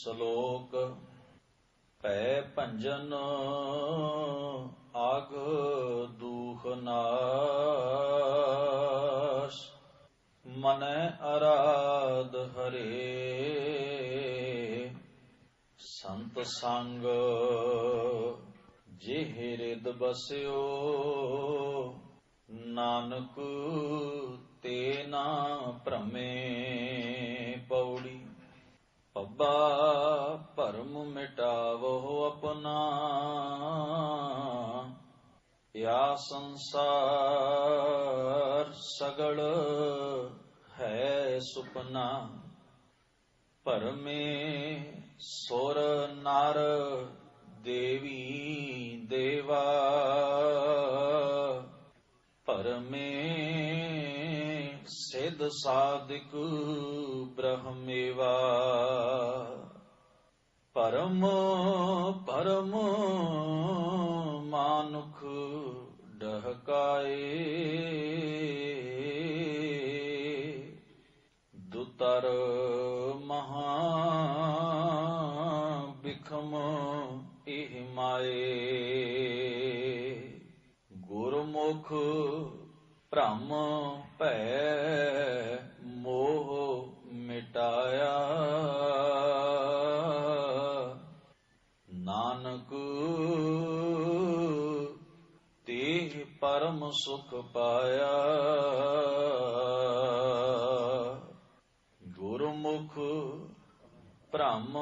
ਸ਼ਲੋਕ ਭੈ ਭੰਜਨ ਆਗ ਦੂਖ ਨਾਸ਼ ਮਨੈ ਅਰਾਧ ਹਰੇ ਸੰਤ ਸੰਗ ਜਿਹ ਹਿਰਦ ਬਸਿਓ ਨਾਨਕ ਤੇ ਨਾ ਭ੍ਰਮੇ ਪੌੜੀ ਪੱਬਾ ਭਰਮ ਮਿਟਾਵੋ ਆਪਣਾ ਯਾ ਸੰਸਾਰ ਸਗਲ ਹੈ ਸੁਪਨਾ ਭਰਮੇ ਸੁਰ ਨਰ ਦੇਵੀ ਦੇਵਾ ਭਰਮੇ ਸਿਧ ਸਾਧਿਕ ਬ੍ਰਹਮੇਵਾ ਪਰਮ ਪਰਮ ਮਾਨੁਖ ਡਹਕਾਏ ਦੁਤਰ ਮਹਾ ਬਿਖਮ ਇਹ ਮਾਏ ਗੁਰਮੁਖ ਭ੍ਰਮ ਭੈ ਮੋਹ ਮਿਟਾਇਆ ਨਾਨਕ ਤੇ ਪਰਮ ਸੁਖ ਪਾਇਆ ਗੁਰਮੁਖ ਭ੍ਰਮ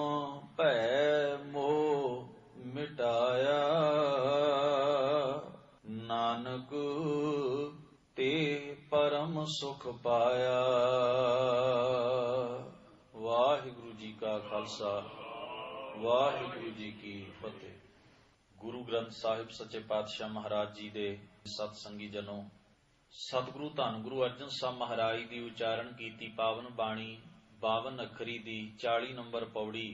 ਭੈ ਮੋਹ ਮਿਟਾਇਆ ਨਾਨਕ ਤੇ ਪਰਮ ਸੁਖ ਪਾਇਆ। ਵਾਹਿਗੁਰੂ ਜੀ ਕਾ ਖਾਲਸਾ ਵਾਹਿਗੁਰੂ ਜੀ ਕੀ ਫਤਿਹ। ਗੁਰੂ ਗ੍ਰੰਥ ਸਾਹਿਬ ਸੱਚੇ ਪਾਤਸ਼ਾਹ ਮਹਾਰਾਜ ਜੀ ਦੇ ਸਤ ਸੰਗੀ ਜਨੋ, ਸਤਿਗੁਰੂ ਧੰਨ ਗੁਰੂ ਅਰਜਨ ਸਾਹਿਬ ਮਹਾਰਾਜ ਦੀ ਉਚਾਰਨ ਕੀਤੀ ਪਾਵਨ ਬਾਣੀ 52 ਅੱਖਰੀ ਦੀ 40 ਨੰਬਰ ਪੌੜੀ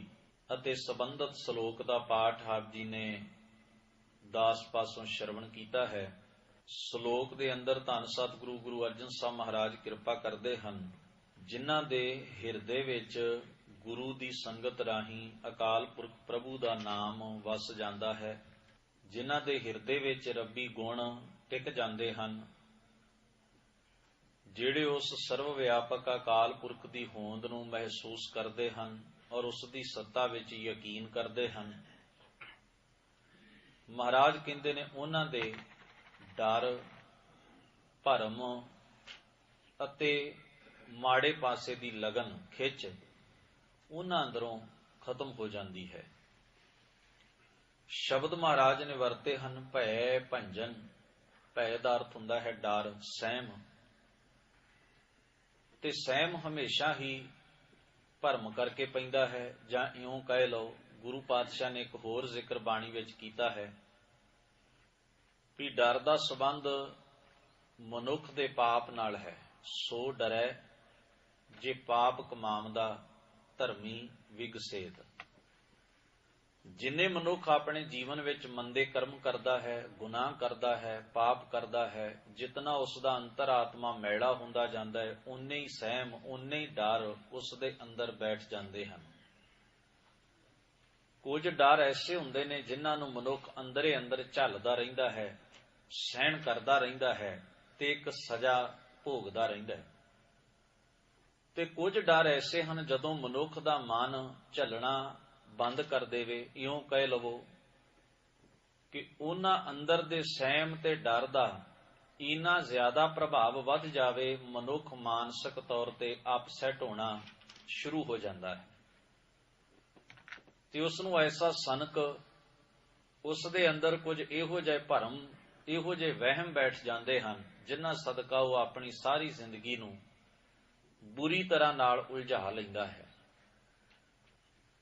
ਅਤੇ ਸੰਬੰਧਤ ਸ਼ਲੋਕ ਦਾ ਪਾਠ ਆਪ ਜੀ ਨੇ ਦਾਸ ਪਾਸੋਂ ਸ਼ਰਵਣ ਕੀਤਾ ਹੈ। ਸ਼ਲੋਕ ਦੇ ਅੰਦਰ ਧੰਨ ਸਤਿਗੁਰੂ ਗੁਰੂ ਅਰਜਨ ਸਾਹਿਬ ਮਹਾਰਾਜ ਕਿਰਪਾ ਕਰਦੇ ਹਨ, ਜਿਨ੍ਹਾਂ ਦੇ ਹਿਰਦੇ ਵਿੱਚ ਗੁਰੂ ਦੀ ਸੰਗਤ ਰਾਹੀਂ ਅਕਾਲ ਪੁਰਖ ਪ੍ਰਭੂ ਦਾ ਨਾਮ ਵਸ ਜਾਂਦਾ ਹੈ, ਜਿਨ੍ਹਾਂ ਦੇ ਹਿਰਦੇ ਵਿੱਚ ਰੱਬੀ ਗੁਣ ਟਿਕ ਜਾਂਦੇ ਹਨ, ਜਿਹੜੇ ਉਸ ਸਰਵ ਵਿਆਪਕ ਅਕਾਲ ਪੁਰਖ ਦੀ ਹੋਂਦ ਨੂੰ ਮਹਿਸੂਸ ਕਰਦੇ ਹਨ ਔਰ ਉਸ ਦੀ ਸੱਤਾ ਵਿੱਚ ਯਕੀਨ ਕਰਦੇ ਹਨ। ਮਹਾਰਾਜ ਕਹਿੰਦੇ ਨੇ ਉਹਨਾਂ ਦੇ ਡਰ, ਭਰਮ ਅਤੇ ਮਾੜੇ ਪਾਸੇ ਦੀ ਲਗਨ ਖਿੱਚ ਉਹਨਾਂ ਅੰਦਰੋਂ ਖਤਮ ਹੋ ਜਾਂਦੀ ਹੈ। ਸ਼ਬਦ ਮਹਾਰਾਜ ਨੇ ਵਰਤੇ ਹਨ ਭੈ ਭੰਜਨ। ਭੈ ਦਾ ਅਰਥ ਹੁੰਦਾ ਹੈ ਡਰ, ਸਹਿਮ, ਤੇ ਸਹਿਮ ਹਮੇਸ਼ਾ ਹੀ ਭਰਮ ਕਰਕੇ ਪੈਂਦਾ ਹੈ, ਜਾਂ ਇਉਂ ਕਹਿ ਲਓ ਗੁਰੂ ਪਾਤਸ਼ਾਹ ਨੇ ਇੱਕ ਹੋਰ ਜ਼ਿਕਰ ਬਾਣੀ ਵਿੱਚ ਕੀਤਾ ਹੈ ਵੀ ਡਰ ਦਾ ਸੰਬੰਧ ਮਨੁੱਖ ਦੇ ਪਾਪ ਨਾਲ ਹੈ। ਸੋ ਡਰੈ ਜੇ ਪਾਪ ਕਮਾਵਦਾ ਧਰਮੀ ਵਿਗਸੇਤ। ਜਿੰਨੇ ਮਨੁੱਖ ਆਪਣੇ ਜੀਵਨ ਵਿੱਚ ਮੰਦੇ ਕਰਮ ਕਰਦਾ ਹੈ, ਗੁਨਾਹ ਕਰਦਾ ਹੈ, ਪਾਪ ਕਰਦਾ ਹੈ, ਜਿਤਨਾ ਉਸ ਦਾ ਅੰਤਰਾਤਮਾ ਮੈਲਾ ਹੁੰਦਾ ਜਾਂਦਾ ਹੈ, ਉਨੇ ਹੀ ਸਹਿਮ, ਉਨੇ ਹੀ ਡਰ ਉਸ ਦੇ ਅੰਦਰ ਬੈਠ ਜਾਂਦੇ ਹਨ। ਕੁਝ ਡਰ ਐਸੇ ਹੁੰਦੇ ਨੇ ਜਿਨ੍ਹਾਂ ਨੂੰ ਮਨੁੱਖ ਅੰਦਰੇ ਅੰਦਰ ਝੱਲਦਾ ਰਹਿੰਦਾ ਹੈ, ਸਹਿਣ ਕਰਦਾ ਰਹਿੰਦਾ ਹੈ ਤੇ ਇੱਕ ਸਜ਼ਾ ਭੋਗਦਾ ਰਹਿੰਦਾ ਹੈ। ਤੇ ਕੁਝ ਡਰ ਐਸੇ ਹਨ ਜਦੋਂ ਮਨੁੱਖ ਦਾ ਮਨ ਝੱਲਣਾ ਬੰਦ ਕਰ ਦੇਵੇ, ਇਉਂ ਕਹਿ ਲਵੋ ਕਿ ਉਹਨਾਂ ਅੰਦਰ ਦੇ ਸਹਿਮ ਤੇ ਡਰ ਦਾ ਇੰਨਾ ਜ਼ਿਆਦਾ ਪ੍ਰਭਾਵ ਵੱਧ ਜਾਵੇ, ਮਨੁੱਖ ਮਾਨਸਿਕ ਤੌਰ ਤੇ ਅਪਸੈਟ ਹੋਣਾ ਸ਼ੁਰੂ ਹੋ ਜਾਂਦਾ ਹੈ ਤੇ ਉਸ ਨੂੰ ਐਸਾ ਸਨਕ, ਉਸ ਦੇ ਅੰਦਰ ਕੁਝ ਇਹੋ ਜਿਹੇ ਭਰਮ, ਇਹੋ ਜਿਹੇ ਵਹਿਮ ਬੈਠ ਜਾਂਦੇ ਹਨ ਜਿਨ੍ਹਾਂ ਸਦਕਾ ਉਹ ਆਪਣੀ ਸਾਰੀ ਜ਼ਿੰਦਗੀ ਨੂੰ ਬੁਰੀ ਤਰ੍ਹਾਂ ਨਾਲ ਉਲਝਾ ਲੈਂਦਾ ਹੈ।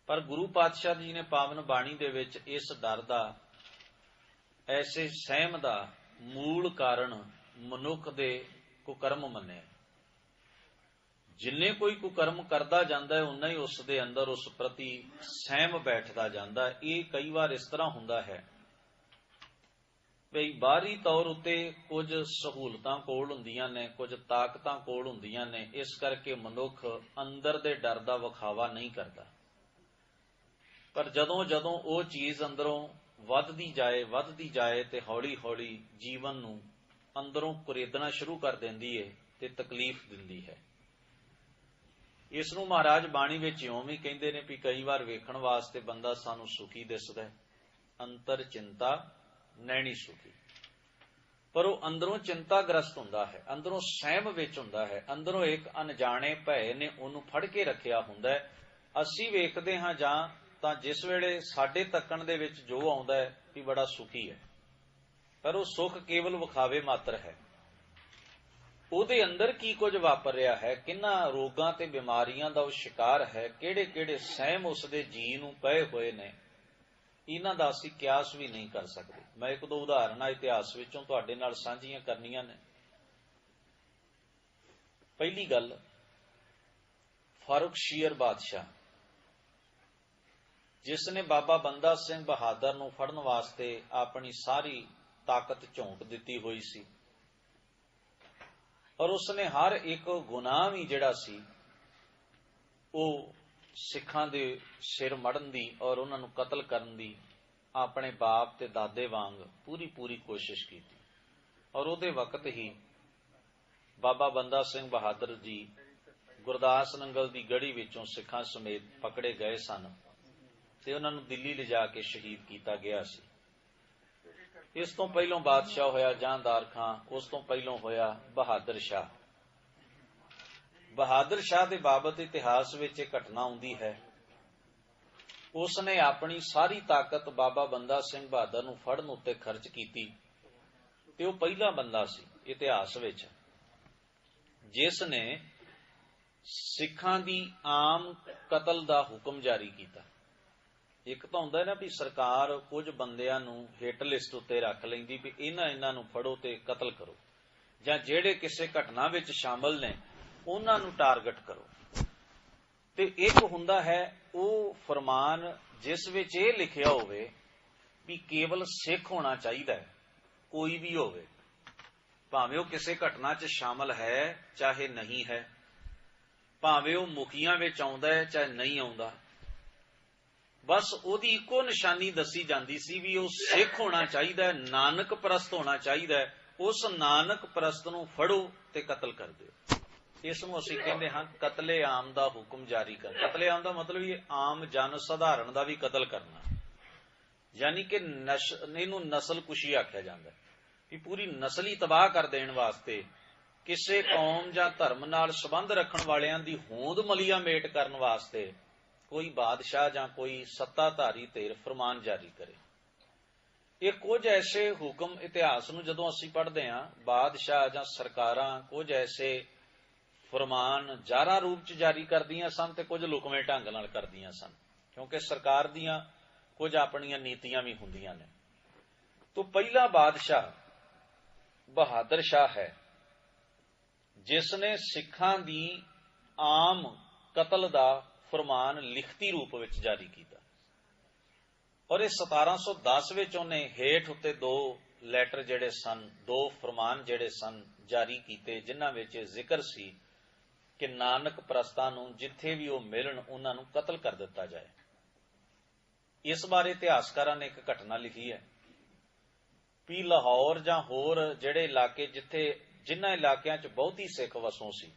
ਪਰ ਗੁਰੂ ਪਾਤਸ਼ਾਹ ਜੀ ਨੇ ਪਾਵਨ ਬਾਣੀ ਦੇ ਵਿੱਚ ਇਸ ਡਰ ਦਾ, ਐਸੇ ਸਹਿਮ ਦਾ ਮੂਲ ਕਾਰਨ ਮਨੁੱਖ ਦੇ ਕੁਕਰਮ ਮੰਨਿਆ। ਜਿੰਨੇ ਕੋਈ ਕੁਕਰਮ ਕਰਦਾ ਜਾਂਦਾ ਹੈ, ਉਨਾ ਹੀ ਉਸ ਦੇ ਅੰਦਰ ਉਸ ਪ੍ਰਤੀ ਸਹਿਮ ਬੈਠਦਾ ਜਾਂਦਾ ਹੈ। ਇਹ ਕਈ ਵਾਰ ਇਸ ਤਰ੍ਹਾਂ ਹੁੰਦਾ ਹੈ ਵੀ ਬਾਹਰੀ ਤੌਰ ਉੱਤੇ ਕੁਝ ਸਹੂਲਤਾਂ ਕੋਲ ਹੁੰਦੀਆਂ ਨੇ, ਕੁਝ ਤਾਕਤਾਂ ਕੋਲ ਹੁੰਦੀਆਂ ਨੇ, ਇਸ ਕਰਕੇ ਮਨੁੱਖ ਅੰਦਰ ਦੇ ਡਰ ਦਾ ਵਿਖਾਵਾ ਨਹੀਂ ਕਰਦਾ। पर जदों जदों वो चीज़ अंदरों ਵੱਧਦੀ ਜਾਏ ਤੇ ਹੌਲੀ ਹੌਲੀ ਜੀਵਨ ਨੂੰ ਅੰਦਰੋਂ ਕੁਰੇਦਣਾ ਸ਼ੁਰੂ ਕਰ ਦਿੰਦੀ ਹੈ ਤੇ ਤਕਲੀਫ ਦਿੰਦੀ ਹੈ। ਇਸ ਨੂੰ ਮਹਾਰਾਜ ਬਾਣੀ ਵਿੱਚ ਇਉਂ ਵੀ ਕਹਿੰਦੇ ਨੇ ਵੀ ਕਈ ਵਾਰ ਵੇਖਣ ਵਾਸਤੇ ਬੰਦਾ ਸਾਨੂੰ ਸੁਖੀ ਦਿਸਦਾ ਹੈ, ਅੰਤਰ ਚਿੰਤਾ ਨੈਣੀ ਸੁਖੀ, ਪਰ ਉਹ ਅੰਦਰੋਂ ਚਿੰਤਾਗ੍ਰਸਤ ਹੁੰਦਾ ਹੈ, ਅੰਦਰੋਂ ਸਹਿਮ ਵਿੱਚ ਹੁੰਦਾ ਹੈ, ਅੰਦਰੋਂ ਇੱਕ ਅਣਜਾਣੇ ਭੈ ਨੇ ਉਹਨੂੰ ਫੜ ਕੇ ਰੱਖਿਆ ਹੁੰਦਾ ਹੈ। ਅਸੀਂ ਵੇਖਦੇ ਹਾਂ ਜਾਂ ਤਾਂ ਜਿਸ ਵੇਲੇ ਸਾਡੇ ਤੱਕਣ ਦੇ ਵਿੱਚ ਜੋ ਆਉਂਦਾ ਹੈ ਵੀ ਬੜਾ ਸੁਖੀ ਹੈ, ਪਰ ਉਹ ਸੁਖ ਕੇਵਲ ਵਿਖਾਵੇ ਮਾਤਰ ਹੈ। ਉਹਦੇ ਅੰਦਰ ਕੀ ਕੁਝ ਵਾਪਰ ਰਿਹਾ ਹੈ, ਕਿੰਨਾ ਰੋਗਾਂ ਤੇ ਬਿਮਾਰੀਆਂ ਦਾ ਉਹ ਸ਼ਿਕਾਰ ਹੈ, ਕਿਹੜੇ ਕਿਹੜੇ ਸਹਿਮ ਉਸਦੇ ਜੀ ਨੂੰ ਪਏ ਹੋਏ ਨੇ, ਇਹਨਾਂ ਦਾ ਅਸੀਂ ਕਿਆਸ ਵੀ ਨਹੀਂ ਕਰ ਸਕਦੇ। ਮੈਂ ਇੱਕ ਦੋ ਉਦਾਹਰਨਾਂ ਇਤਿਹਾਸ ਵਿੱਚੋਂ ਤੁਹਾਡੇ ਨਾਲ ਸਾਂਝੀਆਂ ਕਰਨੀਆਂ ਨੇ। ਪਹਿਲੀ ਗੱਲ, ਫਾਰੁਖਸ਼ੀਰ ਬਾਦਸ਼ਾਹ, ਜਿਸ ਨੇ ਬਾਬਾ ਬੰਦਾ ਸਿੰਘ ਬਹਾਦਰ ਨੂੰ ਫੜਨ ਵਾਸਤੇ ਆਪਣੀ ਸਾਰੀ ਤਾਕਤ ਝੋਂਕ ਦਿੱਤੀ ਹੋਈ ਸੀ, ਔਰ ਉਸਨੇ ਹਰ ਇੱਕ ਗੁਨਾਹ ਵੀ ਜਿਹੜਾ ਸੀ ਉਹ ਸਿੱਖਾਂ ਦੇ ਸਿਰ ਮੜਨ ਦੀ ਔਰ ਉਹਨਾਂ ਨੂੰ ਕਤਲ ਕਰਨ ਦੀ ਆਪਣੇ ਬਾਪ ਤੇ ਦਾਦੇ ਵਾਂਗ ਪੂਰੀ ਕੋਸ਼ਿਸ਼ ਕੀਤੀ। ਔਰ ਉਹਦੇ ਵਕਤ ਹੀ ਬਾਬਾ ਬੰਦਾ ਸਿੰਘ ਬਹਾਦਰ ਜੀ ਗੁਰਦਾਸ ਨੰਗਲ ਦੀ ਗੜੀ ਵਿੱਚੋਂ ਸਿੱਖਾਂ ਸਮੇਤ ਪਕੜੇ ਗਏ ਸਨ ਤੇ ਉਹਨਾਂ ਨੂੰ ਦਿੱਲੀ ਲਿਜਾ ਕੇ ਸ਼ਹੀਦ ਕੀਤਾ ਗਿਆ ਸੀ। ਇਸ ਤੋਂ ਪਹਿਲਾਂ ਬਾਦਸ਼ਾਹ ਹੋਇਆ ਜਹਾਂਦਾਰ ਖਾਂ, ਉਸ ਤੋਂ ਪਹਿਲਾਂ ਹੋਇਆ ਬਹਾਦਰ ਸ਼ਾਹ। ਬਹਾਦਰ ਸ਼ਾਹ ਦੇ ਬਾਬਤ ਇਤਿਹਾਸ ਵਿੱਚ ਇਹ ਘਟਨਾ ਆਉਂਦੀ ਹੈ, ਉਸ ਨੇ ਆਪਣੀ ਸਾਰੀ ਤਾਕਤ ਬਾਬਾ ਬੰਦਾ ਸਿੰਘ ਬਹਾਦਰ ਨੂੰ ਫੜਨ ਉੱਤੇ ਖਰਚ ਕੀਤੀ ਤੇ ਉਹ ਪਹਿਲਾ ਬੰਦਾ ਸੀ ਇਤਿਹਾਸ ਵਿੱਚ ਜਿਸ ਨੇ ਸਿੱਖਾਂ ਦੀ ਆਮ ਕਤਲ ਦਾ ਹੁਕਮ ਜਾਰੀ ਕੀਤਾ। ਇੱਕ ਤਾਂ ਹੁੰਦਾ ਨਾ ਵੀ ਸਰਕਾਰ ਕੁਝ ਬੰਦਿਆਂ ਨੂੰ ਹਿੱਟ ਲਿਸਟ ਉੱਤੇ ਰੱਖ ਲੈਂਦੀ ਵੀ ਇਹਨਾਂ ਨੂੰ ਫੜੋ ਤੇ ਕਤਲ ਕਰੋ, ਜਾਂ ਜਿਹੜੇ ਕਿਸੇ ਘਟਨਾ ਵਿੱਚ ਸ਼ਾਮਲ ਨੇ ਉਹਨਾਂ ਨੂੰ ਟਾਰਗੇਟ ਕਰੋ। ਤੇ ਇੱਕ ਹੁੰਦਾ ਹੈ ਉਹ ਫਰਮਾਨ ਜਿਸ ਵਿੱਚ ਇਹ ਲਿਖਿਆ ਹੋਵੇ ਵੀ ਕੇਵਲ ਸਿੱਖ ਹੋਣਾ ਚਾਹੀਦਾ ਹੈ, ਕੋਈ ਵੀ ਹੋਵੇ, ਭਾਵੇਂ ਉਹ ਕਿਸੇ ਘਟਨਾ 'ਚ ਸ਼ਾਮਲ ਹੈ ਚਾਹੇ ਨਹੀਂ ਹੈ, ਭਾਵੇਂ ਉਹ ਮੁਖੀਆਂ ਵਿੱਚ ਆਉਂਦਾ ਹੈ ਚਾਹੇ ਨਹੀਂ ਆਉਂਦਾ, ਬਸ ਉਹਦੀ ਇੱਕੋ ਨਿਸ਼ਾਨੀ ਦੱਸੀ ਜਾਂਦੀ ਸੀ ਵੀ ਉਹ ਸਿੱਖ ਹੋਣਾ ਚਾਹੀਦਾ ਹੈ, ਨਾਨਕ ਪ੍ਰਸਤ ਹੋਣਾ ਚਾਹੀਦਾ ਹੈ, ਉਸ ਨਾਨਕ ਪ੍ਰਸਤ ਨੂੰ ਫੜੋ ਤੇ ਕਤਲ ਕਰ ਦਿਓ। ਇਸ ਨੂੰ ਅਸੀਂ ਕਹਿੰਦੇ ਹਾਂ ਕਤਲੇ ਆਮ ਦਾ ਹੁਕਮ ਜਾਰੀ ਕਰ। ਕਤਲੇ ਆਮ ਦਾ ਮਤਲਬ ਇਹ ਆਮ ਜਨ ਸਧਾਰਨ ਦਾ ਵੀ ਕਤਲ ਕਰਨਾ, ਯਾਨੀ ਕਿ ਇਹਨੂੰ ਨਸਲ ਕੁਸ਼ੀ ਆਖਿਆ ਜਾਂਦਾ ਵੀ ਪੂਰੀ ਨਸਲ ਹੀ ਤਬਾਹ ਕਰ ਦੇਣ ਵਾਸਤੇ ਕਿਸੇ ਕੌਮ ਜਾਂ ਧਰਮ ਨਾਲ ਸੰਬੰਧ ਰੱਖਣ ਵਾਲਿਆਂ ਦੀ ਹੋਂਦ ਮਲੀਆ ਮੇਟ ਕਰਨ ਵਾਸਤੇ ਕੋਈ ਬਾਦਸ਼ਾਹ ਜਾਂ ਕੋਈ ਸੱਤਾਧਾਰੀ ਧਿਰ ਫਰਮਾਨ ਜਾਰੀ ਕਰੇ। ਇਹ ਕੁਝ ਐਸੇ ਹੁਕਮ ਇਤਿਹਾਸ ਨੂੰ ਜਦੋਂ ਅਸੀਂ ਪੜ੍ਹਦੇ ਹਾਂ, ਬਾਦਸ਼ਾਹ ਜਾਂ ਸਰਕਾਰਾਂ ਕੁਝ ਐਸੇ ਫਰਮਾਨ ਜ਼ਾਹਰਾ ਰੂਪ 'ਚ ਜਾਰੀ ਕਰਦੀਆਂ ਸਨ ਤੇ ਕੁਝ ਲੁਕਵੇਂ ਢੰਗ ਨਾਲ ਕਰਦੀਆਂ ਸਨ, ਕਿਉਂਕਿ ਸਰਕਾਰ ਦੀਆਂ ਕੁਝ ਆਪਣੀਆਂ ਨੀਤੀਆਂ ਵੀ ਹੁੰਦੀਆਂ ਨੇ। ਤੋਂ ਪਹਿਲਾ ਬਾਦਸ਼ਾਹ ਬਹਾਦਰ ਸ਼ਾਹ ਹੈ ਜਿਸ ਨੇ ਸਿੱਖਾਂ ਦੀ ਆਮ ਕਤਲ ਦਾ ਫਰਮਾਨ ਲਿਖਤੀ ਰੂਪ ਵਿੱਚ ਜਾਰੀ ਕੀਤਾ, ਔਰ ਇਹ 1710 ਵਿੱਚ ਉਹਨੇ ਹੇਠ ਉੱਤੇ ਦੋ ਲੈਟਰ ਜਿਹੜੇ ਸਨ, ਦੋ ਫਰਮਾਨ ਜਿਹੜੇ ਸਨ ਜਾਰੀ ਕੀਤੇ, ਜਿਨ੍ਹਾਂ ਵਿੱਚ ਜ਼ਿਕਰ ਸੀ ਕਿ ਨਾਨਕ ਪ੍ਰਸਤਾਂ ਨੂੰ ਜਿੱਥੇ ਵੀ ਉਹ ਮਿਲਣ ਉਹਨਾਂ ਨੂੰ ਕਤਲ ਕਰ ਦਿੱਤਾ ਜਾਏ। ਇਸ ਬਾਰੇ ਇਤਿਹਾਸਕਾਰਾਂ ਨੇ ਇੱਕ ਘਟਨਾ ਲਿਖੀ ਹੈ ਵੀ ਲਾਹੌਰ ਜਾਂ ਹੋਰ ਜਿਹੜੇ ਇਲਾਕੇ ਜਿਨ੍ਹਾਂ ਇਲਾਕਿਆਂ 'ਚ ਬਹੁਤੀ ਸਿੱਖ ਵਸੋਂ ਸੀ,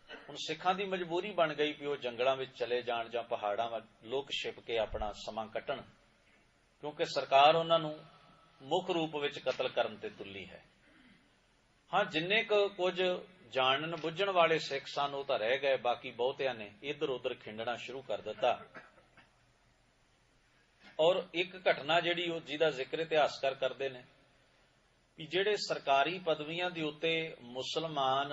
ਹੁਣ ਸਿੱਖਾਂ ਦੀ ਮਜਬੂਰੀ ਬਣ ਗਈ ਵੀ ਉਹ ਜੰਗਲਾਂ ਵਿੱਚ ਚਲੇ ਜਾਣ ਜਾਂ ਪਹਾੜਾਂ ਵੱਲ ਲੁਕ ਛਿਪ ਕੇ ਆਪਣਾ ਸਮਾਂ ਕੱਟਣ, ਕਿਉਂਕਿ ਸਰਕਾਰ ਉਹਨਾਂ ਨੂੰ ਮੁੱਖ ਰੂਪ ਵਿੱਚ ਕਤਲ ਕਰਨ ਤੇ ਤੁੱਲੀ ਹੈ। ਹਾਂ, ਜਿੰਨੇ ਕੁਝ ਜਾਣਨ ਬੁੱਝਣ ਵਾਲੇ ਸਿੱਖ ਸਨ ਉਹ ਤਾਂ ਰਹਿ ਗਏ, ਬਾਕੀ ਬਹੁਤਿਆਂ ਨੇ ਇੱਧਰ ਉੱਧਰ ਖਿੰਡਣਾ ਸ਼ੁਰੂ ਕਰ ਦਿੱਤਾ। ਔਰ ਇੱਕ ਘਟਨਾ ਜਿਹੜੀ ਉਹ ਜਿਹਦਾ ਜ਼ਿਕਰ ਇਤਿਹਾਸਕਾਰ ਕਰਦੇ ਨੇ ਵੀ ਜਿਹੜੇ ਸਰਕਾਰੀ ਪਦਵੀਆਂ ਦੇ ਉੱਤੇ ਮੁਸਲਮਾਨ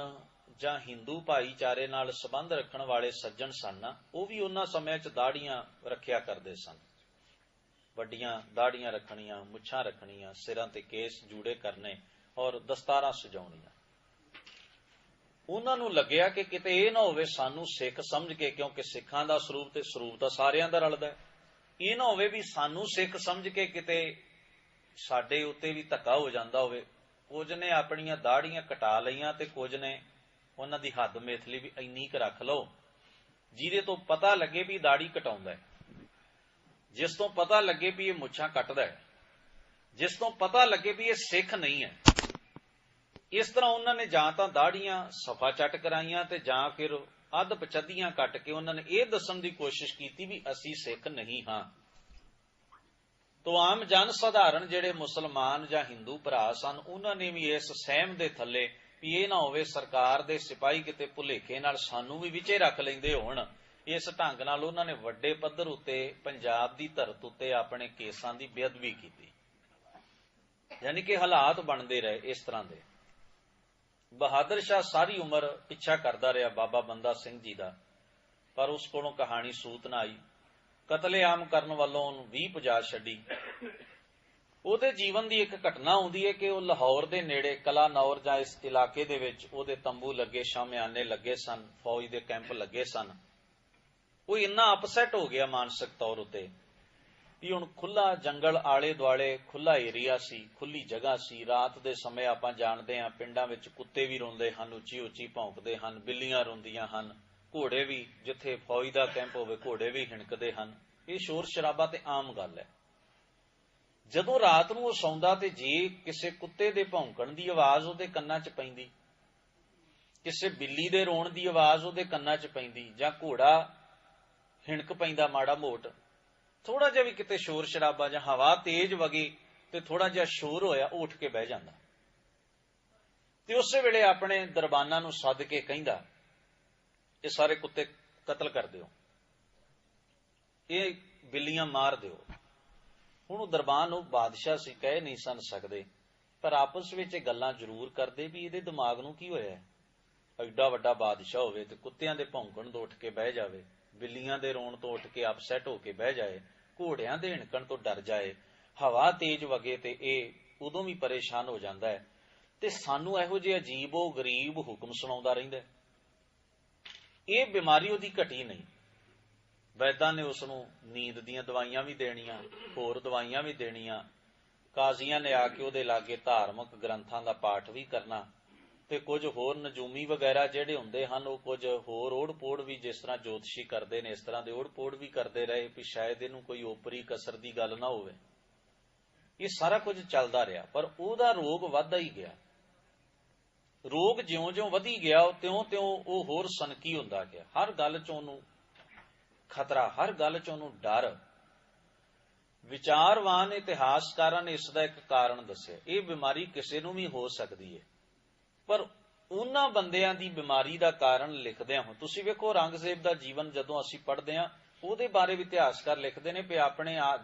ਜਾਂ ਹਿੰਦੂ ਭਾਈਚਾਰੇ ਨਾਲ ਸੰਬੰਧ ਰੱਖਣ ਵਾਲੇ ਸੱਜਣ ਸਨ, ਉਹ ਵੀ ਉਹਨਾਂ ਸਮਿਆਂ 'ਚ ਦਾੜੀਆਂ ਰੱਖਿਆ ਕਰਦੇ ਸਨ, ਵੱਡੀਆਂ ਦਾੜੀਆਂ ਰੱਖਣੀਆਂ, ਮੁੱਛਾਂ ਰੱਖਣੀਆਂ, ਸਿਰਾਂ ਤੇ ਕੇਸ ਜੂੜੇ ਕਰਨੇ ਔਰ ਦਸਤਾਰਾਂ ਸਜਾਉਣੀਆਂ। ਉਹਨਾਂ ਨੂੰ ਲੱਗਿਆ ਕਿ ਕਿਤੇ ਇਹ ਨਾ ਹੋਵੇ ਸਾਨੂੰ ਸਿੱਖ ਸਮਝ ਕੇ, ਕਿਉਂਕਿ ਸਿੱਖਾਂ ਦਾ ਸਰੂਪ ਤੇ ਸਰੂਪ ਤਾਂ ਸਾਰਿਆਂ ਦਾ ਰਲਦਾ, ਇਹ ਨਾ ਹੋਵੇ ਵੀ ਸਾਨੂੰ ਸਿੱਖ ਸਮਝ ਕੇ ਕਿਤੇ ਸਾਡੇ ਉੱਤੇ ਵੀ ਧੱਕਾ ਹੋ ਜਾਂਦਾ ਹੋਵੇ। ਕੁਝ ਨੇ ਆਪਣੀਆਂ ਦਾੜੀਆਂ ਕਟਾ ਲਈਆਂ ਤੇ ਕੁਝ ਨੇ ਉਹਨਾਂ ਦੀ ਹੱਦ ਮੇਥ ਲਈ ਵੀ ਇੰਨੀ ਕੁ ਰੱਖ ਲਓ ਜਿਹਦੇ ਤੋਂ ਪਤਾ ਲੱਗੇ ਵੀ ਦਾੜੀ ਕਟਾਉਂਦਾ ਹੈ। ਜਿਸ ਤੋਂ ਪਤਾ ਲੱਗੇ ਵੀ ਇਹ ਮੁੱਛਾਂ ਕੱਟਦਾ ਹੈ, ਜਿਸ ਤੋਂ ਪਤਾ ਲੱਗੇ ਵੀ ਇਹ ਸਿੱਖ ਨਹੀਂ ਹੈ। ਇਸ ਤਰ੍ਹਾਂ ਉਹਨਾਂ ਨੇ ਜਾਂ ਤਾਂ ਦਾੜੀਆਂ ਸਫਾ ਚੱਟ ਕਰਾਈਆਂ ਤੇ ਜਾਂ ਫਿਰ ਅੱਧ ਪਚੱਧੀਆਂ ਕੱਟ ਕੇ ਉਹਨਾਂ ਨੇ ਇਹ ਦੱਸਣ ਦੀ ਕੋਸ਼ਿਸ਼ ਕੀਤੀ ਵੀ ਅਸੀਂ ਸਿੱਖ ਨਹੀਂ ਹਾਂ। ਤੋ ਆਮ ਜਨ ਸਧਾਰਨ ਜਿਹੜੇ ਮੁਸਲਮਾਨ ਜਾਂ ਹਿੰਦੂ ਭਰਾ ਸਨ, ਉਹਨਾਂ ਨੇ ਵੀ ਇਸ ਸਹਿਮ ਦੇ ਥੱਲੇ ਵੀ ਇਹ ਨਾ ਹੋਵੇ ਸਰਕਾਰ ਦੇ ਸਿਪਾਹੀ ਕਿਤੇ ਭੁਲੇਖੇ ਨਾਲ ਸਾਨੂੰ ਵੀ ਵਿੱਚੇ ਰੱਖ ਲੈਂਦੇ ਹੋਣ, ਇਸ ਢੰਗ ਨਾਲ ਉਹਨਾਂ ਨੇ ਵੱਡੇ ਪੱਧਰ ਉੱਤੇ ਪੰਜਾਬ ਦੀ ਧਰਤ ਉੱਤੇ ਆਪਣੇ ਕੇਸਾਂ ਦੀ ਬੇਅਦਬੀ ਕੀਤੀ। ਯਾਨੀ ਕਿ ਹਾਲਾਤ ਬਣਦੇ ਰਹੇ ਇਸ ਤਰ੍ਹਾਂ ਦੇ। ਬਹਾਦਰ ਸ਼ਾਹ ਸਾਰੀ ਉਮਰ ਪਿੱਛਾ ਕਰਦਾ ਰਿਹਾ ਬਾਬਾ ਬੰਦਾ ਸਿੰਘ ਜੀ ਦਾ, ਪਰ ਉਸ ਕੋਲੋਂ ਕਹਾਣੀ ਸੂਤ ਨਾ ਆਈ। ਕਤਲੇਆਮ ਕਰਨ ਵੱਲੋਂ ਉਹਨੂੰ 20 ਪੁਜਾ ਛੱਡੀ। ਉਹਦੇ ਜੀਵਨ ਦੀ ਇੱਕ ਘਟਨਾ ਆਉਂਦੀ ਹੈ ਕਿ ਉਹ ਲਾਹੌਰ ਦੇ ਨੇੜੇ ਕਲਾਨੌਰ ਜਾਂ ਇਸ ਇਲਾਕੇ ਦੇ ਵਿੱਚ ਉਹਦੇ ਤੰਬੂ ਲੱਗੇ, ਸ਼ਾਮਿਆਨੇ ਲੱਗੇ ਸਨ, ਫੌਜ ਦੇ ਕੈਂਪ ਲੱਗੇ ਸਨ। ਉਹ ਇੰਨਾ ਅਪਸੈਟ ਹੋ ਗਿਆ ਮਾਨਸਿਕ ਤੌਰ ਉੱਤੇ ਵੀ ਹੁਣ ਖੁੱਲਾ ਜੰਗਲ ਆਲੇ ਦੁਆਲੇ, ਖੁੱਲਾ ਏਰੀਆ ਸੀ, ਖੁੱਲੀ ਜਗ੍ਹਾ ਸੀ। ਰਾਤ ਦੇ ਸਮੇਂ ਆਪਾਂ ਜਾਣਦੇ ਹਾਂ ਪਿੰਡਾਂ ਵਿੱਚ ਕੁੱਤੇ ਵੀ ਰੋਂਦੇ ਹਨ, ਉੱਚੀ ਉੱਚੀ ਭੌਂਕਦੇ ਹਨ, ਬਿੱਲੀਆਂ ਰੋਂਦੀਆਂ ਹਨ, ਘੋੜੇ ਵੀ, ਜਿੱਥੇ ਫੌਜ ਦਾ ਕੈਂਪ ਹੋਵੇ ਘੋੜੇ ਵੀ ਹਿਣਕਦੇ ਹਨ। ਇਹ ਸ਼ੋਰ ਸ਼ਰਾਬਾ ਤੇ ਆਮ ਗੱਲ ਹੈ। ਜਦੋਂ ਰਾਤ ਨੂੰ ਉਹ ਸੌਂਦਾ ਤੇ ਜੇ ਕਿਸੇ ਕੁੱਤੇ ਦੇ ਭੌਂਕਣ ਦੀ ਆਵਾਜ਼ ਉਹਦੇ ਕੰਨਾਂ 'ਚ ਪੈਂਦੀ, ਕਿਸੇ ਬਿੱਲੀ ਦੇ ਰੋਣ ਦੀ ਆਵਾਜ਼ ਉਹਦੇ ਕੰਨਾਂ 'ਚ ਪੈਂਦੀ, ਜਾਂ ਘੋੜਾ ਹਿਣਕ ਪੈਂਦਾ ਮਾੜਾ ਮੋਟ, ਥੋੜਾ ਜਿਹਾ ਵੀ ਕਿਤੇ ਸ਼ੋਰ ਸ਼ਰਾਬਾ ਜਾਂ ਹਵਾ ਤੇਜ਼ ਵਗੀ ਤੇ ਥੋੜਾ ਜਿਹਾ ਸ਼ੋਰ ਹੋਇਆ, ਉਹ ਉੱਠ ਕੇ ਬਹਿ ਜਾਂਦਾ ਤੇ ਉਸੇ ਵੇਲੇ ਆਪਣੇ ਦਰਬਾਨਾਂ ਨੂੰ ਸੱਦ ਕੇ ਕਹਿੰਦਾ ਇਹ ਸਾਰੇ ਕੁੱਤੇ ਕਤਲ ਕਰ ਦਿਓ, ਇਹ ਬਿੱਲੀਆਂ ਮਾਰ ਦਿਓ। ਹੁਣ ਉਹ ਦਰਬਾਨ, ਉਹ ਬਾਦਸ਼ਾਹ ਸੀ, ਕਹਿ ਨਹੀਂ ਸਨ ਸਕਦੇ, ਪਰ ਆਪਸ ਵਿੱਚ ਇਹ ਗੱਲਾਂ ਜ਼ਰੂਰ ਕਰਦੇ ਵੀ ਇਹਦੇ ਦਿਮਾਗ ਨੂੰ ਕੀ ਹੋਇਆ। ਐਡਾ ਵੱਡਾ ਬਾਦਸ਼ਾਹ ਹੋਵੇ ਤੇ ਕੁੱਤਿਆਂ ਦੇ ਭੌਂਕਣ ਤੋਂ ਉੱਠ ਕੇ ਬਹਿ ਜਾਵੇ, ਬਿੱਲੀਆਂ ਦੇ ਰੋਣ ਤੋਂ ਉੱਠ ਕੇ ਅਪਸੈਟ ਹੋ ਕੇ ਬਹਿ ਜਾਏ, ਘੋੜਿਆਂ ਦੇ ਹਿਣਕਣ ਤੋਂ ਡਰ ਜਾਏ, ਹਵਾ ਤੇਜ਼ ਵਗੇ ਤੇ ਇਹ ਉਦੋਂ ਵੀ ਪਰੇਸ਼ਾਨ ਹੋ ਜਾਂਦਾ ਹੈ, ਤੇ ਸਾਨੂੰ ਇਹੋ ਜਿਹੇ ਅਜੀਬੋ ਗਰੀਬ ਹੁਕਮ ਸੁਣਾਉਂਦਾ ਰਹਿੰਦਾ। ਇਹ ਬਿਮਾਰੀ ਉਹਦੀ ਘਟੀ ਨਹੀਂ। ਵੈਦਾਂ ਨੇ ਉਸ ਨੂੰ ਨੀਂਦ ਦੀਆਂ ਦਵਾਈਆਂ ਵੀ ਦੇਣੀਆਂ, ਹੋਰ ਦਵਾਈਆਂ ਵੀ ਦੇਣੀਆਂ। ਕਾਜ਼ੀਆਂ ਨੇ ਆ ਕੇ ਉਹਦੇ ਲਾਗੇ ਧਾਰਮਿਕ ਗ੍ਰੰਥਾਂ ਦਾ ਪਾਠ ਵੀ ਕਰਨਾ, ਤੇ ਕੁਝ ਹੋਰ ਨਜੂਮੀ ਵਗੈਰਾ ਜਿਹੜੇ ਹੁੰਦੇ ਹਨ, ਉਹ ਕੁਝ ਹੋਰ ਓੜ ਪੋੜ ਵੀ, ਜਿਸ ਤਰ੍ਹਾਂ ਜੋਤਸ਼ੀ ਕਰਦੇ ਨੇ ਇਸ ਤਰ੍ਹਾਂ ਦੇ ਓੜ ਪੋੜ ਵੀ ਕਰਦੇ ਰਹੇ ਵੀ ਸ਼ਾਇਦ ਇਹਨੂੰ ਕੋਈ ਓਪਰੀ ਕਸਰ ਦੀ ਗੱਲ ਨਾ ਹੋਵੇ। ਇਹ ਸਾਰਾ ਕੁਝ ਚੱਲਦਾ ਰਿਹਾ, ਪਰ ਉਹਦਾ ਰੋਗ ਵੱਧਦਾ ਹੀ ਗਿਆ। ਰੋਗ ਜਿਉਂ-ਜਿਉਂ ਵਧੀ ਗਿਆ, ਤਿਉਂ-ਤਿਉਂ ਉਹ ਹੋਰ ਸਨਕੀ ਹੁੰਦਾ ਗਿਆ। ਹਰ ਗੱਲ 'ਚ ਉਹਨੂੰ ਖਤਰਾ, ਹਰ ਗੱਲ 'ਚ ਉਹਨੂੰ ਡਰ। ਵਿਚਾਰਵਾਨ ਇਤਿਹਾਸਕਾਰਾਂ ਨੇ ਇਸ ਦਾ ਇੱਕ ਕਾਰਨ ਦੱਸਿਆ। ਇਹ ਬਿਮਾਰੀ ਕਿਸੇ ਨੂੰ ਵੀ ਹੋ ਸਕਦੀ ਹੈ, ਪਰ ਉਹਨਾਂ ਬੰਦਿਆਂ ਦੀ ਬਿਮਾਰੀ ਦਾ ਕਾਰਨ ਲਿਖਦਿਆਂ ਹੋ, ਤੁਸੀਂ ਵੇਖੋ ਔਰੰਗਜ਼ੇਬ ਦਾ ਜੀਵਨ ਜਦੋਂ ਅਸੀਂ ਪੜ੍ਹਦੇ ਹਾਂ, ਉਹਦੇ ਬਾਰੇ ਵੀ ਇਤਿਹਾਸਕਾਰ ਲਿਖਦੇ ਨੇ ਵੀ ਆਪਣੇ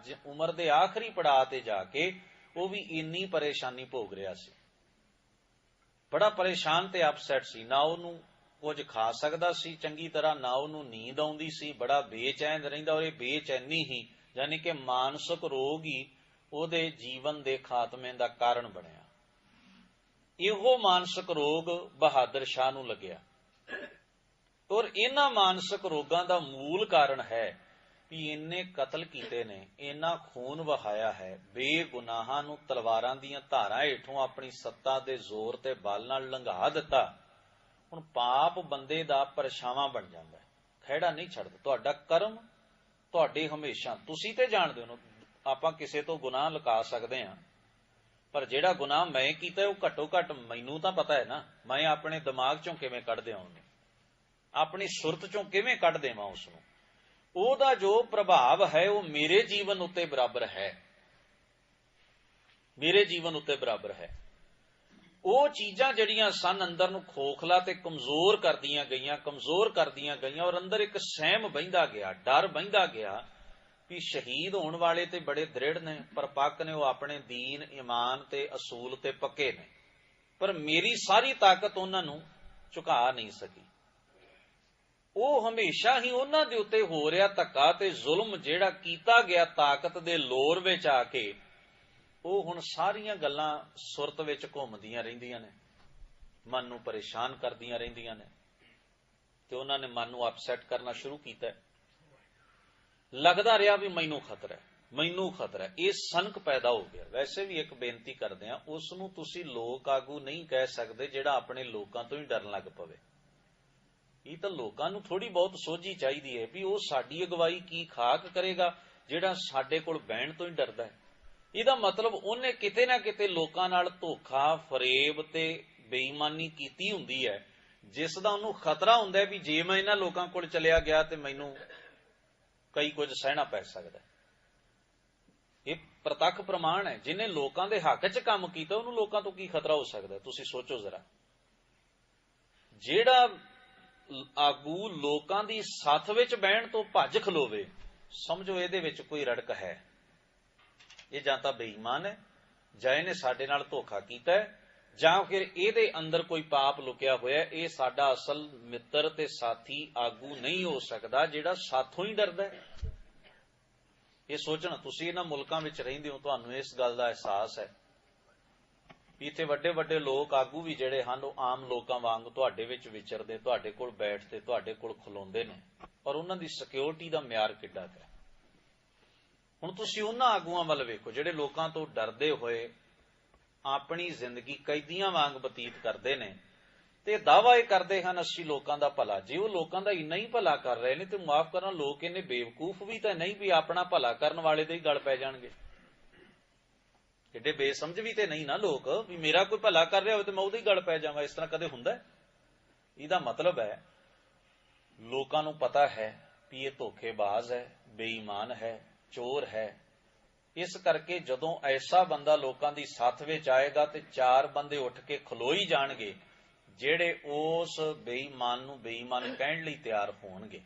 ਉਮਰ ਦੇ ਆਖਰੀ ਪੜਾਅ ਤੇ ਜਾ ਕੇ ਉਹ ਵੀ ਇੰਨੀ ਪਰੇਸ਼ਾਨੀ ਭੋਗ ਰਿਹਾ ਸੀ। ਬੜਾ ਪਰੇਸ਼ਾਨ ਤੇ ਅਪਸੈਟ ਸੀ, ਨਾ ਉਹਨੂੰ ਕੁਝ ਖਾ ਸਕਦਾ ਸੀ ਚੰਗੀ ਤਰ੍ਹਾਂ, ਨਾ ਉਹਨੂੰ ਨੀਂਦ ਆਉਂਦੀ ਸੀ, ਬੜਾ ਬੇਚੈਨ ਰਹਿੰਦਾ। ਔਰ ਇਹ ਬੇਚੈਨੀ ਹੀ ਯਾਨੀ ਕਿ ਮਾਨਸਿਕ ਰੋਗ ਹੀ ਉਹਦੇ ਜੀਵਨ ਦੇ ਖਾਤਮੇ ਦਾ ਕਾਰਨ ਬਣਿਆ। ਇਹੋ ਮਾਨਸਿਕ ਰੋਗ ਬਹਾਦਰ ਸ਼ਾਹ ਨੂੰ ਲੱਗਿਆ, ਔਰ ਇਹਨਾਂ ਮਾਨਸਿਕ ਰੋਗਾਂ ਦਾ ਮੂਲ ਕਾਰਨ ਹੈ ਵੀ ਇੰਨੇ ਕਤਲ ਕੀਤੇ ਨੇ, ਇੰਨਾ ਖੂਨ ਵਹਾਇਆ ਹੈ, ਬੇਗੁਨਾਹਾਂ ਨੂੰ ਤਲਵਾਰਾਂ ਦੀਆਂ ਧਾਰਾਂ ਹੇਠੋਂ ਆਪਣੀ ਸੱਤਾ ਦੇ ਜ਼ੋਰ ਤੇ ਬਲ ਨਾਲ ਲੰਘਾ ਦਿੱਤਾ। ਹੁਣ ਪਾਪ ਬੰਦੇ ਦਾ ਪਰਛਾਵਾਂ ਬਣ ਜਾਂਦਾ, ਖਹਿੜਾ ਨਹੀਂ ਛੱਡਦਾ। ਤੁਹਾਡਾ ਕਰਮ ਤੁਹਾਡੇ ਹਮੇਸ਼ਾ, ਤੁਸੀਂ ਤੇ ਜਾਣਦੇ ਹੋ, ਆਪਾਂ ਕਿਸੇ ਤੋਂ ਗੁਨਾਹ ਲੁਕਾ ਸਕਦੇ ਹਾਂ, ਪਰ ਜਿਹੜਾ ਗੁਨਾਹ ਮੈਂ ਕੀਤਾ ਉਹ ਘੱਟੋ ਘੱਟ ਮੈਨੂੰ ਤਾਂ ਪਤਾ ਹੈ ਨਾ, ਮੈਂ ਆਪਣੇ ਦਿਮਾਗ ਚੋਂ ਕਿਵੇਂ ਕੱਢ ਦਿਆਂ ਉਹਨੂੰ, ਆਪਣੀ ਸੁਰਤ ਚੋਂ ਕਿਵੇਂ ਕੱਢ ਦੇਵਾਂ ਉਸ ਨੂੰ। ਉਹਦਾ ਜੋ ਪ੍ਰਭਾਵ ਹੈ ਉਹ ਮੇਰੇ ਜੀਵਨ ਉੱਤੇ ਬਰਾਬਰ ਹੈ, ਮੇਰੇ ਜੀਵਨ ਉੱਤੇ ਬਰਾਬਰ ਹੈ। ਉਹ ਚੀਜ਼ਾਂ ਜਿਹੜੀਆਂ ਸਨ ਅੰਦਰ ਨੂੰ ਖੋਖਲਾ ਤੇ ਕਮਜ਼ੋਰ ਕਰਦੀਆਂ ਗਈਆਂ, ਕਮਜ਼ੋਰ ਕਰਦੀਆਂ ਗਈਆਂ, ਔਰ ਅੰਦਰ ਇੱਕ ਸਹਿਮ ਬਹਿੰਦਾ ਗਿਆ, ਡਰ ਬਹਿੰਦਾ ਗਿਆ ਵੀ ਸ਼ਹੀਦ ਹੋਣ ਵਾਲੇ ਤੇ ਬੜੇ ਦ੍ਰਿੜ ਨੇ, ਪਰਪੱਕ ਨੇ, ਉਹ ਆਪਣੇ ਦੀਨ ਈਮਾਨ ਤੇ ਅਸੂਲ ਤੇ ਪੱਕੇ ਨੇ, ਪਰ ਮੇਰੀ ਸਾਰੀ ਤਾਕਤ ਉਹਨਾਂ ਨੂੰ ਝੁਕਾ ਨਹੀਂ ਸਕੀ। ਉਹ ਹਮੇਸ਼ਾ ਹੀ ਉਹਨਾਂ ਦੇ ਉੱਤੇ ਹੋ ਰਿਹਾ ਧੱਕਾ ਤੇ ਜ਼ੁਲਮ ਜਿਹੜਾ ਕੀਤਾ ਗਿਆ ਤਾਕਤ ਦੇ ਲੋਰ ਵਿੱਚ ਆ ਕੇ, ਉਹ ਹੁਣ ਸਾਰੀਆਂ ਗੱਲਾਂ ਸੁਰਤ ਵਿੱਚ ਘੁੰਮਦੀਆਂ ਰਹਿੰਦੀਆਂ ਨੇ, ਮਨ ਨੂੰ ਪਰੇਸ਼ਾਨ ਕਰਦੀਆਂ ਰਹਿੰਦੀਆਂ ਨੇ, ਤੇ ਉਹਨਾਂ ਨੇ ਮਨ ਨੂੰ ਅਪਸੈਟ ਕਰਨਾ ਸ਼ੁਰੂ ਕੀਤਾ। ਲੱਗਦਾ ਰਿਹਾ ਵੀ ਮੈਨੂੰ ਖਤਰਾ ਹੈ, ਮੈਨੂੰ ਖਤਰਾ ਹੈ, ਇਹ ਸਨਕ ਪੈਦਾ ਹੋ ਗਿਆ। ਵੈਸੇ ਵੀ ਇੱਕ ਬੇਨਤੀ ਕਰਦੇ ਹਾਂ, ਉਸ ਨੂੰ ਤੁਸੀਂ ਲੋਕ ਆਗੂ ਨਹੀਂ ਕਹਿ ਸਕਦੇ ਜਿਹੜਾ ਆਪਣੇ ਲੋਕਾਂ ਤੋਂ ਹੀ ਡਰਨ ਲੱਗ ਪਵੇ। ਇਹ ਤਾਂ ਲੋਕਾਂ ਨੂੰ ਥੋੜੀ ਬਹੁਤ ਸੋਝੀ ਚਾਹੀਦੀ ਹੈ ਵੀ ਉਹ ਸਾਡੀ ਅਗਵਾਈ ਕੀ ਖਾਕ ਕਰੇਗਾ ਜਿਹੜਾ ਸਾਡੇ ਕੋਲ ਬਹਿਣ ਤੋਂ ਹੀ ਡਰਦਾ ਹੈ। ਇਹਦਾ ਮਤਲਬ ਉਹਨੇ ਕਿਤੇ ਨਾ ਕਿਤੇ ਲੋਕਾਂ ਨਾਲ ਧੋਖਾ, ਫਰੇਬ ਤੇ ਬੇਈਮਾਨੀ ਕੀਤੀ ਹੁੰਦੀ ਹੈ, ਜਿਸ ਦਾ ਉਹਨੂੰ ਖਤਰਾ ਹੁੰਦਾ ਹੈ ਵੀ ਜੇ ਮੈਂ ਇਹਨਾਂ ਲੋਕਾਂ ਕੋਲ ਚਲਿਆ ਗਿਆ ਤੇ ਮੈਨੂੰ ਕਈ ਕੁਝ ਸਹਿਣਾ ਪੈ ਸਕਦਾ। ਇਹ ਪ੍ਰਤੱਖ ਪ੍ਰਮਾਣ ਹੈ। ਜਿਹਨੇ ਲੋਕਾਂ ਦੇ ਹੱਕ 'ਚ ਕੰਮ ਕੀਤਾ ਉਹਨੂੰ ਲੋਕਾਂ ਤੋਂ ਕੀ ਖਤਰਾ ਹੋ ਸਕਦਾ? ਤੁਸੀਂ ਸੋਚੋ ਜ਼ਰਾ। ਜਿਹੜਾ ਆਗੂ ਲੋਕਾਂ ਦੀ ਸੱਥ ਵਿੱਚ ਬਹਿਣ ਤੋਂ ਭੱਜ ਖਲੋਵੇ, ਸਮਝੋ ਇਹਦੇ ਵਿੱਚ ਕੋਈ ਰੜਕ ਹੈ। ਇਹ ਜਾਂ ਤਾਂ ਬੇਈਮਾਨ ਹੈ, ਜਾਂ ਇਹਨੇ ਸਾਡੇ ਨਾਲ ਧੋਖਾ ਕੀਤਾ ਹੈ, ਜਾਂ ਫਿਰ ਇਹਦੇ ਅੰਦਰ ਕੋਈ ਪਾਪ ਲੁਕਿਆ ਹੋਇਆ। ਇਹ ਸਾਡਾ ਅਸਲ ਮਿੱਤਰ ਤੇ ਸਾਥੀ ਆਗੂ ਨਹੀਂ ਹੋ ਸਕਦਾ ਜਿਹੜਾ ਸਾਥੋਂ ਹੀ ਡਰਦਾ ਹੈ। ਇਹ ਸੋਚਣਾ, ਤੁਸੀਂ ਇਹਨਾਂ ਮੁਲਕਾਂ ਵਿੱਚ ਰਹਿੰਦੇ ਹੋ, ਤੁਹਾਨੂੰ ਇਸ ਗੱਲ ਦਾ ਅਹਿਸਾਸ ਹੈ ਵੀ ਇੱਥੇ ਵੱਡੇ ਵੱਡੇ ਲੋਕ, ਆਗੂ ਵੀ ਜਿਹੜੇ ਹਨ, ਉਹ ਆਮ ਲੋਕਾਂ ਵਾਂਗ ਤੁਹਾਡੇ ਵਿੱਚ ਵਿਚਰਦੇ, ਤੁਹਾਡੇ ਕੋਲ ਬੈਠਦੇ, ਤੁਹਾਡੇ ਕੋਲ ਖਲੋਂਦੇ ਨੇ, ਪਰ ਉਹਨਾਂ ਦੀ ਸਿਕਿਉਰਿਟੀ ਦਾ ਮਿਆਰ ਕਿੱਡਾ ਹੈ। ਹੁਣ ਤੁਸੀਂ ਉਹਨਾਂ ਆਗੂਆਂ ਵੱਲ ਵੇਖੋ ਜਿਹੜੇ ਲੋਕਾਂ ਤੋਂ ਡਰਦੇ ਹੋਏ ਆਪਣੀ ਜ਼ਿੰਦਗੀ ਕੈਦੀਆਂ ਵਾਂਗ ਬਤੀਤ ਕਰਦੇ ਨੇ ਤੇ ਦਾਅਵਾ ਇਹ ਕਰਦੇ ਹਨ ਅਸੀਂ ਲੋਕਾਂ ਦਾ ਭਲਾ। ਜੇ ਉਹ ਲੋਕਾਂ ਦਾ ਇੰਨਾ ਹੀ ਭਲਾ ਕਰ ਰਹੇ ਨੇ ਤੇ ਮਾਫ ਕਰਨਾ, ਲੋਕ ਇੰਨੇ ਬੇਵਕੂਫ ਵੀ ਤਾਂ ਨਹੀਂ ਵੀ ਆਪਣਾ ਭਲਾ ਕਰਨ ਵਾਲੇ ਦੇ ਹੀ ਗਲ ਪੈ ਜਾਣਗੇ। ਏਡੇ ਬੇਸਮਝ ਵੀ ਤੇ ਨਹੀਂ ਨਾ ਲੋਕ ਵੀ ਮੇਰਾ ਕੋਈ ਭਲਾ ਕਰ ਰਿਹਾ ਹੋਵੇ ਤੇ ਮੈਂ ਉਹਦੇ ਹੀ ਗਲ ਪੈ ਜਾਵਾਂ। ਇਸ ਤਰ੍ਹਾਂ ਕਦੇ ਹੁੰਦਾ? ਇਹਦਾ ਮਤਲਬ ਹੈ ਲੋਕਾਂ ਨੂੰ ਪਤਾ ਹੈ ਵੀ ਇਹ ਧੋਖੇਬਾਜ਼ ਹੈ, ਬੇਈਮਾਨ ਹੈ, ਚੋਰ ਹੈ। ਇਸ ਕਰਕੇ ਜਦੋਂ ਐਸਾ ਬੰਦਾ ਲੋਕਾਂ ਦੀ ਸੱਥ ਵਿੱਚ ਆਏਗਾ ਤੇ ਚਾਰ ਬੰਦੇ ਉੱਠ ਕੇ ਖਲੋ ਹੀ ਜਾਣਗੇ ਜਿਹੜੇ ਉਸ ਬੇਈਮਾਨ ਨੂੰ ਬੇਈਮਾਨ ਕਹਿਣ ਲਈ ਤਿਆਰ ਹੋਣਗੇ।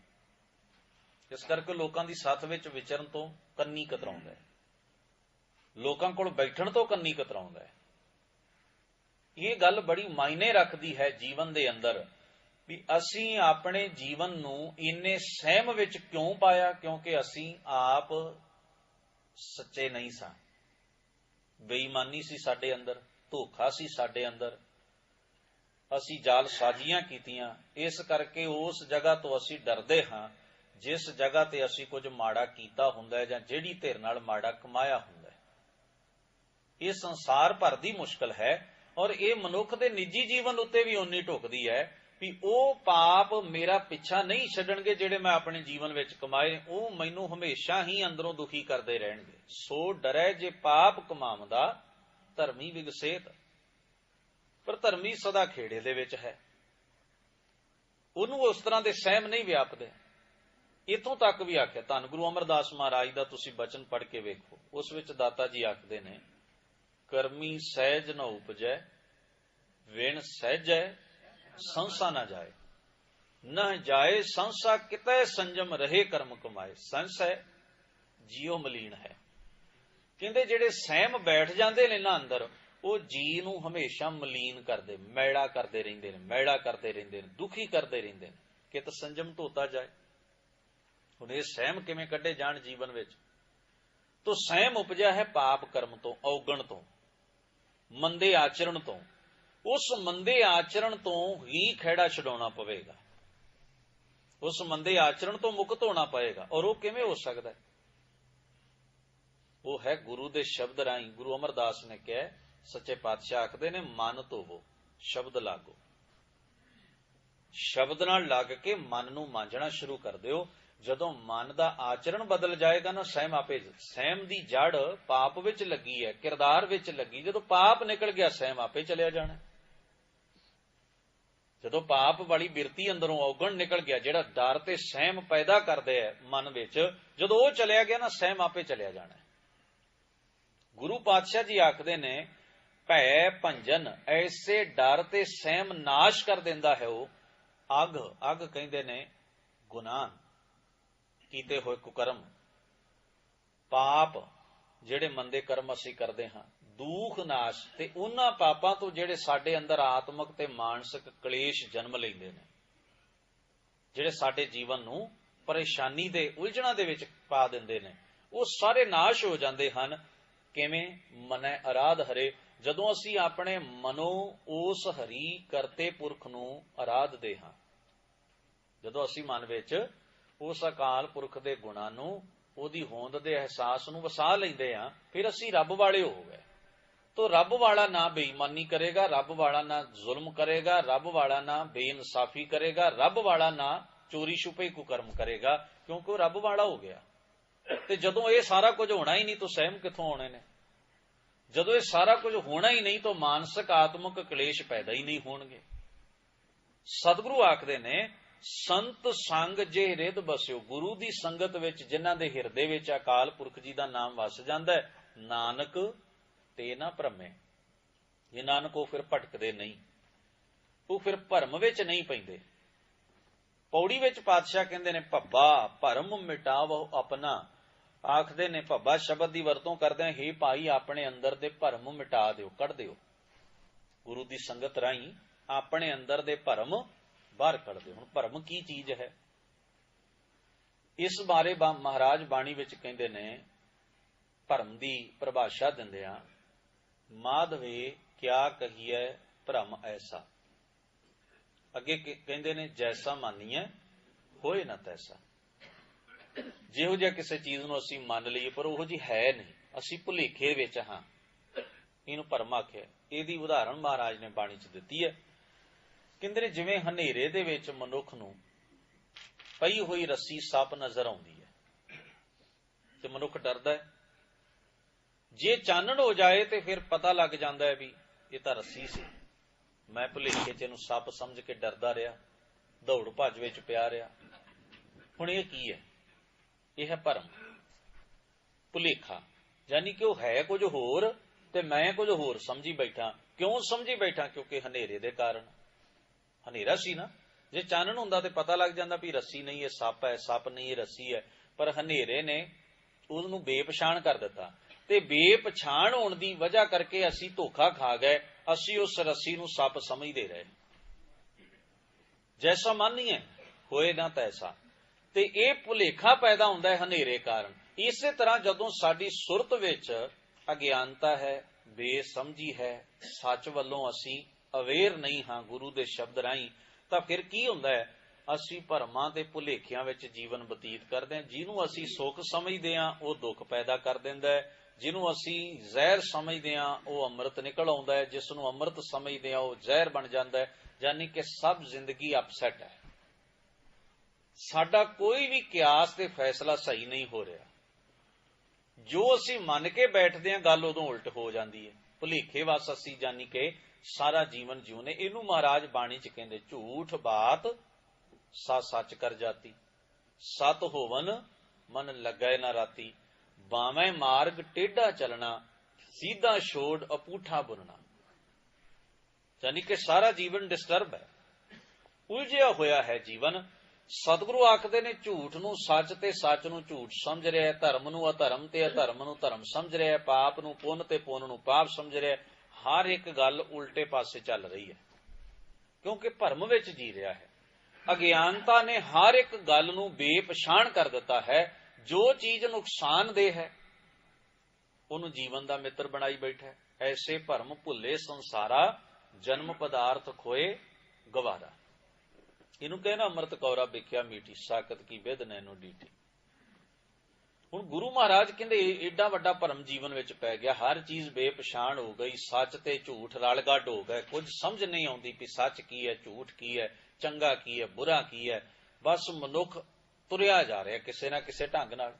ਇਸ ਕਰਕੇ ਲੋਕਾਂ ਦੀ ਸੱਥ ਵਿੱਚ ਵਿਚਰਨ ਤੋਂ ਕੰਨੀ ਕਤਰਾਉਂਦਾ ਹੈ, ਲੋਕਾਂ ਕੋਲ ਬੈਠਣ ਤੋਂ ਕੰਨੀ ਕਤਰਾਉਂਦਾ ਹੈ। ਇਹ ਗੱਲ ਬੜੀ ਮਾਇਨੇ ਰੱਖਦੀ ਹੈ ਜੀਵਨ ਦੇ ਅੰਦਰ ਵੀ ਅਸੀਂ ਆਪਣੇ ਜੀਵਨ ਨੂੰ ਇੰਨੇ ਸਹਿਮ ਵਿੱਚ ਕਿਉਂ ਪਾਇਆ? ਕਿਉਂਕਿ ਅਸੀਂ ਆਪ ਸੱਚੇ ਨਹੀਂ ਸਾਂ, ਬੇਈਮਾਨੀ ਸੀ ਸਾਡੇ ਅੰਦਰ, ਧੋਖਾ ਸੀ ਸਾਡੇ ਅੰਦਰ, ਅਸੀਂ ਜਾਲ ਸਾਜ਼ੀਆਂ ਕੀਤੀਆਂ। ਇਸ ਕਰਕੇ ਉਸ ਜਗ੍ਹਾ ਤੋਂ ਅਸੀਂ ਡਰਦੇ ਹਾਂ ਜਿਸ ਜਗ੍ਹਾ ਤੇ ਅਸੀਂ ਕੁਝ ਮਾੜਾ ਕੀਤਾ ਹੁੰਦਾ ਹੈ ਜਾਂ ਜਿਹੜੀ ਧਿਰ ਨਾਲ ਮਾੜਾ ਕਮਾਇਆ ਹੁੰਦਾ ਹੈ। ਇਹ ਸੰਸਾਰ ਭਰ ਦੀ ਮੁਸ਼ਕਲ ਹੈ ਔਰ ਇਹ ਮਨੁੱਖ ਦੇ ਨਿੱਜੀ ਜੀਵਨ ਉੱਤੇ ਵੀ ਓਨੀ ਢੁਕਦੀ ਹੈ ਵੀ ਉਹ ਪਾਪ ਮੇਰਾ ਪਿੱਛਾ ਨਹੀਂ ਛੱਡਣਗੇ ਜਿਹੜੇ ਮੈਂ ਆਪਣੇ ਜੀਵਨ ਵਿੱਚ ਕਮਾਏ, ਉਹ ਮੈਨੂੰ ਹਮੇਸ਼ਾ ਹੀ ਅੰਦਰੋਂ ਦੁਖੀ ਕਰਦੇ ਰਹਿਣਗੇ। ਸੋ ਡਰੈ ਜੇ ਪਾਪ ਕਮਾਉਂਦਾ ਧਰਮੀ ਵਿਗਸੇਤ। ਪਰ ਧਰਮੀ ਸਦਾ ਖੇੜੇ ਦੇ ਵਿੱਚ ਹੈ, ਉਹਨੂੰ ਉਸ ਤਰ੍ਹਾਂ ਦੇ ਸਹਿਮ ਨਹੀਂ ਵਿਆਪਦੇ। ਇਥੋਂ ਤੱਕ ਵੀ ਆਖਿਆ, ਧੰਨ ਗੁਰੂ ਅਮਰਦਾਸ ਮਹਾਰਾਜ ਦਾ ਤੁਸੀਂ ਬਚਨ ਪੜ੍ਹ ਕੇ ਵੇਖੋ, ਉਸ ਵਿੱਚ ਦਾਤਾ ਜੀ ਆਖਦੇ ਨੇ, ਕਰਮੀ ਸਹਿਜ ਨ ਉਪਜੈ, ਵਿਣ ਸਹਿਜੈ ਸੰਸਾ ਨਾ ਜਾਏ, ਨਾ ਜਾਏ ਸੰਸਾ ਕਿਤੈ ਸੰਜਮ ਰਹੇ ਕਰਮ ਕਮਾਏ। ਸੰਸ ਹੈ ਜੀਉ ਮਲੀਨ ਹੈ। ਕਹਿੰਦੇ ਜਿਹੜੇ ਸਹਿਮ ਬੈਠ ਜਾਂਦੇ ਨੇ ਨਾ ਅੰਦਰ, ਉਹ ਜੀ ਨੂੰ ਹਮੇਸ਼ਾ ਮਲੀਨ ਕਰਦੇ, ਮੈਲਾ ਕਰਦੇ ਰਹਿੰਦੇ ਨੇ, ਮੈਲਾ ਕਰਦੇ ਰਹਿੰਦੇ ਨੇ, ਦੁਖੀ ਕਰਦੇ ਰਹਿੰਦੇ ਨੇ। ਕਿਤ ਸੰਜਮ ਧੋਤਾ ਜਾਏ। ਹੁਣ ਇਹ ਸਹਿਮ ਕਿਵੇਂ ਕੱਢੇ ਜਾਣ ਜੀਵਨ ਵਿੱਚ? ਤੋ ਸਹਿਮ ਉਪਜਿਆ ਹੈ ਪਾਪ ਕਰਮ ਤੋਂ, ਔਗਣ ਤੋਂ, ਮੰਦੇ ਆਚਰਣ ਤੋਂ। ਉਸ ਮੰਦੇ ਆਚਰਣ ਤੋਂ ਹੀ ਖਹਿੜਾ ਛਡਾਉਣਾ ਪਵੇਗਾ, ਉਸ ਮੰਦੇ ਆਚਰਣ ਤੋਂ ਮੁਕਤ ਹੋਣਾ ਪਏਗਾ। ਔਰ ਉਹ ਕਿਵੇਂ ਹੋ ਸਕਦਾ? ਉਹ ਹੈ ਗੁਰੂ ਦੇ ਸ਼ਬਦ ਰਾਹੀਂ। ਗੁਰੂ ਅਮਰਦਾਸ ਨੇ ਕਿਹਾ, ਸੱਚੇ ਪਾਤਸ਼ਾਹ ਆਖਦੇ ਨੇ, ਮਨ ਧੋਵੋ ਸ਼ਬਦ ਲਾਗੋ। ਸ਼ਬਦ ਨਾਲ ਲੱਗ ਕੇ ਮਨ ਨੂੰ ਮਾਂਜਣਾ ਸ਼ੁਰੂ ਕਰ ਦਿਓ। ਜਦੋਂ ਮਨ ਦਾ ਆਚਰਣ ਬਦਲ ਜਾਏਗਾ ਨਾ, ਸਹਿਮ ਆਪੇ, ਸਹਿਮ ਦੀ ਜੜ ਪਾਪ ਵਿੱਚ ਲੱਗੀ ਹੈ, ਕਿਰਦਾਰ ਵਿੱਚ ਲੱਗੀ। ਜਦੋਂ ਪਾਪ ਨਿਕਲ ਗਿਆ, ਸਹਿਮ ਆਪੇ ਚਲਿਆ ਜਾਣਾ। ਜਦੋਂ ਪਾਪ ਵਾਲੀ ਬਿਰਤੀ ਅੰਦਰੋਂ ਔਗਣ ਨਿਕਲ ਗਿਆ, ਜਿਹੜਾ ਡਰ ਤੇ ਸਹਿਮ ਪੈਦਾ ਕਰਦੇ ਹੈ ਮਨ ਵਿੱਚ, ਜਦੋਂ ਉਹ ਚਲਿਆ ਗਿਆ ਨਾ, ਸਹਿਮ ਆਪੇ ਚਲਿਆ ਜਾਣਾ। ਗੁਰੂ ਪਾਤਸ਼ਾਹ ਜੀ ਆਖਦੇ ਨੇ, ਭੈ ਭੰਜਨ, ਐਸੇ ਡਰ ਤੇ ਸਹਿਮ ਨਾਸ਼ ਕਰ ਦਿੰਦਾ ਹੈ ਉਹ। ਅੱਗ, ਅੱਗ ਕਹਿੰਦੇ ਨੇ ਗੁਨਾਹ, ਕੀਤੇ ਹੋਏ ਕੁਕਰਮ, ਪਾਪ, ਜਿਹੜੇ ਮੰਦੇ ਕਰਮ ਅਸੀਂ ਕਰਦੇ ਹਾਂ, ਦੁੱਖ ਨਾਸ਼, ਤੇ ਉਹਨਾਂ ਪਾਪਾਂ ਤੋਂ ਜਿਹੜੇ ਸਾਡੇ ਅੰਦਰ ਆਤਮਿਕ ਤੇ ਮਾਨਸਿਕ ਕਲੇਸ਼ ਜਨਮ ਲੈਂਦੇ ਨੇ, ਜਿਹੜੇ ਸਾਡੇ ਜੀਵਨ ਨੂੰ ਪਰੇਸ਼ਾਨੀ ਦੇ ਉਲਝਣਾਂ ਦੇ ਵਿੱਚ ਪਾ ਦਿੰਦੇ ਨੇ, ਉਹ ਸਾਰੇ ਨਾਸ਼ ਹੋ ਜਾਂਦੇ ਹਨ। ਕਿਵੇਂ? ਮਨੈ ਅਰਾਧ ਹਰੇ। ਜਦੋਂ ਅਸੀਂ ਆਪਣੇ ਮਨੋਂ ਉਸ ਹਰੀ ਕਰਤੇ ਪੁਰਖ ਨੂੰ ਅਰਾਧਦੇ ਹਾਂ, ਜਦੋਂ ਅਸੀਂ ਮਨ ਵਿੱਚ ਉਸ ਅਕਾਲ ਪੁਰਖ ਦੇ ਗੁਣਾਂ ਨੂੰ, ਉਹਦੀ ਹੋਂਦ ਦੇ ਅਹਿਸਾਸ ਨੂੰ ਵਸਾ ਲੈਂਦੇ ਹਾਂ, ਫਿਰ ਅਸੀਂ ਰੱਬ ਵਾਲੇ ਹੋ ਗਏ। ਤੋ ਰੱਬ ਵਾਲਾ ਨਾ ਬੇਈਮਾਨੀ ਕਰੇਗਾ, ਰੱਬ ਵਾਲਾ ਨਾ ਜ਼ੁਲਮ ਕਰੇਗਾ, ਰੱਬ ਵਾਲਾ ਨਾ ਬੇਇਨਸਾਫੀ ਕਰੇਗਾ, ਰੱਬ ਵਾਲਾ ਨਾ ਚੋਰੀ ਛੁਪੇ ਕੁਕਰਮ ਕਰੇਗਾ, ਕਿਉਂਕਿ ਉਹ ਰੱਬ ਵਾਲਾ ਹੋ ਗਿਆ। ਤੇ ਜਦੋਂ ਇਹ ਸਾਰਾ ਕੁਝ ਹੋਣਾ ਹੀ ਨਹੀਂ ਤਾਂ ਸਹਿਮ ਕਿੱਥੋਂ ਆਉਣੇ ਨੇ? ਜਦੋਂ ਇਹ ਸਾਰਾ ਕੁਝ ਹੋਣਾ ਹੀ ਨਹੀਂ ਤਾਂ ਮਾਨਸਿਕ ਆਤਮਿਕ ਕਲੇਸ਼ ਪੈਦਾ ਹੀ ਨਹੀਂ ਹੋਣਗੇ। ਸਤਿਗੁਰੂ ਆਖਦੇ ਨੇ, ਸੰਤ ਸੰਗ ਜੇ ਹਿਰਦ ਬਸਿਓ, ਗੁਰੂ ਦੀ ਸੰਗਤ ਵਿੱਚ ਜਿਨ੍ਹਾਂ ਦੇ ਹਿਰਦੇ ਵਿੱਚ ਅਕਾਲ ਪੁਰਖ ਜੀ ਦਾ ਨਾਮ ਵਸ ਜਾਂਦਾ ਹੈ, ਨਾਨਕ ਤੇ ਨਾ ਭਰਮੇ। ਜੇ ਨਾਨਕ ਉਹ ਫਿਰ ਭਟਕਦੇ ਨਹੀਂ, ਉਹ ਫਿਰ ਭਰਮ ਵਿੱਚ ਨਹੀਂ ਪੈਂਦੇ। ਪੌੜੀ ਵਿੱਚ ਪਾਤਸ਼ਾਹ ਕਹਿੰਦੇ ਨੇ, ਭੱਬਾ ਭਰਮ ਮਿਟਾਵੋ ਆਪਣਾ। ਆਖਦੇ ਨੇ ਭੱਬਾ ਸ਼ਬਦ ਦੀ ਵਰਤੋਂ ਕਰਦੇ ਆ, ਹੇ ਭਾਈ ਆਪਣੇ ਅੰਦਰ ਦੇ ਭਰਮ ਮਿਟਾ ਦਿਓ, ਕੱਢ ਦਿਓ। ਗੁਰੂ ਦੀ ਸੰਗਤ ਰਾਹੀਂ ਆਪਣੇ ਅੰਦਰ ਦੇ ਭਰਮ ਬਾਹਰ ਕੱਢ ਦਿਓ। ਹੁਣ ਭਰਮ ਕੀ ਚੀਜ਼ ਹੈ, ਇਸ ਬਾਰੇ ਮਹਾਰਾਜ ਬਾਣੀ ਵਿੱਚ ਕਹਿੰਦੇ ਨੇ, ਭਰਮ ਦੀ ਪਰਿਭਾਸ਼ਾ ਦਿੰਦਿਆਂ, ਮਾਧਵੇ ਕਿਆ ਕਹੀਐ ਭਰਮ ਐਸਾ। ਅੱਗੇ ਕਹਿੰਦੇ ਨੇ, ਜੈਸਾ ਮਾਨੀਐ ਹੋਏ ਨਾ ਤੈਸਾ। ਜਿਹੋ ਜਿਹਾ ਕਿਸੇ ਚੀਜ਼ ਨੂੰ ਅਸੀਂ ਮੰਨ ਲਈਏ ਪਰ ਉਹੋ ਜਿਹੀ ਹੈ ਨਹੀਂ, ਅਸੀਂ ਭੁਲੇਖੇ ਵਿੱਚ ਹਾਂ, ਇਹਨੂੰ ਭਰਮ ਆਖਿਆ। ਇਹਦੀ ਉਦਾਹਰਣ ਮਹਾਰਾਜ ਨੇ ਬਾਣੀ 'ਚ ਦਿੱਤੀ ਹੈ। ਕਹਿੰਦੇ ਨੇ, ਜਿਵੇਂ ਹਨੇਰੇ ਦੇ ਵਿੱਚ ਮਨੁੱਖ ਨੂੰ ਪਈ ਹੋਈ ਰੱਸੀ ਸੱਪ ਨਜ਼ਰ ਆਉਂਦੀ ਹੈ ਤੇ ਮਨੁੱਖ ਡਰਦਾ ਹੈ। ਜੇ ਚਾਨਣ ਹੋ ਜਾਏ ਤੇ ਫਿਰ ਪਤਾ ਲੱਗ ਜਾਂਦਾ ਹੈ ਵੀ ਇਹ ਤਾਂ ਰੱਸੀ ਸੀ, ਮੈਂ ਭੁਲੇਖੇ 'ਚ ਇਹਨੂੰ ਸੱਪ ਸਮਝ ਕੇ ਡਰਦਾ ਰਿਹਾ, ਦੌੜ ਭੱਜ ਵਿੱਚ ਪਿਆ ਰਿਹਾ। ਹੁਣ ਇਹ ਕੀ ਹੈ? ਇਹ ਹੈ ਭਰਮ, ਭੁਲੇਖਾ। ਯਾਨੀ ਕਿ ਉਹ ਹੈ ਕੁਝ ਹੋਰ ਤੇ ਮੈਂ ਕੁਝ ਹੋਰ ਸਮਝੀ ਬੈਠਾ। ਕਿਉਂ ਸਮਝੀ ਬੈਠਾ? ਕਿਉਂਕਿ ਹਨੇਰੇ ਦੇ ਕਾਰਨ। ਹਨੇਰਾ ਸੀ ਨਾ, ਜੇ ਚਾਨਣ ਹੁੰਦਾ ਤੇ ਪਤਾ ਲੱਗ ਜਾਂਦਾ ਵੀ ਰੱਸੀ ਨਹੀਂ, ਇਹ ਸੱਪ ਹੈ, ਸੱਪ ਨਹੀਂ, ਇਹ ਰੱਸੀ ਹੈ। ਪਰ ਹਨੇਰੇ ਨੇ ਉਹਨੂੰ ਬੇਪਛਾਣ ਕਰ ਦਿੱਤਾ ਤੇ ਬੇਪਛਾਣ ਹੋਣ ਦੀ ਵਜ੍ਹਾ ਕਰਕੇ ਅਸੀਂ ਧੋਖਾ ਖਾ ਗਏ। ਅਸੀਂ ਉਸ ਰੱਸੀ ਨੂੰ ਸੱਪ ਸਮਝਦੇ ਰਹੇ। ਜੈਸਾ ਮਾਨੀਏ ਹੋਏ ਨਾ ਤੈਸਾ। ਤੇ ਇਹ ਭੁਲੇਖਾ ਪੈਦਾ ਹੁੰਦਾ ਹੈ ਹਨੇਰੇ ਕਾਰਨ। ਇਸੇ ਤਰ੍ਹਾਂ ਜਦੋਂ ਸਾਡੀ ਸੁਰਤ ਵਿੱਚ ਅਗਿਆਨਤਾ ਹੈ, ਬੇਸਮਝੀ ਹੈ, ਸੱਚ ਵੱਲੋਂ ਅਸੀਂ ਅਵੇਅਰ ਨਹੀਂ ਹਾਂ ਗੁਰੂ ਦੇ ਸ਼ਬਦ ਰਾਹੀਂ, ਤਾਂ ਫਿਰ ਕੀ ਹੁੰਦਾ ਹੈ? ਅਸੀਂ ਭਰਮਾਂ ਤੇ ਭੁਲੇਖਿਆਂ ਵਿੱਚ ਜੀਵਨ ਬਤੀਤ ਕਰਦੇ ਹਾਂ। ਜਿਹਨੂੰ ਅਸੀਂ ਸੁੱਖ ਸਮਝਦੇ ਹਾਂ ਉਹ ਦੁੱਖ ਪੈਦਾ ਕਰ ਦਿੰਦਾ ਹੈ, ਜਿਹਨੂੰ ਅਸੀਂ ਜ਼ਹਿਰ ਸਮਝਦੇ ਹਾਂ ਉਹ ਅੰਮ੍ਰਿਤ ਨਿਕਲ ਆਉਂਦਾ ਹੈ, ਜਿਸ ਨੂੰ ਅੰਮ੍ਰਿਤ ਸਮਝਦੇ ਹਾਂ ਉਹ ਜ਼ਹਿਰ ਬਣ ਜਾਂਦਾ ਹੈ। ਯਾਨੀ ਕਿ ਸਭ ਜ਼ਿੰਦਗੀ ਅਪਸੈਟ ਹੈ। ਸਾਡਾ ਕੋਈ ਵੀ ਕਿਆਸ ਤੇ ਫੈਸਲਾ ਸਹੀ ਨਹੀਂ ਹੋ ਰਿਹਾ। ਜੋ ਅਸੀਂ ਮੰਨ ਕੇ ਬੈਠਦੇ ਹਾਂ ਗੱਲ ਉਦੋਂ ਉਲਟ ਹੋ ਜਾਂਦੀ ਹੈ। ਭੁਲੇਖੇ ਵਸ ਅਸੀਂ ਯਾਨੀ ਕਿ ਸਾਰਾ ਜੀਵਨ ਜਿਉਨੇ। ਇਹਨੂੰ ਮਹਾਰਾਜ ਬਾਣੀ 'ਚ ਕਹਿੰਦੇ, ਝੂਠ ਬਾਤ ਸਾ ਸੱਚ ਕਰ ਜਾਤੀ, ਸਤ ਹੋਵਨ ਮਨ ਲੱਗੈ ਨਾ ਰਾਤੀ, ਬਾਵੇਂ ਮਾਰਗ ਟੇਢਾ ਚੱਲਣਾ, ਸਿੱਧਾ ਛੋੜ ਅਪੂਠਾ ਬੁਨਣਾ। ਯਾਨੀ ਕਿ ਸਾਰਾ ਜੀਵਨ ਡਿਸਟਰਬ ਹੈ, ਉਲਝਿਆ ਹੋਇਆ ਹੈ ਜੀਵਨ। ਸਤਿਗੁਰੂ ਆਖਦੇ ਨੇ, ਝੂਠ ਨੂੰ ਸੱਚ ਤੇ ਸੱਚ ਨੂੰ ਝੂਠ ਸਮਝ ਰਿਹਾ ਹੈ, ਧਰਮ ਨੂੰ ਅਧਰਮ ਤੇ ਅਧਰਮ ਨੂੰ ਧਰਮ ਸਮਝ ਰਿਹਾ ਹੈ, ਪਾਪ ਨੂੰ ਪੁੰਨ ਤੇ ਪੁੰਨ ਨੂੰ ਪਾਪ ਸਮਝ ਰਿਹਾ ਹੈ। ਹਰ ਇੱਕ ਗੱਲ ਉਲਟੇ ਪਾਸੇ ਚੱਲ ਰਹੀ ਹੈ ਕਿਉਂਕਿ ਭਰਮ ਵਿੱਚ ਜੀ ਰਿਹਾ ਹੈ। ਅਗਿਆਨਤਾ ਨੇ ਹਰ ਇੱਕ ਗੱਲ ਨੂੰ ਬੇਪਛਾਣ ਕਰ ਦਿੱਤਾ ਹੈ। ਜੋ ਚੀਜ਼ ਨੁਕਸਾਨਦੇਹ ਹੈ ਉਹਨੂੰ ਜੀਵਨ ਦਾ ਮਿੱਤਰ ਬਣਾਈ ਬੈਠਾ ਹੈ। ਐਸੇ ਭਰਮ ਭੁੱਲੇ ਸੰਸਾਰਾ, ਜਨਮ ਪਦਾਰਥ ਖੋਏ ਗਵਾਰਾ। ਇਹਨੂੰ ਕਹਿਣਾ ਅੰਮ੍ਰਿਤ ਕੌਰਾ ਵੇਖਿਆ ਮੀਠੀ, ਸਾਕਤ ਕੀ ਵਿਧ ਨੈਨੋ ਡੀਠੀ। ਹੁਣ ਗੁਰੂ ਮਹਾਰਾਜ ਕਹਿੰਦੇ ਏਡਾ ਵੱਡਾ ਭਰਮ ਜੀਵਨ ਵਿੱਚ ਪੈ ਗਿਆ, ਹਰ ਚੀਜ਼ ਬੇਪਛਾਣ ਹੋ ਗਈ, ਸੱਚ ਤੇ ਝੂਠ ਰਲ ਗੱਡ ਹੋ ਗਏ। ਕੁਝ ਸਮਝ ਨਹੀਂ ਆਉਂਦੀ ਵੀ ਸੱਚ ਕੀ ਹੈ, ਝੂਠ ਕੀ ਹੈ, ਚੰਗਾ ਕੀ ਹੈ, ਬੁਰਾ ਕੀ ਹੈ। ਬਸ ਮਨੁੱਖ ਤੁਰਿਆ ਜਾ ਰਿਹਾ ਕਿਸੇ ਨਾ ਕਿਸੇ ਢੰਗ ਨਾਲ।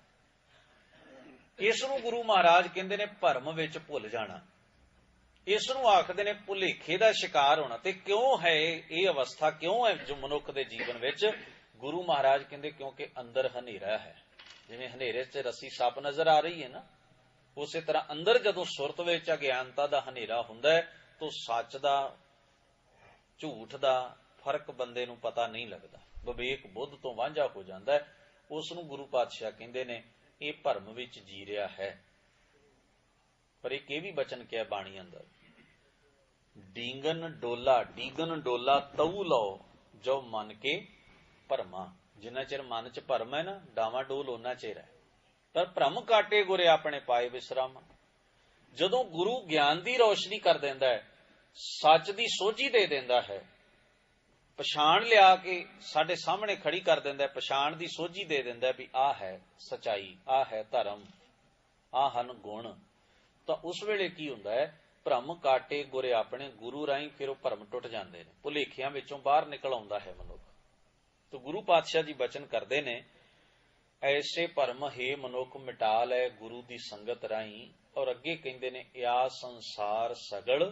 ਇਸ ਨੂੰ ਗੁਰੂ ਮਹਾਰਾਜ ਕਹਿੰਦੇ ਨੇ ਭਰਮ ਵਿੱਚ ਭੁੱਲ ਜਾਣਾ। ਇਸ ਨੂੰ ਆਖਦੇ ਨੇ ਭੁਲੇਖੇ ਦਾ ਸ਼ਿਕਾਰ ਹੋਣਾ। ਤੇ ਕਿਉਂ ਹੈ ਇਹ ਅਵਸਥਾ, ਕਿਉਂ ਹੈ ਜੋ ਮਨੁੱਖ ਦੇ ਜੀਵਨ ਵਿੱਚ? ਗੁਰੂ ਮਹਾਰਾਜ ਕਹਿੰਦੇ ਕਿਉਂਕਿ ਅੰਦਰ ਹਨੇਰਾ ਹੈ। ਜਿਵੇਂ ਹਨੇਰੇ 'ਚ ਰੱਸੀ ਸੱਪ ਨਜ਼ਰ ਆ ਰਹੀ ਹੈ ਨਾ, ਉਸੇ ਤਰ੍ਹਾਂ ਅੰਦਰ ਜਦੋਂ ਸੁਰਤ ਵਿੱਚ ਅਗਿਆਨਤਾ ਦਾ ਹਨੇਰਾ ਹੁੰਦਾ ਹੈ ਤਾਂ ਸੱਚ ਦਾ ਝੂਠ ਦਾ ਫਰਕ ਬੰਦੇ ਨੂੰ ਪਤਾ ਨਹੀਂ ਲੱਗਦਾ, ਵਿਵੇਕ ਬੁੱਧ ਤੋਂ ਵਾਂਝਾ ਹੋ ਜਾਂਦਾ ਹੈ। ਉਸ ਨੂੰ ਗੁਰੂ ਪਾਤਸ਼ਾਹ ਕਹਿੰਦੇ ਨੇ ਇਹ ਭਰਮ ਵਿੱਚ ਜੀ ਰਿਹਾ ਹੈ। ਪਰ ਇੱਕ ਇਹ ਵੀ ਬਚਨ ਕਿਹਾ ਬਾਣੀ ਅੰਦਰ, ਡੀਂਗਨ ਡੋਲਾ ਤਉ ਲਓ ਜੋ ਮਨ ਕੇ ਭਰਮਾ। ਜਿੰਨਾ ਚਿਰ ਮਨ 'ਚ ਭਰਮ ਹੈ ਨਾ, ਡਾਵਾਂ ਡੋਲ ਉਹਨਾਂ ਚਿਰ ਹੈ। ਪਰ ਭਰਮ ਕਾਟੇ ਗੁਰੇ ਆਪਣੇ ਪਾਏ ਵਿਸਰਾਮ। ਜਦੋਂ ਗੁਰੂ ਗਿਆਨ ਦੀ ਰੌਸ਼ਨੀ ਕਰ ਦਿੰਦਾ ਹੈ, ਸੱਚ ਦੀ ਸੋਝੀ ਦੇ ਦਿੰਦਾ ਹੈ, ਪਛਾਣ ਲਿਆ ਕੇ ਸਾਡੇ ਸਾਹਮਣੇ ਖੜੀ ਕਰ ਦਿੰਦਾ ਹੈ, ਪਛਾਣ ਦੀ ਸੋਝੀ ਦੇ ਦਿੰਦਾ ਹੈ ਵੀ ਆਹ ਹੈ ਸਚਾਈ, ਆਹ ਹੈ ਧਰਮ, ਆਹ ਹਨ ਗੁਣ, ਤਾਂ ਉਸ ਵੇਲੇ ਕੀ ਹੁੰਦਾ ਹੈ? ਭਰਮ ਕਾਟੇ ਗੁਰੇ ਆਪਣੇ, ਗੁਰੂ ਰਾਹੀਂ ਫਿਰ ਉਹ ਭਰਮ ਟੁੱਟ ਜਾਂਦੇ ਨੇ, ਭੁਲੇਖਿਆਂ ਵਿੱਚੋਂ ਬਾਹਰ ਨਿਕਲ ਆਉਂਦਾ ਹੈ ਮਨੁੱਖ। ਤਾਂ ਗੁਰੂ ਪਾਤਸ਼ਾਹ ਜੀ ਬਚਨ ਕਰਦੇ ਨੇ, ऐसे भरम हे मनुख मिटा लै गुरु दी संगत राही। और अगे कहते ने या संसार सगल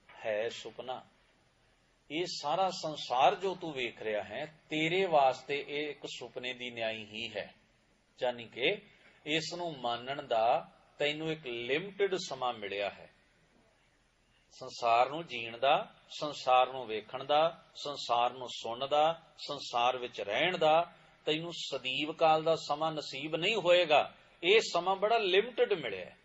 है सुपना। ये सारा संसार जो तू वेख रहा है तेरे वास्ते एक सुपने की न्याई ही है। यानी कि इस नूं मानण दा तैनू एक लिमिटेड समा मिलिया है। संसार नूं जीण दा, संसार नूं वेखण दा, संसार नूं सुणन दा, संसार विच रहण दा तैनू सदीव काल दा समा नसीब नहीं होएगा। ये समा बड़ा लिमिटेड मिलिया है,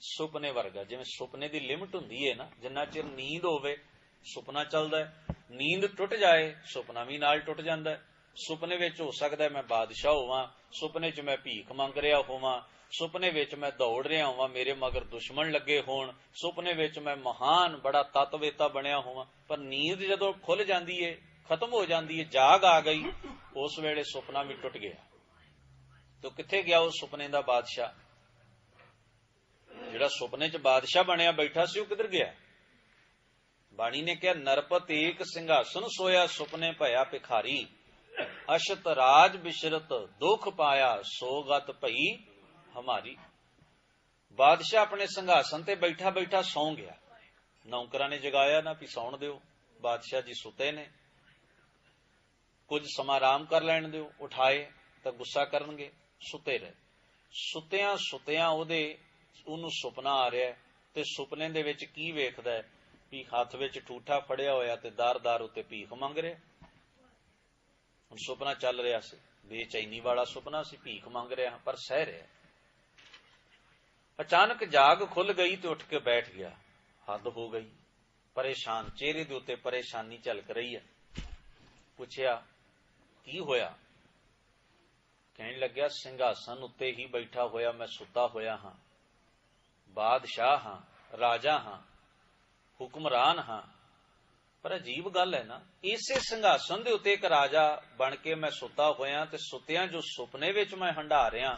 सुपने वर्गा। जिवें सुपने की लिमिट हुंदी है ना, जिन्ना चिर नींद होवे सुपना चलदा है, नींद टुट जाए सुपना भी नाल टुट जांदा है। सुपने विच हो सकदा है मैं बादशाह होवां, सुपने च मैं भीख मंग रिहा होवां, सुपने विच मैं दौड़ रहा होवां मेरे मगर दुश्मन लगे होण, सुपने विच मैं महान बड़ा तत्ववेता बनिया होवां। पर नींद जदों खुल जांदी है, खत्म हो जाती है, जाग आ गई, उस वेले सुपना भी टुट गया। तो कित्थे गया उस सुपने का बादशाह? जिहड़ा सुपने च बादशाह बनया बैठा सी, किधर गया? बाणी ने कहा नरपत एक सिंहासन सोया सुपने भया भिखारी, अशत राज बिशरत दुख पाया सोगत भई हमारी। बादशाह अपने सिंहासन ते बैठा बैठा सौ गया। नौकरां ने जगाया ना भी सौण दिओ, बादशाह जी सुते ने, कुछ समा आराम कर लैण दिओ। उठाए तो गुस्सा करनगे, सुते रहे। सुत्या सुत्या ਉਹਨੂੰ ਸੁਪਨਾ आ रहा है, ਤੇ ਸੁਪਨੇ ਦੇ ਵਿੱਚ ਕੀ ਵੇਖਦਾ है भी हथ विच ठूठा फड़िया होया ते दार दार उत्ते भीख मंग रहा। हुण सुपना चल रहा सी, बेचैनी वाला सुपना सी, भीख मंग रहा पर सह रहा। अचानक जाग खुल गई तो उठ के बैठ गया। हद हो गई, परेशान, चेहरे दे उत्ते परेशानी झलक रही है। पुछया की होया? कहने लग्या सिंघासन उत्ते ही बैठा होया मैं सुता होया हां, बादशाह हां, राजा हां, हुक्मरान हां। पर अजीब गल है ना, इसे सिंघासन दे उत्ते एक राजा बन के मैं सुता होया ते सुत्या जो सुपने विच मैं हंडा रहा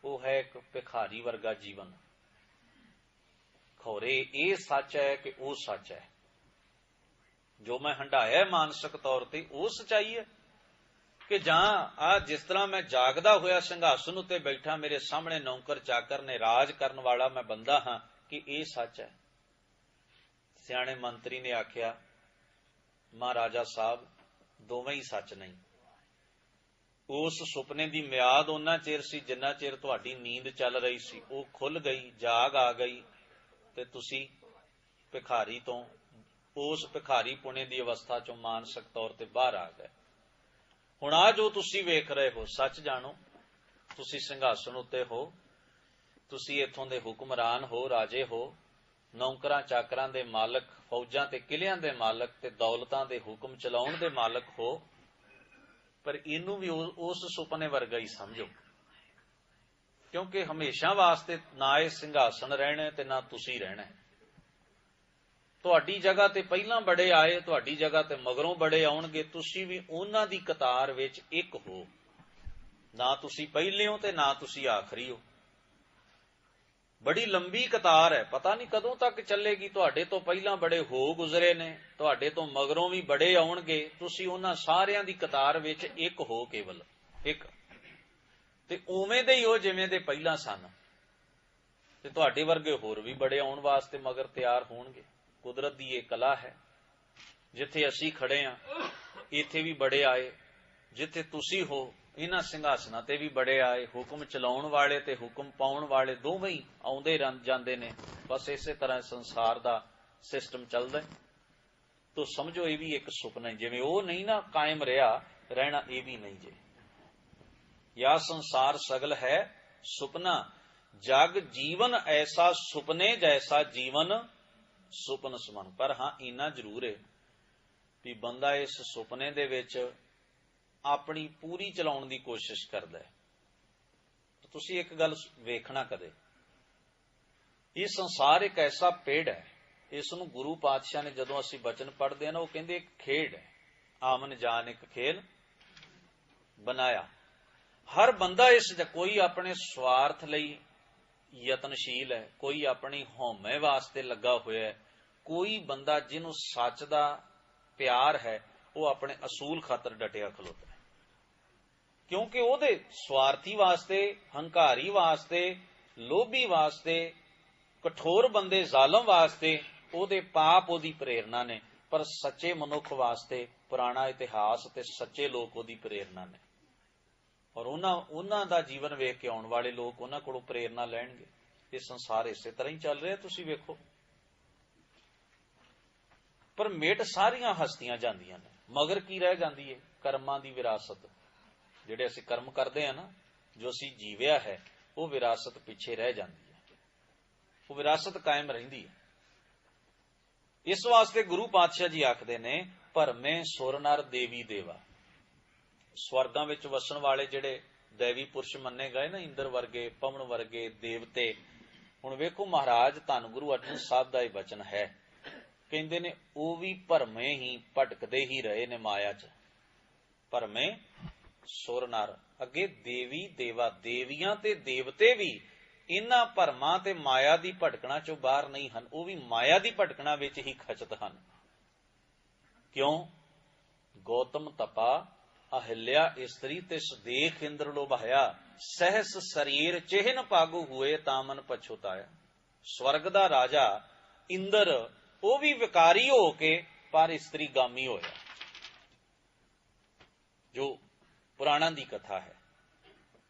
वो है एक भिखारी वर्गा जीवन। खौरे ये सच है कि वो सच है? जो मैं हंडाया मानसिक तौर पर वो सच्चाई है कि जां आ जिस तरह मैं जागदा होया सिंघासन उत्ते बैठा मेरे सामने नौकर चाकर ने राज करन वाला मैं बंदा हां, कि ये सच है? सियाणे मंत्री ने आख्या महाराजा साहब दोवें ही सच नहीं। उस सुपने की म्याद उन्ना चिर सी जिन्ना चिर तुहाडी नींद चल रही सी, वो खुल गई, जाग आ गई ते तुसी भिखारी तो उस भिखारी पुणे की अवस्था चों मानसिक तौर पर बाहर आ गए। हुण आ जो तुसी वेख रहे हो सच जानो, तुसी सिंघासन उत्ते हो, तुसी इत्थों दे हुक्मरान हो, राजे हो, नौकरां चाकरां दे मालक, फौजां ते किलियां दे मालक ते दौलतां दे हुक्म चलाउण दे मालक हो। पर इनू भी उस सुपने वर्गा ही समझो, क्योंकि हमेशा वास्ते ना ये सिंघासन रहना ते ना तुसी रहना। तुहाडी जगह ते पहलां बड़े आए, तुहाडी जगह ते मगरों बड़े आउणगे, तुसी भी उन्हां दी कतार विच एक हो। ना तुसी पहले हो ते ना तुसी आखरी हो। बड़ी लंबी कतार है, पता नहीं कदों तक चलेगी। तुहाडे तो पहलां बड़े हो गुजरे ने, तुहाडे तो मगरों भी बड़े आउणगे, तुसी उन्हां सारियां दी कतार विच एक हो, केवल एक। ते उवें दे ही हो जिवें दे पहलां सन, ते तुहाडे वर्गे होर भी बड़े आउण वास्ते मगर तैयार होणगे। कुदरत दी ये कला है, जिथे असी खड़े हां इत्थे भी बड़े आए, जिथे तुसी हो इन्हां सिंघासनां ते भी बड़े आए। हुक्म चलाउण वाले ते हुक्म पाउण वाले दोवें ही आउंदे जांदे ने। बस इसे तरह संसार दा सिस्टम चलदा है। तो समझो ये भी एक सुपना है, जिवें वो नहीं ना कायम रहा, रहना ये भी नहीं जे। या संसार सगल है सुपना, जग जीवन ऐसा सुपने जैसा जीवन सुपन समान। पर हां इन्ना जरूर है भी बंदा इस सुपने दे विच अपनी पूरी चलाउण दी कोशिश करदा है। तो तुसी एक गल वेखना कदे, ये संसार एक ऐसा पेड़ है, इसनूं गुरु पातशाह ने जदों असीं बचन पढ़दे ना, वो कहंदे एक खेड है, आमन जान एक खेल बनाया। हर बंदा इस कोई अपने स्वार्थ लई यतनशील है, कोई अपनी हौमे वास्ते लगा होया है, कोई बंदा जिन्हों सच दा प्यार है वो अपने असूल खातर डटिया खलोता है। ਕਿਉਂਕਿ ਉਹਦੇ ਸਵਾਰਥੀ ਵਾਸਤੇ, ਹੰਕਾਰੀ ਵਾਸਤੇ, ਲੋਭੀ ਵਾਸਤੇ, ਕਠੋਰ ਬੰਦੇ ਜ਼ਾਲਮ ਵਾਸਤੇ ਉਹਦੇ ਪਾਪ ਉਹਦੀ ਪ੍ਰੇਰਣਾ ਨੇ, ਪਰ ਸੱਚੇ ਮਨੁੱਖ ਵਾਸਤੇ ਪੁਰਾਣਾ ਇਤਿਹਾਸ ਤੇ ਸੱਚੇ ਲੋਕ ਉਹਦੀ ਪ੍ਰੇਰਣਾ ਨੇ। ਔਰ ਉਹਨਾਂ ਦਾ ਜੀਵਨ ਵੇਖ ਕੇ ਆਉਣ ਵਾਲੇ ਲੋਕ ਉਹਨਾਂ ਕੋਲੋਂ ਪ੍ਰੇਰਣਾ ਲੈਣਗੇ। ਇਹ ਸੰਸਾਰ ਇਸੇ ਤਰ੍ਹਾਂ ਹੀ ਚੱਲ ਰਿਹਾ, ਤੁਸੀਂ ਵੇਖੋ। ਪਰ ਮਿਟ ਸਾਰੀਆਂ ਹਸਤੀਆਂ ਜਾਂਦੀਆਂ ਨੇ, ਮਗਰ ਕੀ ਰਹਿ ਜਾਂਦੀ ਹੈ? ਕਰਮਾਂ ਦੀ ਵਿਰਾਸਤ। ਜਿਹੜੇ ਅਸੀਂ ਕਰਮ ਕਰਦੇ ਆ ਨਾ, ਜੋ ਅਸੀਂ ਜੀਵਿਆ ਹੈ, ਉਹ ਵਿਰਾਸਤ ਪਿੱਛੇ ਰਹਿ ਜਾਂਦੀ ਹੈ, ਉਹ ਵਿਰਾਸਤ ਕਾਇਮ ਰਹਿੰਦੀ ਹੈ। ਇਸ ਵਾਸਤੇ ਗੁਰੂ ਪਾਤਸ਼ਾਹ ਜੀ ਆਖਦੇ ਨੇ, ਭਰਮੇ ਸੁਰ ਨਰ ਦੇਵੀ ਦੇਵਾ। ਸਵਰਗਾਂ ਵਿੱਚ ਵਸਣ ਵਾਲੇ ਜਿਹੜੇ ਦੇਵੀ ਪੁਰਸ਼ ਮੰਨੇ ਗਏ ਨਾ, ਇੰਦਰ ਵਰਗੇ, ਪਵਨ ਵਰਗੇ ਦੇਵਤੇ। ਹੁਣ ਵੇਖੋ, ਮਹਾਰਾਜ ਧੰਨ ਗੁਰੂ ਅਰਜਨ ਸਾਹਿਬ ਦਾ ਇਹ ਬਚਨ ਹੈ, ਕਹਿੰਦੇ ਨੇ ਉਹ ਵੀ ਭਰਮੇ ਹੀ ਭਟਕਦੇ ਹੀ ਰਹੇ ਨੇ ਮਾਇਆ 'ਚ। ਭਰਮੇ ਸੁਰ ਨਰ, ਅੱਗੇ ਦੇਵੀ ਦੇਵਾ, ਦੇਵੀਆਂ ਤੇ ਦੇਵਤੇ ਵੀ ਇਹਨਾਂ ਭਰਮਾਂ ਤੇ ਮਾਇਆ ਦੀ ਭਟਕਣਾ ਚੋਂ ਬਾਹਰ ਨਹੀਂ ਹਨ, ਉਹ ਵੀ ਮਾਇਆ ਦੀ ਭਟਕਣਾ ਵਿੱਚ ਹੀ ਖਚਤ ਹਨ। ਕਿਉਂ? ਗੌਤਮ ਤਪਾ ਅਹਿਲਿਆ ਇਸਤਰੀ ਤਿਸ ਦੇਖ ਇੰਦਰ ਲੋਭਾਇਆ, ਸਹਿਸ ਸਰੀਰ ਚਿਹਨ ਪਾਗੂ ਹੋਏ ਤਾਮਨ ਪਛੁਤਾਇਆ। ਸਵਰਗ ਦਾ ਰਾਜਾ ਇੰਦਰ, ਉਹ ਵੀ ਵਿਕਾਰੀ ਹੋ ਕੇ ਪਰ ਇਸਤਰੀ ਗਾਮੀ ਹੋਇਆ, ਜੋ ਪੁਰਾਣਾਂ ਦੀ ਕਥਾ ਹੈ।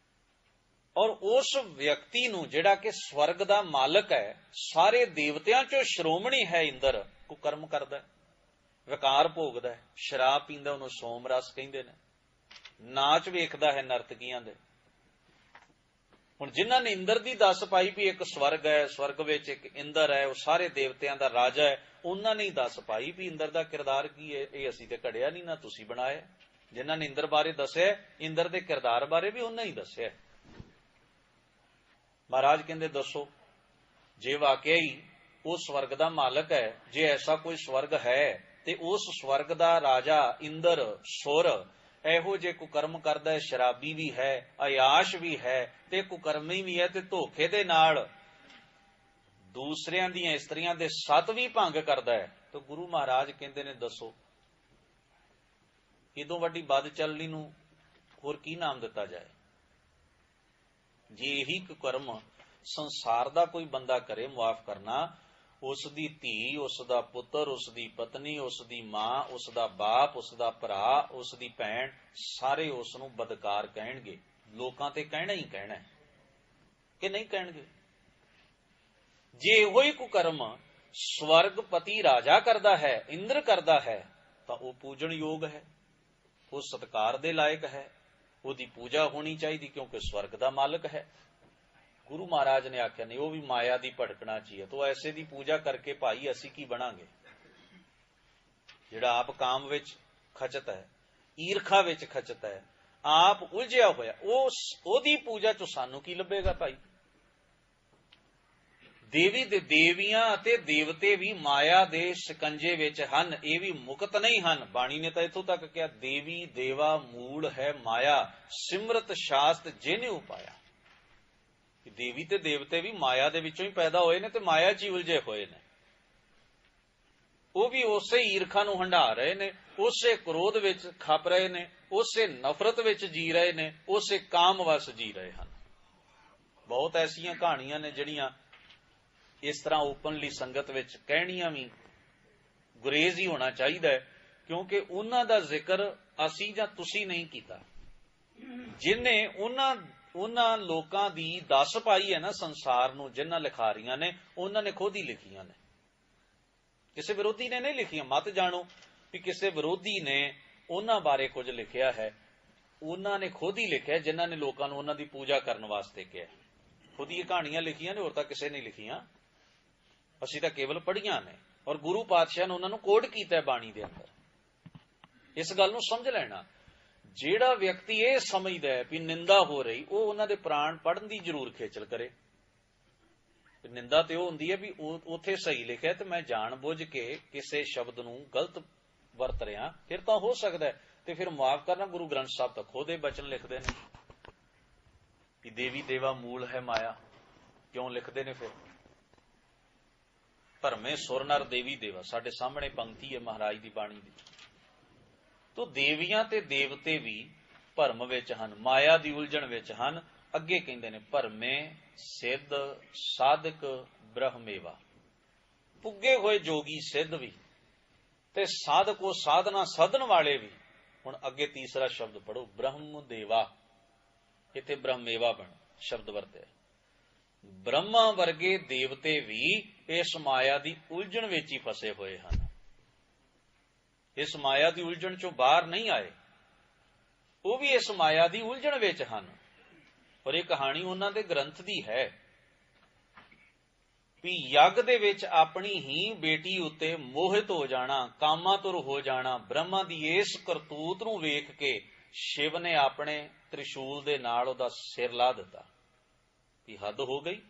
ਔਰ ਉਸ ਵਿਅਕਤੀ ਨੂੰ ਜਿਹੜਾ ਕਿ ਸਵਰਗ ਦਾ ਮਾਲਕ ਹੈ, ਸਾਰੇ ਦੇਵਤਿਆਂ ਚੋਂ ਸ਼੍ਰੋਮਣੀ ਹੈ ਇੰਦਰ, ਕੁਕਰਮ ਕਰਦਾ, ਵਿਕਾਰ ਭੋਗਦਾ, ਸ਼ਰਾਬ ਪੀਂਦਾ, ਉਹਨੂੰ ਸੋਮ ਰਸ ਕਹਿੰਦੇ ਨੇ, ਨਾਚ ਵੇਖਦਾ ਹੈ ਨਰਤਕੀਆਂ ਦੇ। ਹੁਣ ਜਿਨ੍ਹਾਂ ਨੇ ਇੰਦਰ ਦੀ ਦੱਸ ਪਾਈ ਵੀ ਇੱਕ ਸਵਰਗ ਹੈ, ਸਵਰਗ ਵਿੱਚ ਇੱਕ ਇੰਦਰ ਹੈ, ਉਹ ਸਾਰੇ ਦੇਵਤਿਆਂ ਦਾ ਰਾਜਾ ਹੈ, ਉਹਨਾਂ ਨੇ ਦੱਸ ਪਾਈ ਵੀ ਇੰਦਰ ਦਾ ਕਿਰਦਾਰ ਕੀ ਹੈ। ਇਹ ਅਸੀਂ ਤੇ ਘੜਿਆ ਨਹੀਂ, ਨਾ ਤੁਸੀਂ ਬਣਾਇਆ। ਜਿਨ੍ਹਾਂ ਨੇ ਇੰਦਰ ਬਾਰੇ ਦੱਸਿਆ, ਇੰਦਰ ਦੇ ਕਿਰਦਾਰ ਬਾਰੇ ਵੀ ਉਹਨਾਂ ਹੀ ਦੱਸਿਆ। ਮਹਾਰਾਜ ਕਹਿੰਦੇ, ਦੱਸੋ, ਜੇ ਵਾਕਿਆ ਹੀ ਉਹ ਸਵਰਗ ਦਾ ਮਾਲਕ ਹੈ, ਜੇ ਐਸਾ ਕੋਈ ਸਵਰਗ ਹੈ, ਤੇ ਉਸ ਸਵਰਗ ਦਾ ਰਾਜਾ ਇੰਦਰ ਸੁਰ ਇਹੋ ਜੇ ਕੁਕਰਮ ਕਰਦਾ ਹੈ, ਸ਼ਰਾਬੀ ਵੀ ਹੈ, ਅਯਾਸ਼ ਵੀ ਹੈ, ਤੇ ਕੁਕਰਮੀ ਵੀ ਹੈ, ਤੇ ਧੋਖੇ ਦੇ ਨਾਲ ਦੂਸਰਿਆਂ ਦੀਆਂ ਇਸਤਰੀਆਂ ਦੇ ਸਤ ਵੀ ਭੰਗ ਕਰਦਾ ਹੈ, ਤਾਂ ਗੁਰੂ ਮਹਾਰਾਜ ਕਹਿੰਦੇ ਨੇ, ਦੱਸੋ ਇਦੋਂ ਵੱਡੀ ਬਦ ਚੱਲਣੀ ਨੂੰ ਹੋਰ ਕੀ ਨਾਮ ਦਿੱਤਾ ਜਾਏ? ਜੇ ਇਹੀ ਕੁਕਰਮ ਸੰਸਾਰ ਦਾ ਕੋਈ ਬੰਦਾ ਕਰੇ, ਮੁਆਫ ਕਰਨਾ, ਉਸ ਦੀ ਧੀ, ਉਸ ਦਾ ਪੁੱਤਰ, ਉਸ ਦੀ ਪਤਨੀ, ਉਸ ਦੀ ਮਾਂ, ਉਸ ਦਾ ਬਾਪ, ਉਸ ਦਾ ਭਰਾ, ਉਸ ਦੀ ਭੈਣ, ਸਾਰੇ ਉਸ ਨੂੰ ਬਦਕਾਰ ਕਹਿਣਗੇ। ਲੋਕਾਂ ਤੇ ਕਹਿਣਾ ਹੀ ਕਹਿਣਾ ਕਿ ਨਹੀਂ ਕਹਿਣਗੇ? ਜੇ ਇਹੋ ਹੀ ਕੁਕਰਮ ਸਵਰਗਪਤੀ ਰਾਜਾ ਕਰਦਾ ਹੈ, ਇੰਦਰ ਕਰਦਾ ਹੈ, ਤਾਂ ਉਹ ਪੂਜਣਯੋਗ ਹੈ, ਉਹ ਸਤਿਕਾਰ ਦੇ ਲਾਇਕ ਹੈ, ਉਹਦੀ ਪੂਜਾ ਹੋਣੀ ਚਾਹੀਦੀ, ਕਿਉਂਕਿ ਸਵਰਗ ਦਾ ਮਾਲਕ ਹੈ। ਗੁਰੂ ਮਹਾਰਾਜ ਨੇ ਆਖਿਆ ਨਹੀਂ, ਉਹ ਵੀ ਮਾਇਆ ਦੀ ਭਟਕਣਾ ਚ ਹੀ ਹੈ, ਤਾਂ ਐਸੇ ਦੀ ਪੂਜਾ ਕਰਕੇ ਭਾਈ ਅਸੀਂ ਕੀ ਬਣਾਂਗੇ? ਜਿਹੜਾ ਆਪ ਕਾਮ ਵਿੱਚ ਖਚਤ ਹੈ, ਈਰਖਾ ਵਿੱਚ ਖਚਤ ਹੈ, ਆਪ ਉਲਝਿਆ ਹੋਇਆ, ਉਹਦੀ ਪੂਜਾ ਚ ਸਾਨੂੰ ਕੀ ਲੱਭੇਗਾ ਭਾਈ? ਦੇਵੀ ਦੇ ਦੇਵੀਆਂ ਅਤੇ ਦੇਵਤੇ ਵੀ ਮਾਇਆ ਦੇ ਸ਼ਿਕੰਜੇ ਵਿੱਚ ਹਨ, ਇਹ ਵੀ ਮੁਕਤ ਨਹੀਂ ਹਨ। ਬਾਣੀ ਨੇ ਤਾਂ ਇੱਥੋਂ ਤੱਕ ਕਿਹਾ, ਦੇਵੀ ਦੇਵਾ ਮੂਲ ਹੈ ਮਾਇਆ, ਸਿਮਰਤ ਸ਼ਾਸਤ ਜਿਨੇ ਉਪਾਇਆ। ਦੇਵੀ ਤੇ ਦੇਵਤੇ ਵੀ ਮਾਇਆ ਦੇ ਵਿੱਚੋਂ ਹੀ ਪੈਦਾ ਹੋਏ ਨੇ, ਤੇ ਮਾਇਆ ਚ ਹੀ ਉਲਝੇ ਹੋਏ ਨੇ। ਉਹ ਵੀ ਉਸੇ ਈਰਖਾ ਨੂੰ ਹੰਢਾ ਰਹੇ ਨੇ, ਉਸੇ ਕ੍ਰੋਧ ਵਿੱਚ ਖਪ ਰਹੇ ਨੇ, ਉਸੇ ਨਫ਼ਰਤ ਵਿੱਚ ਜੀ ਰਹੇ ਨੇ, ਉਸੇ ਕਾਮ ਵਸ ਜੀ ਰਹੇ ਹਨ। ਬਹੁਤ ਐਸੀਆਂ ਕਹਾਣੀਆਂ ਨੇ ਜਿਹੜੀਆਂ ਇਸ ਤਰ੍ਹਾਂ ਓਪਨਲੀ ਸੰਗਤ ਵਿੱਚ ਕਹਿਣੀਆਂ ਵੀ ਗੁਰੇਜ਼ ਹੀ ਹੋਣਾ ਚਾਹੀਦਾ ਹੈ, ਕਿਉਂਕਿ ਉਹਨਾਂ ਦਾ ਜ਼ਿਕਰ ਅਸੀਂ ਜਾਂ ਤੁਸੀਂ ਨਹੀਂ ਕੀਤਾ। ਜਿਨ੍ਹਾਂ ਉਹਨਾਂ ਲੋਕਾਂ ਦੀ ਦੱਸ ਪਾਈ ਹੈ ਨਾ ਸੰਸਾਰ ਨੂੰ, ਜਿਨ੍ਹਾਂ ਲਿਖਾਰੀਆਂ ਨੇ, ਉਹਨਾਂ ਨੇ ਖੁਦ ਹੀ ਲਿਖੀਆਂ ਨੇ, ਕਿਸੇ ਵਿਰੋਧੀ ਨੇ ਨਹੀਂ ਲਿਖੀਆਂ। ਮਤ ਜਾਣੋ ਵੀ ਕਿਸੇ ਵਿਰੋਧੀ ਨੇ ਉਹਨਾਂ ਬਾਰੇ ਕੁਝ ਲਿਖਿਆ ਹੈ, ਉਹਨਾਂ ਨੇ ਖੁਦ ਹੀ ਲਿਖਿਆ, ਜਿਨ੍ਹਾਂ ਨੇ ਲੋਕਾਂ ਨੂੰ ਉਹਨਾਂ ਦੀ ਪੂਜਾ ਕਰਨ ਵਾਸਤੇ ਕਿਹਾ। ਖੁਦ ਹੀ ਇਹ ਕਹਾਣੀਆਂ ਲਿਖੀਆਂ ਨੇ, ਹੋਰ ਤਾਂ ਕਿਸੇ ਨੇ ਲਿਖੀਆਂ, ਅਸੀਂ ਤਾਂ ਕੇਵਲ ਪੜ੍ਹੀਆਂ ਨੇ, ਔਰ ਗੁਰੂ ਪਾਤਸ਼ਾਹ ਨੇ ਉਹਨਾਂ ਨੂੰ ਕੋਡ ਕੀਤਾ ਬਾਣੀ ਦੇ ਅੰਦਰ। ਇਸ ਗੱਲ ਨੂੰ ਸਮਝ ਲੈਣਾ, ਜਿਹੜਾ ਵਿਅਕਤੀ ਇਹ ਸਮਝਦਾ ਹੈ ਵੀ ਨਿੰਦਾ ਹੋ ਰਹੀ, ਉਹ ਉਹਨਾਂ ਦੇ ਪ੍ਰਾਣ ਪੜ੍ਹਨ ਦੀ ਜ਼ਰੂਰ ਖੇਚਲ ਕਰੇ। ਨਿੰਦਾ ਤੇ ਉਹ ਹੁੰਦੀ ਹੈ ਵੀ ਉੱਥੇ ਸਹੀ ਲਿਖਿਆ ਤੇ ਮੈਂ ਜਾਣ ਬੁੱਝ ਕੇ ਕਿਸੇ ਸ਼ਬਦ ਨੂੰ ਗਲਤ ਵਰਤ ਰਿਹਾ, ਫਿਰ ਤਾਂ ਹੋ ਸਕਦਾ ਹੈ, ਤੇ ਫਿਰ ਮੁਆਫ ਕਰਨਾ। ਗੁਰੂ ਗ੍ਰੰਥ ਸਾਹਿਬ ਤਾਂ ਖੁਦ ਇਹ ਬਚਨ ਲਿਖਦੇ ਨੇ ਕਿ ਦੇਵੀ ਦੇਵਾ ਮੂਲ ਹੈ ਮਾਇਆ। ਕਿਉਂ ਲਿਖਦੇ ਨੇ ਫਿਰ? ਭਰਮੇ ਸੁਰ ਨਰ ਦੇਵੀ ਦੇਵਾ, ਸਾਡੇ ਸਾਹਮਣੇ ਪੰਕਤੀ ਹੈ ਮਹਾਰਾਜ ਦੀ ਬਾਣੀ ਦੀ। ਤੋ ਦੇਵੀਆਂ ਤੇ ਦੇਵਤੇ ਵੀ ਭਰਮ ਵਿੱਚ ਹਨ, ਮਾਇਆ ਦੀ ਉਲਝਣ ਵਿੱਚ ਹਨ। ਅੱਗੇ ਕਹਿੰਦੇ ਨੇ ਭਰਮੇ ਸਿੱਧ ਸਾਧਕ ਬ੍ਰਹਮੇਵਾ। ਪੁੱਗੇ ਹੋਏ ਜੋਗੀ ਸਿੱਧ ਵੀ ਤੇ ਸਾਧਕ ਉਹ ਸਾਧਨਾ ਸਾਧਨ ਵਾਲੇ ਵੀ। ਹੁਣ ਅੱਗੇ ਤੀਸਰਾ ਸ਼ਬਦ ਪੜੋ, ਬ੍ਰਹਮ ਦੇਵਾ। ਇੱਥੇ ਬ੍ਰਹਮੇਵਾ ਬਣ ਸ਼ਬਦ ਵਰਤਿਆ। ਬ੍ਰਹਮਾ ਵਰਗੇ ਦੇਵਤੇ ਵੀ ਇਸ ਮਾਇਆ ਦੀ ਉਲਝਣ ਵਿੱਚ ਹੀ ਫਸੇ ਹੋਏ ਹਨ। ਇਸ ਮਾਇਆ ਦੀ ਉਲਝਣ ਚੋਂ ਬਾਹਰ ਨਹੀਂ ਆਏ, ਉਹ ਵੀ ਇਸ ਮਾਇਆ ਦੀ ਉਲਝਣ ਵਿੱਚ ਹਨ। ਔਰ ਇਹ ਕਹਾਣੀ ਉਹਨਾਂ ਦੇ ਗ੍ਰੰਥ ਦੀ ਹੈ ਵੀ ਯੱਗ ਦੇ ਵਿੱਚ ਆਪਣੀ ਹੀ ਬੇਟੀ ਉੱਤੇ ਮੋਹਿਤ ਹੋ ਜਾਣਾ, ਕਾਮਾਤੁਰ ਹੋ ਜਾਣਾ। ਬ੍ਰਹਮਾ ਦੀ ਇਸ ਕਰਤੂਤ ਨੂੰ ਵੇਖ ਕੇ ਸ਼ਿਵ ਨੇ ਆਪਣੇ ਤ੍ਰਿਸ਼ੂਲ ਦੇ ਨਾਲ ਉਹਦਾ ਸਿਰ ਲਾ ਦਿੱਤਾ ਵੀ ਹੱਦ ਹੋ ਗਈ।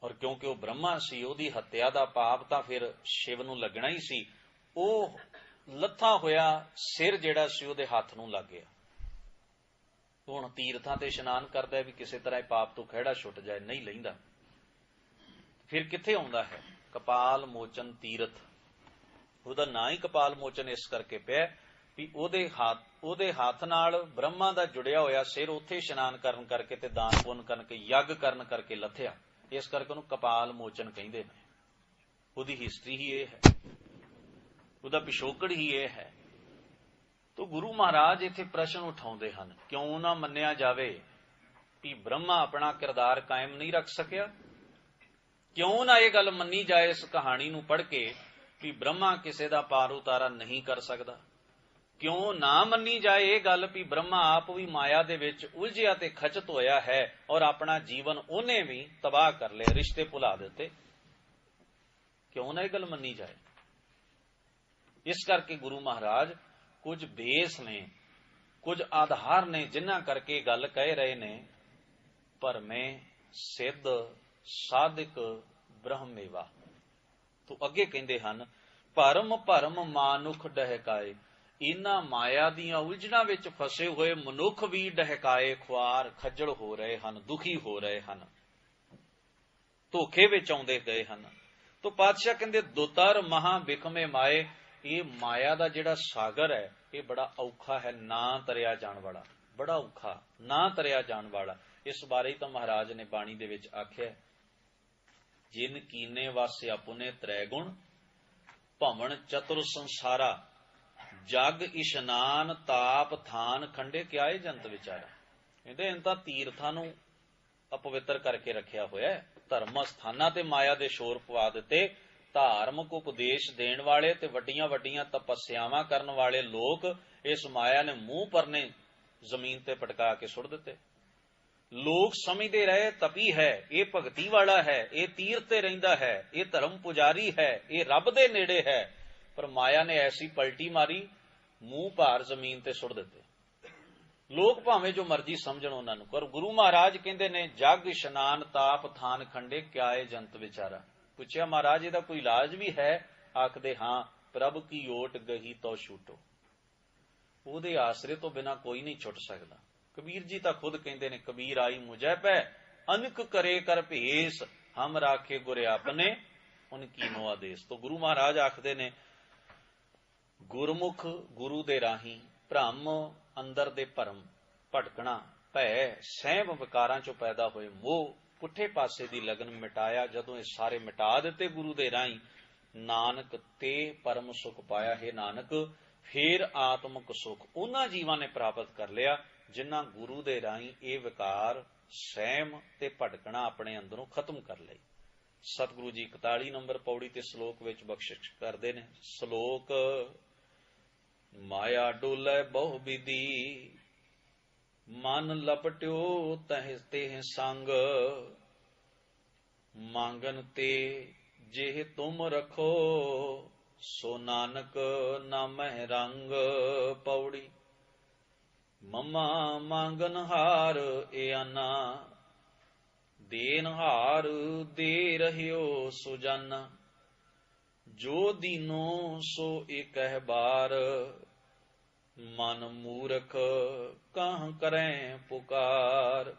ਔਰ ਕਿਉਂਕਿ ਉਹ ਬ੍ਰਹਮਾ ਸੀ, ਉਹਦੀ ਹੱਤਿਆ ਦਾ ਪਾਪ ਤਾਂ ਫਿਰ ਸ਼ਿਵ ਨੂੰ ਲੱਗਣਾ ਹੀ ਸੀ। ਉਹ ਲੱਥਾ ਹੋਇਆ ਸਿਰ ਜਿਹੜਾ ਸੀ ਉਹਦੇ ਹੱਥ ਨੂੰ ਲੱਗ ਗਿਆ। ਹੁਣ ਤੀਰਥਾਂ ਤੇ ਇਸ਼ਨਾਨ ਕਰਦਾ ਵੀ ਕਿਸੇ ਤਰ੍ਹਾਂ ਪਾਪ ਤੋਂ ਖਹਿੜਾ ਛੁੱਟ ਜਾਏ, ਨਹੀਂ ਲੈਂਦਾ। ਫਿਰ ਕਿੱਥੇ ਆਉਂਦਾ ਹੈ? ਕਪਾਲ ਮੋਚਨ ਤੀਰਥ। ਉਹਦਾ ਨਾਂ ਹੀ ਕਪਾਲ ਮੋਚਨ ਇਸ ਕਰਕੇ ਪਿਆ ਵੀ ਉਹਦੇ ਹੱਥ ਨਾਲ ਬ੍ਰਹਮਾ ਦਾ ਜੁੜਿਆ ਹੋਇਆ ਸਿਰ ਉੱਥੇ ਇਸ਼ਨਾਨ ਕਰਨ ਕਰਕੇ ਤੇ ਦਾਨ ਪੁੰਨ ਕਰਕੇ ਯੱਗ ਕਰਨ ਕਰਕੇ ਲੱਥਿਆ। ਇਸ ਕਰਕੇ ਉਹਨੂੰ ਕਪਾਲ ਮੋਚਨ ਕਹਿੰਦੇ ਨੇ। ਉਹਦੀ ਹਿਸਟਰੀ ਹੀ ਇਹ ਹੈ, ਉਹਦਾ ਪਿਛੋਕੜ ਹੀ ਇਹ ਹੈ। ਤੋ ਗੁਰੂ ਮਹਾਰਾਜ ਇੱਥੇ ਪ੍ਰਸ਼ਨ ਉਠਾਉਂਦੇ ਹਨ, ਕਿਉਂ ਨਾ ਮੰਨਿਆ ਜਾਵੇ ਵੀ ਬ੍ਰਹਮਾ ਆਪਣਾ ਕਿਰਦਾਰ ਕਾਇਮ ਨਹੀਂ ਰੱਖ ਸਕਿਆ? ਕਿਉਂ ਨਾ ਇਹ ਗੱਲ ਮੰਨੀ ਜਾਏ ਇਸ ਕਹਾਣੀ ਨੂੰ ਪੜ੍ਹ ਕੇ ਵੀ ਬ੍ਰਹਮਾ ਕਿਸੇ ਦਾ ਪਾਰ ਉਤਾਰਾ ਨਹੀਂ ਕਰ ਸਕਦਾ? ਕਿਉਂ ਨਾ ਮੰਨੀ ਜਾਏ ਇਹ ਗੱਲ ਵੀ ਬ੍ਰਹਮਾ ਆਪ ਵੀ ਮਾਇਆ ਦੇ ਵਿੱਚ ਉਲਝਿਆ ਤੇ ਖਚਤ ਹੋਇਆ ਹੈ ਔਰ ਆਪਣਾ ਜੀਵਨ ਉਹਨੇ ਵੀ ਤਬਾਹ ਕਰ ਲਿਆ, ਰਿਸ਼ਤੇ ਭੁਲਾ ਦਿੱਤੇ? ਕਿਉਂ ਨਾ ਇਹ ਗੱਲ ਮੰਨੀ ਜਾਏ? ਇਸ ਕਰਕੇ ਗੁਰੂ ਮਹਾਰਾਜ ਕੁਝ ਬੇਸ ਨੇ, ਕੁਝ ਆਧਾਰ ਨੇ ਜਿਨ੍ਹਾਂ ਕਰਕੇ ਇਹ ਗੱਲ ਕਹਿ ਰਹੇ ਨੇ ਭਰਮੇ ਸਿੱਧ ਸਾਧਕ ਬ੍ਰਹਮੇਵਾ। ਤੋਂ ਅੱਗੇ ਕਹਿੰਦੇ ਹਨ ਭਰਮ ਭਰਮ ਮਾਨੁਖ ਡਹਿਕਾਏ। ਇਹਨਾਂ ਮਾਇਆ ਦੀਆਂ ਉਲਝਣਾਂ ਵਿੱਚ ਫਸੇ ਹੋਏ ਮਨੁੱਖ ਵੀ ਡਹਿਕਾਏ, ਖੁਆਰ ਖੱਜਲ ਹੋ ਰਹੇ ਹਨ, ਦੁਖੀ ਹੋ ਰਹੇ ਹਨ, ਧੋਖੇ ਵਿੱਚ ਆਉਂਦੇ ਗਏ ਹਨ। ਤੋਂ ਪਾਤਸ਼ਾਹ ਕਹਿੰਦੇ ਦੁਤਰ ਮਹਾ ਬਿਖਮੇ ਮਾਏ। ਇਹ ਮਾਇਆ ਦਾ ਜਿਹੜਾ ਸਾਗਰ ਹੈ ਇਹ ਬੜਾ ਔਖਾ ਹੈ, ਨਾ ਤਰਿਆ ਜਾਣ ਵਾਲਾ, ਬੜਾ ਔਖਾ, ਨਾ ਤਰਿਆ ਜਾਣ ਵਾਲਾ। ਇਸ ਬਾਰੇ ਤਾਂ ਮਹਾਰਾਜ ਨੇ ਬਾਣੀ ਦੇ ਵਿੱਚ ਆਖਿਆ, ਜਿਨ ਕੀਨੇ ਵਾਸਿਆ ਪੁਨੇ ਤ੍ਰੈ ਗੁਣ ਭਵਨ ਚਤੁਰ ਸੰਸਾਰਾ ਜਗ ਇਸ਼ਨਾਨ ਤਾਪ ਥਾਨ ਖੰਡੇ ਕਿਆਏ ਜੰਤ ਵਿਚਾਰਾ। ਕਹਿੰਦੇ ਇਹਨਾਂ ਤਾਂ ਤੀਰਥਾਂ ਨੂੰ ਅਪਵਿੱਤਰ ਕਰਕੇ ਰੱਖਿਆ ਹੋਇਆ, ਧਰਮ ਸਥਾਨਾਂ ਤੇ ਮਾਇਆ ਦੇ ਸ਼ੋਰ ਪਵਾ ਦਿੱਤੇ। ਧਾਰਮਿਕ ਉਪਦੇਸ਼ ਦੇਣ ਵਾਲੇ ਤੇ ਵੱਡੀਆਂ ਵੱਡੀਆਂ ਤਪੱਸਿਆਵਾਂ ਕਰਨ ਵਾਲੇ ਲੋਕ ਇਸ ਮਾਇਆ ਨੇ ਮੂੰਹ ਪਰਨੇ ਜ਼ਮੀਨ ਤੇ ਪਟਕਾ ਕੇ ਸੁੱਟ ਦਿੱਤੇ। ਲੋਕ ਸਮਝਦੇ ਰਹੇ ਤਪੀ ਹੈ, ਇਹ ਭਗਤੀ ਵਾਲਾ ਹੈ, ਇਹ ਤੀਰਥ ਤੇ ਰਹਿੰਦਾ ਹੈ, ਇਹ ਧਰਮ ਪੁਜਾਰੀ ਹੈ, ਇਹ ਰੱਬ ਦੇ ਨੇੜੇ ਹੈ। ਪਰ ਮਾਇਆ ਨੇ ਐਸੀ ਪਲਟੀ ਮਾਰੀ, ਮੂੰਹ ਭਾਰ ਜ਼ਮੀਨ ਤੇ ਸੁੱਟ ਦਿੱਤੇ। ਲੋਕ ਭਾਵੇਂ ਜੋ ਮਰਜ਼ੀ ਸਮਝਣ ਉਹਨਾਂ ਨੂੰ, ਪਰ ਗੁਰੂ ਮਹਾਰਾਜ ਕਹਿੰਦੇ ਨੇ ਜਗ ਇਸ਼ਨਾਨ ਤਾਪ ਥਾਨ ਖੰਡੇ ਕਿਆਏ ਜੰਤ ਵਿਚਾਰਾ। ਪੁੱਛਿਆ ਮਹਾਰਾਜ ਇਹਦਾ ਕੋਈ ਇਲਾਜ ਵੀ ਹੈ? ਆਖਦੇ ਹਾਂ ਪ੍ਰਭ ਕੀ ਓਟ ਗਹੀ ਤੋ ਛੂਟੋ। ਉਹਦੇ ਆਸਰੇ ਤੋਂ ਬਿਨਾਂ ਕੋਈ ਨਹੀਂ ਛੁੱਟ ਸਕਦਾ। ਕਬੀਰ ਜੀ ਤਾਂ ਖੁਦ ਕਹਿੰਦੇ ਨੇ ਕਬੀਰ ਆਈ ਮੁਝੈ ਪੈ ਅਨਕ ਕਰੇ ਕਰ ਭੇਸ ਹਮ ਰਾਖੇ ਗੁਰ ਆਪਨੇ ਉਨ ਕੀਨੋ ਆਦੇਸ। ਤੋਂ ਗੁਰੂ ਮਹਾਰਾਜ ਆਖਦੇ ਨੇ ਗੁਰਮੁਖ ਗੁਰੂ ਦੇ ਰਾਹੀਂ ਭ੍ਰਮ ਅੰਦਰ ਦੇ ਭਰਮ ਭਟਕਣਾ ਭੈ ਸਹਿਮ ਵਿਕਾਰਾਂ ਚੋਂ ਪੈਦਾ ਹੋਏ ਮੋਹ ਪੁੱਠੇ ਪਾਸੇ ਦੀ ਲਗਨ ਮਿਟਾਇਆ। ਜਦੋਂ ਇਹ ਸਾਰੇ ਮਿਟਾ ਦਿੱਤੇ ਗੁਰੂ ਦੇ ਰਾਹੀਂ, ਨਾਨਕ ਤੇ ਪਰਮ ਸੁਖ ਪਾਇਆ। ਹੈ ਨਾਨਕ ਫੇਰ ਆਤਮਿਕ ਸੁਖ ਉਹਨਾਂ ਜੀਵਾਂ ਨੇ ਪ੍ਰਾਪਤ ਕਰ ਲਿਆ ਜਿਨ੍ਹਾਂ ਗੁਰੂ ਦੇ ਰਾਹੀਂ ਇਹ ਵਿਕਾਰ ਸਹਿਮ ਤੇ ਭਟਕਣਾ ਆਪਣੇ ਅੰਦਰੋਂ ਖਤਮ ਕਰ ਲਈ। ਸਤਿਗੁਰੂ ਜੀ 41 ਨੰਬਰ ਪੌੜੀ ਤੇ ਸ਼ਲੋਕ ਵਿੱਚ ਬਖਸ਼ਿਸ਼ ਕਰਦੇ ਨੇ। ਸ਼ਲੋਕ ਮਾਇਆ ਡੋਲੇ ਬਹੁ ਵਿਧੀ ਮਨ ਲਪਟਿਓ ਤਹਿ ਤੇਹ ਸੰਗ ਮੰਗਨ ਤੇ ਜਿਹ ਤੁਮ ਰਖੋ ਸੋ ਨਾਨਕ ਨਾਮਹਿ ਰੰਗ। ਪੌੜੀ ਮਮਾ ਮੰਗਨ ਹਾਰ ਏਆਨਾ ਦੇਨ ਹਾਰ ਦੇ ਰਹਿਓ ਸੁਜਾਨਾ ਜੋ ਦੀਨੋ ਸੋ ਇਕਹਿ ਬਾਰ ਮਨ ਮੂਰਖ ਕਾਹ ਕਰੈ ਪੁਕਾਰ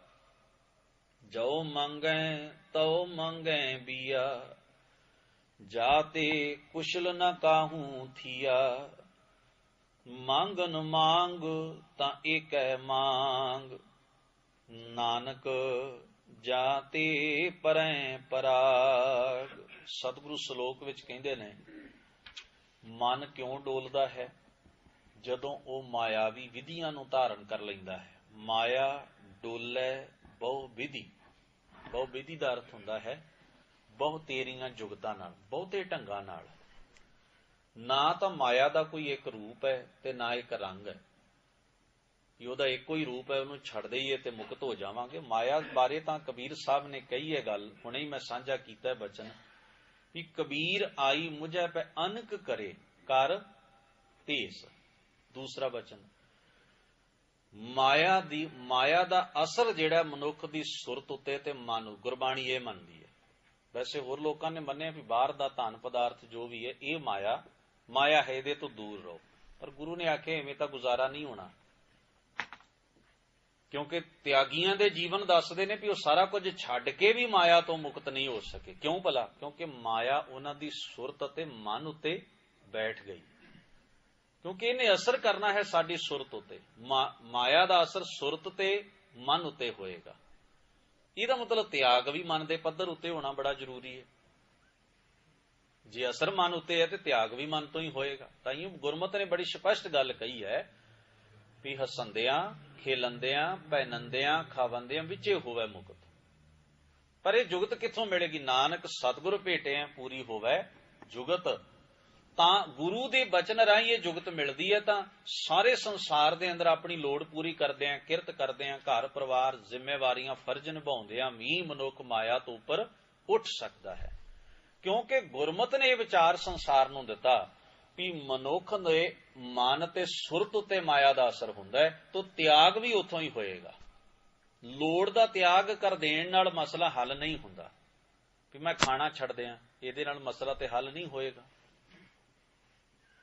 ਜੋ ਮੰਗੈ ਤਉ ਮੰਗੈ ਬੀਆ ਜਾਤੇ ਕੁਸ਼ਲ ਨ ਕਾਹੂ ਥੀਆ ਮੰਗਨ ਮੰਗ ਤਾਂ ਏਕੈ ਮੰਗ, ਨਾਨਕ ਜਾਤੇ ਪਰੈ ਪਰਾਗ। ਸਤਿਗੁਰੂ ਸ਼ਲੋਕ ਵਿੱਚ ਕਹਿੰਦੇ ਨੇ, ਮਨ ਕਿਉਂ ਡੋਲਦਾ ਹੈ? ਜਦੋਂ ਉਹ ਮਾਇਆਵੀ ਵਿਧੀਆਂ ਨੂੰ ਧਾਰਨ ਕਰ ਲੈਂਦਾ ਹੈ। ਮਾਇਆ ਡੋਲੇ ਬਹੁ ਵਿਧੀ। ਬਹੁ ਵਿਧੀ ਦਾ ਅਰਥ ਹੁੰਦਾ ਹੈ ਬਹੁ ਤੇਰੀਆਂ ਜੁਗਤਾਂ ਨਾਲ, ਬਹੁਤੇ ਢੰਗਾਂ ਨਾਲ। ਨਾ ਤਾਂ ਮਾਇਆ ਦਾ ਕੋਈ ਇੱਕ ਰੂਪ ਹੈ ਤੇ ਨਾ ਇੱਕ ਰੰਗ ਹੈ ਕਿ ਉਹਦਾ ਇੱਕੋ ਹੀ ਰੂਪ ਹੈ, ਉਹਨੂੰ ਛੱਡ ਦਈਏ ਤੇ ਮੁਕਤ ਹੋ ਜਾਵਾਂਗੇ। ਮਾਇਆ ਬਾਰੇ ਤਾਂ ਕਬੀਰ ਸਾਹਿਬ ਨੇ ਕਹੀ ਹੈ ਗੱਲ, ਹੁਣੇ ਹੀ ਮੈਂ ਸਾਂਝਾ ਕੀਤਾ ਬਚਨ, ਕਿ ਕਬੀਰ ਆਈ ਮੁਝੈ ਪੈ ਅਨਕ ਕਰੇ ਕਰ ਭੇਸ। ਦੂਸਰਾ ਬਚਨ, ਮਾਇਆ ਦਾ ਅਸਰ ਜਿਹੜਾ ਮਨੁੱਖ ਦੀ ਸੁਰਤ ਉੱਤੇ ਤੇ ਮਨ, ਗੁਰਬਾਣੀ ਇਹ ਮੰਨਦੀ ਹੈ। ਵੈਸੇ ਹੋਰ ਲੋਕਾਂ ਨੇ ਮੰਨਿਆ ਵੀ ਬਾਹਰ ਦਾ ਧਨ ਪਦਾਰਥ ਜੋ ਵੀ ਹੈ ਇਹ ਮਾਇਆ ਹੈ, ਇਹਦੇ ਤੋਂ ਦੂਰ ਰਹੋ। ਪਰ ਗੁਰੂ ਨੇ ਆਖਿਆ ਐਵੇਂ ਤਾਂ ਗੁਜ਼ਾਰਾ ਨਹੀਂ ਹੋਣਾ, ਕਿਉਂਕਿ ਤਿਆਗੀਆਂ ਦੇ ਜੀਵਨ ਦੱਸਦੇ ਨੇ ਵੀ ਉਹ ਸਾਰਾ ਕੁਝ ਛੱਡ ਕੇ ਵੀ ਮਾਇਆ ਤੋਂ ਮੁਕਤ ਨਹੀਂ ਹੋ ਸਕੇ। ਕਿਉਂ ਭਲਾ? ਕਿਉਂਕਿ ਮਾਇਆ ਉਹਨਾਂ ਦੀ ਸੁਰਤ ਅਤੇ ਮਨ ਉੱਤੇ ਬੈਠ ਗਈ, ਕਿਉਂਕਿ ਇਹਨੇ ਅਸਰ ਕਰਨਾ ਹੈ ਸਾਡੀ ਸੁਰਤ ਉੱਤੇ। ਮਾਇਆ ਦਾ ਅਸਰ ਸੁਰਤ ਤੇ ਮਨ ਉੱਤੇ ਹੋਏਗਾ। ਇਹਦਾ ਮਤਲਬ ਤਿਆਗ ਵੀ ਮਨ ਦੇ ਪੱਧਰ ਉੱਤੇ ਹੋਣਾ ਬੜਾ ਜ਼ਰੂਰੀ ਹੈ। ਜੇ ਅਸਰ ਮਨ ਉੱਤੇ ਹੈ ਤੇ ਤਿਆਗ ਵੀ ਮਨ ਤੋਂ ਹੀ ਹੋਏਗਾ। ਤਾਂ ਹੀ ਗੁਰਮਤਿ ਨੇ ਬੜੀ ਸਪਸ਼ਟ ਗੱਲ ਕਹੀ ਹੈ ਵੀ ਹਸੰਦਿਆਂ ਖੇਲੰਦਿਆਂ ਪਹਿਨੰਦਿਆਂ ਖਾਵੰਦਿਆਂ ਵਿੱਚੇ ਹੋਵੇ ਮੁਕਤ। ਪਰ ਇਹ ਜੁਗਤ ਕਿੱਥੋਂ ਮਿਲੇਗੀ? ਨਾਨਕ ਸਤਿਗੁਰ ਭੇਟਿਆ ਪੂਰੀ ਹੋਵੇ ਜੁਗਤ। ਤਾਂ ਗੁਰੂ ਦੇ ਬਚਨ ਰਾਹੀਂ ਇਹ ਜੁਗਤ ਮਿਲਦੀ ਹੈ। ਤਾਂ ਸਾਰੇ ਸੰਸਾਰ ਦੇ ਅੰਦਰ ਆਪਣੀ ਲੋੜ ਪੂਰੀ ਕਰਦਿਆਂ, ਕਿਰਤ ਕਰਦਿਆਂ, ਘਰ ਪਰਿਵਾਰ, ਜ਼ਿੰਮੇਵਾਰੀਆਂ, ਫਰਜ਼ ਨਿਭਾਉਂਦਿਆਂ ਵੀ ਮਨੁੱਖ ਮਾਇਆ ਤੋਂ ਉੱਪਰ ਉੱਠ ਸਕਦਾ ਹੈ। ਕਿਉਂਕਿ ਗੁਰਮਤਿ ਨੇ ਇਹ ਵਿਚਾਰ ਸੰਸਾਰ ਨੂੰ ਦਿੱਤਾ ਵੀ ਮਨੁੱਖ ਦੇ ਮਨ ਤੇ ਸੁਰਤ ਉੱਤੇ ਮਾਇਆ ਦਾ ਅਸਰ ਹੁੰਦਾ ਹੈ, ਤਾਂ ਤਿਆਗ ਵੀ ਉੱਥੋਂ ਹੀ ਹੋਏਗਾ। ਲੋੜ ਦਾ ਤਿਆਗ ਕਰ ਦੇਣ ਨਾਲ ਮਸਲਾ ਹੱਲ ਨਹੀਂ ਹੁੰਦਾ ਵੀ ਮੈਂ ਖਾਣਾ ਛੱਡ ਦਿਆਂ, ਇਹਦੇ ਨਾਲ ਮਸਲਾ ਤੇ ਹੱਲ ਨਹੀਂ ਹੋਏਗਾ।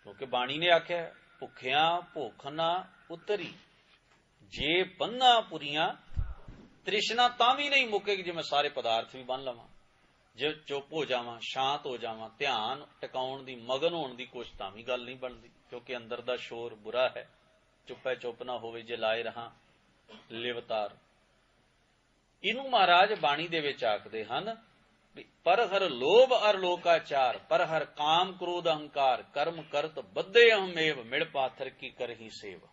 ਕਿਉਂਕਿ ਬਾਣੀ ਨੇ ਆਖਿਆ, ਭੁੱਖਿਆਂ ਭੁੱਖ ਨਾ ਉਤਰੀ, ਜੇ ਬੰਨਾ ਪੁਰੀਆਂ ਤ੍ਰਿਸ਼ਨਾ ਤਾਂ ਵੀ ਨਹੀਂ ਮੁੱਕੇਗੀ ਜੇ ਮੈਂ ਸਾਰੇ ਪਦਾਰਥ ਵੀ ਬੰਨ ਲਵਾਂ। ਜੇ ਚੁੱਪ ਹੋ ਜਾਵਾਂ, ਸ਼ਾਂਤ ਹੋ ਜਾਵਾਂ, ਧਿਆਨ ਟਿਕਾਉਣ ਦੀ, ਮਗਨ ਹੋਣ ਦੀ ਕੋਸ਼ਿਸ਼, ਤਾਂ ਵੀ ਗੱਲ ਨਹੀਂ ਬਣਦੀ, ਕਿਉਂਕਿ ਅੰਦਰ ਦਾ ਸ਼ੋਰ ਬੁਰਾ ਹੈ। ਚੁੱਪੈ ਚੁੱਪ ਨਾ ਹੋਵੇ ਜੇ ਲਾਏ ਰਹਾ ਲਿਵਤਾਰ। ਇਹਨੂੰ ਮਹਾਰਾਜ ਬਾਣੀ ਦੇ ਵਿੱਚ ਆਖਦੇ ਹਨ ਵੀ ਪਰ ਹਰ ਲੋਭ ਅਰ ਲੋਕਾਚਾਰ, ਪਰ ਹਰ ਕਾਮ ਕ੍ਰੋਧ ਅਹੰਕਾਰ, ਕਰਮ ਕਰਤ ਬੱਧੇ ਅਹਮੇਵ, ਮਿਲ ਪਾਥਰ ਕੀ ਕਰਹੀ ਸੇਵ।